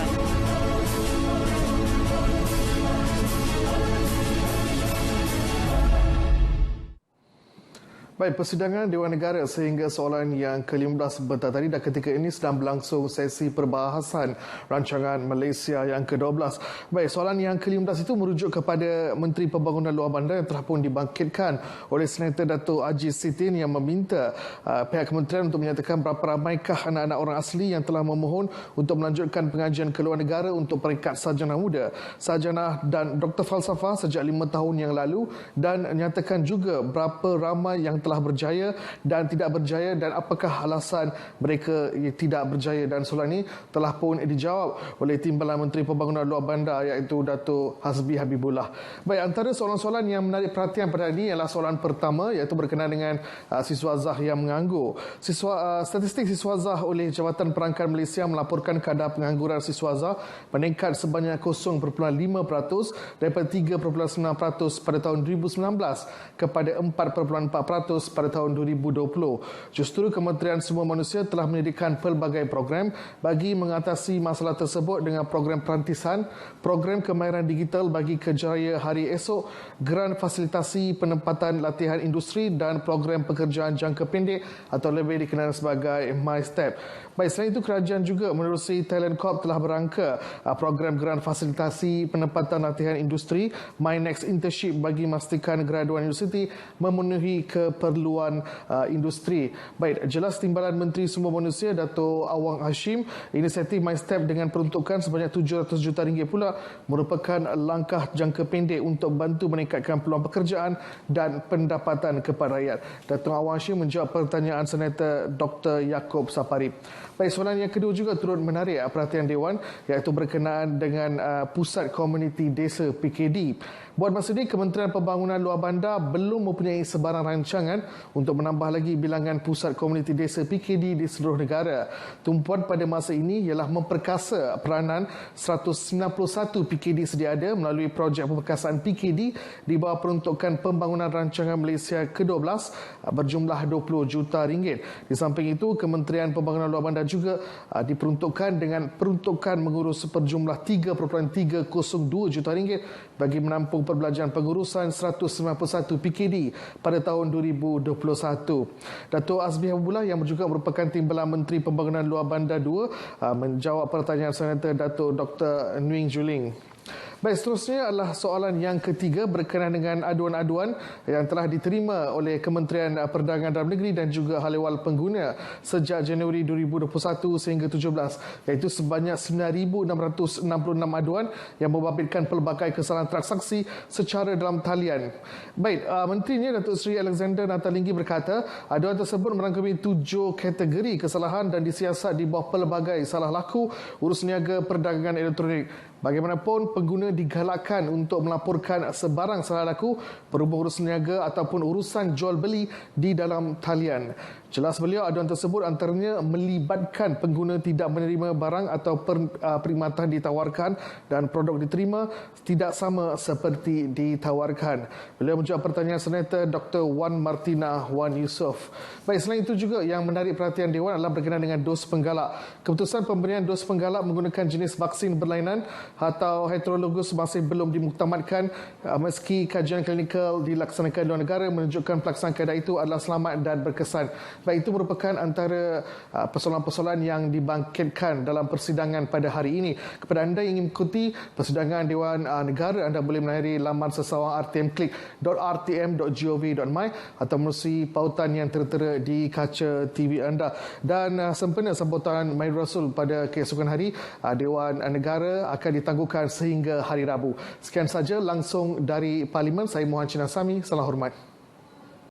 Baik, persidangan Dewan Negara sehingga soalan yang ke-15 sebentar tadi dan ketika ini sedang berlangsung sesi perbahasan rancangan Malaysia yang ke-12. Baik, soalan yang ke-15 itu merujuk kepada Menteri Pembangunan Luar Bandar yang telah pun dibangkitkan oleh Senator Dato' Aziz Sidin yang meminta pihak kementerian untuk menyatakan berapa ramaikah anak-anak orang asli yang telah memohon untuk melanjutkan pengajian ke luar negara untuk peringkat sarjana muda, sarjana dan doktor falsafah sejak 5 tahun yang lalu dan nyatakan juga berapa ramai yang telah berjaya dan tidak berjaya dan apakah alasan mereka tidak berjaya, dan soalan ini telah pun dijawab oleh Timbalan Menteri Pembangunan Luar Bandar iaitu Dato' Hasbi Habibullah. Baik, antara soalan-soalan yang menarik perhatian pada hari ini ialah soalan pertama iaitu berkenaan dengan siswazah yang menganggur. Statistik siswazah oleh Jabatan Perangkat Malaysia melaporkan kadar pengangguran siswazah meningkat sebanyak 0.5% daripada 3.9% pada tahun 2019 kepada 4.4% pada tahun 2020. Justru Kementerian Semua Manusia telah menyediakan pelbagai program bagi mengatasi masalah tersebut dengan program perantisan, program kemahiran digital bagi kerjaya hari esok, geran fasilitasi penempatan latihan industri dan program pekerjaan jangka pendek atau lebih dikenal sebagai MyStep. Baik, selain itu kerajaan juga menerusi Talent Corp telah berangka program geran fasilitasi penempatan latihan industri My Next Internship bagi memastikan graduan universiti memenuhi keperluan industri. Baik, jelas Timbalan Menteri Semua Manusia Dato' Awang Hashim, inisiatif MyStep dengan peruntukan sebanyak 700 juta ringgit pula merupakan langkah jangka pendek untuk bantu meningkatkan peluang pekerjaan dan pendapatan kepada rakyat. Dato' Awang Hashim menjawab pertanyaan Senator Dr. Yaakob Saparip. Baik, soalan yang kedua juga turut menarik perhatian Dewan iaitu berkenaan dengan Pusat Komuniti Desa PKD. Buat masa ini, Kementerian Pembangunan Luar Bandar belum mempunyai sebarang rancangan untuk menambah lagi bilangan Pusat Komuniti Desa PKD di seluruh negara. Tumpuan pada masa ini ialah memperkasa peranan 191 PKD sedia ada melalui projek pemperkasaan PKD di bawah peruntukan Pembangunan Rancangan Malaysia ke-12 berjumlah 20 juta ringgit. Di samping itu, Kementerian Pembangunan Luar Bandar juga diperuntukkan dengan peruntukan mengurus berjumlah 3.302 juta ringgit bagi menampung perbelanjaan pengurusan 191 PKD pada tahun 2021. Dato' Hasbi Habibullah yang juga merupakan Timbalan Menteri Pembangunan Luar Bandar 2 menjawab pertanyaan Senator Dato' Dr. Nguyen Juling. Baik, seterusnya adalah soalan yang ketiga berkenaan dengan aduan-aduan yang telah diterima oleh Kementerian Perdagangan Dalam Negeri dan juga Hal Ehwal Pengguna sejak Januari 2021 sehingga 17, iaitu sebanyak 9,666 aduan yang membabitkan pelbagai kesalahan transaksi secara dalam talian. Baik, Menterinya Datuk Seri Alexander Nathalinggi berkata aduan tersebut merangkumi 7 kategori kesalahan dan disiasat di bawah pelbagai salah laku urus niaga perdagangan elektronik. Bagaimanapun, pengguna digalakkan untuk melaporkan sebarang salah laku berhubung urus niaga ataupun urusan jual beli di dalam talian. Jelas beliau, aduan tersebut antaranya melibatkan pengguna tidak menerima barang atau perkhidmatan ditawarkan dan produk diterima tidak sama seperti ditawarkan. Beliau menjawab pertanyaan Senator Dr. Wan Martina Wan Yusof. Baik, selain itu juga yang menarik perhatian Dewan adalah berkenaan dengan dos penggalak. Keputusan pemberian dos penggalak menggunakan jenis vaksin berlainan atau heterologus masih belum dimuktamadkan meski kajian klinikal dilaksanakan di luar negara menunjukkan pelaksanaan kaedah itu adalah selamat dan berkesan. Baik, itu merupakan antara persoalan-persoalan yang dibangkitkan dalam persidangan pada hari ini. Kepada anda yang ingin mengikuti persidangan Dewan Negara, anda boleh melayari laman sesawang rtmclick.rtm.gov.my atau melalui pautan yang tertera di kaca TV anda. Dan sempena sambutan Mahir Rasul pada keesokan hari, Dewan Negara akan ditangguhkan sehingga hari Rabu. Sekian saja langsung dari Parlimen. Saya Muhammad Cina Sami. Salam hormat.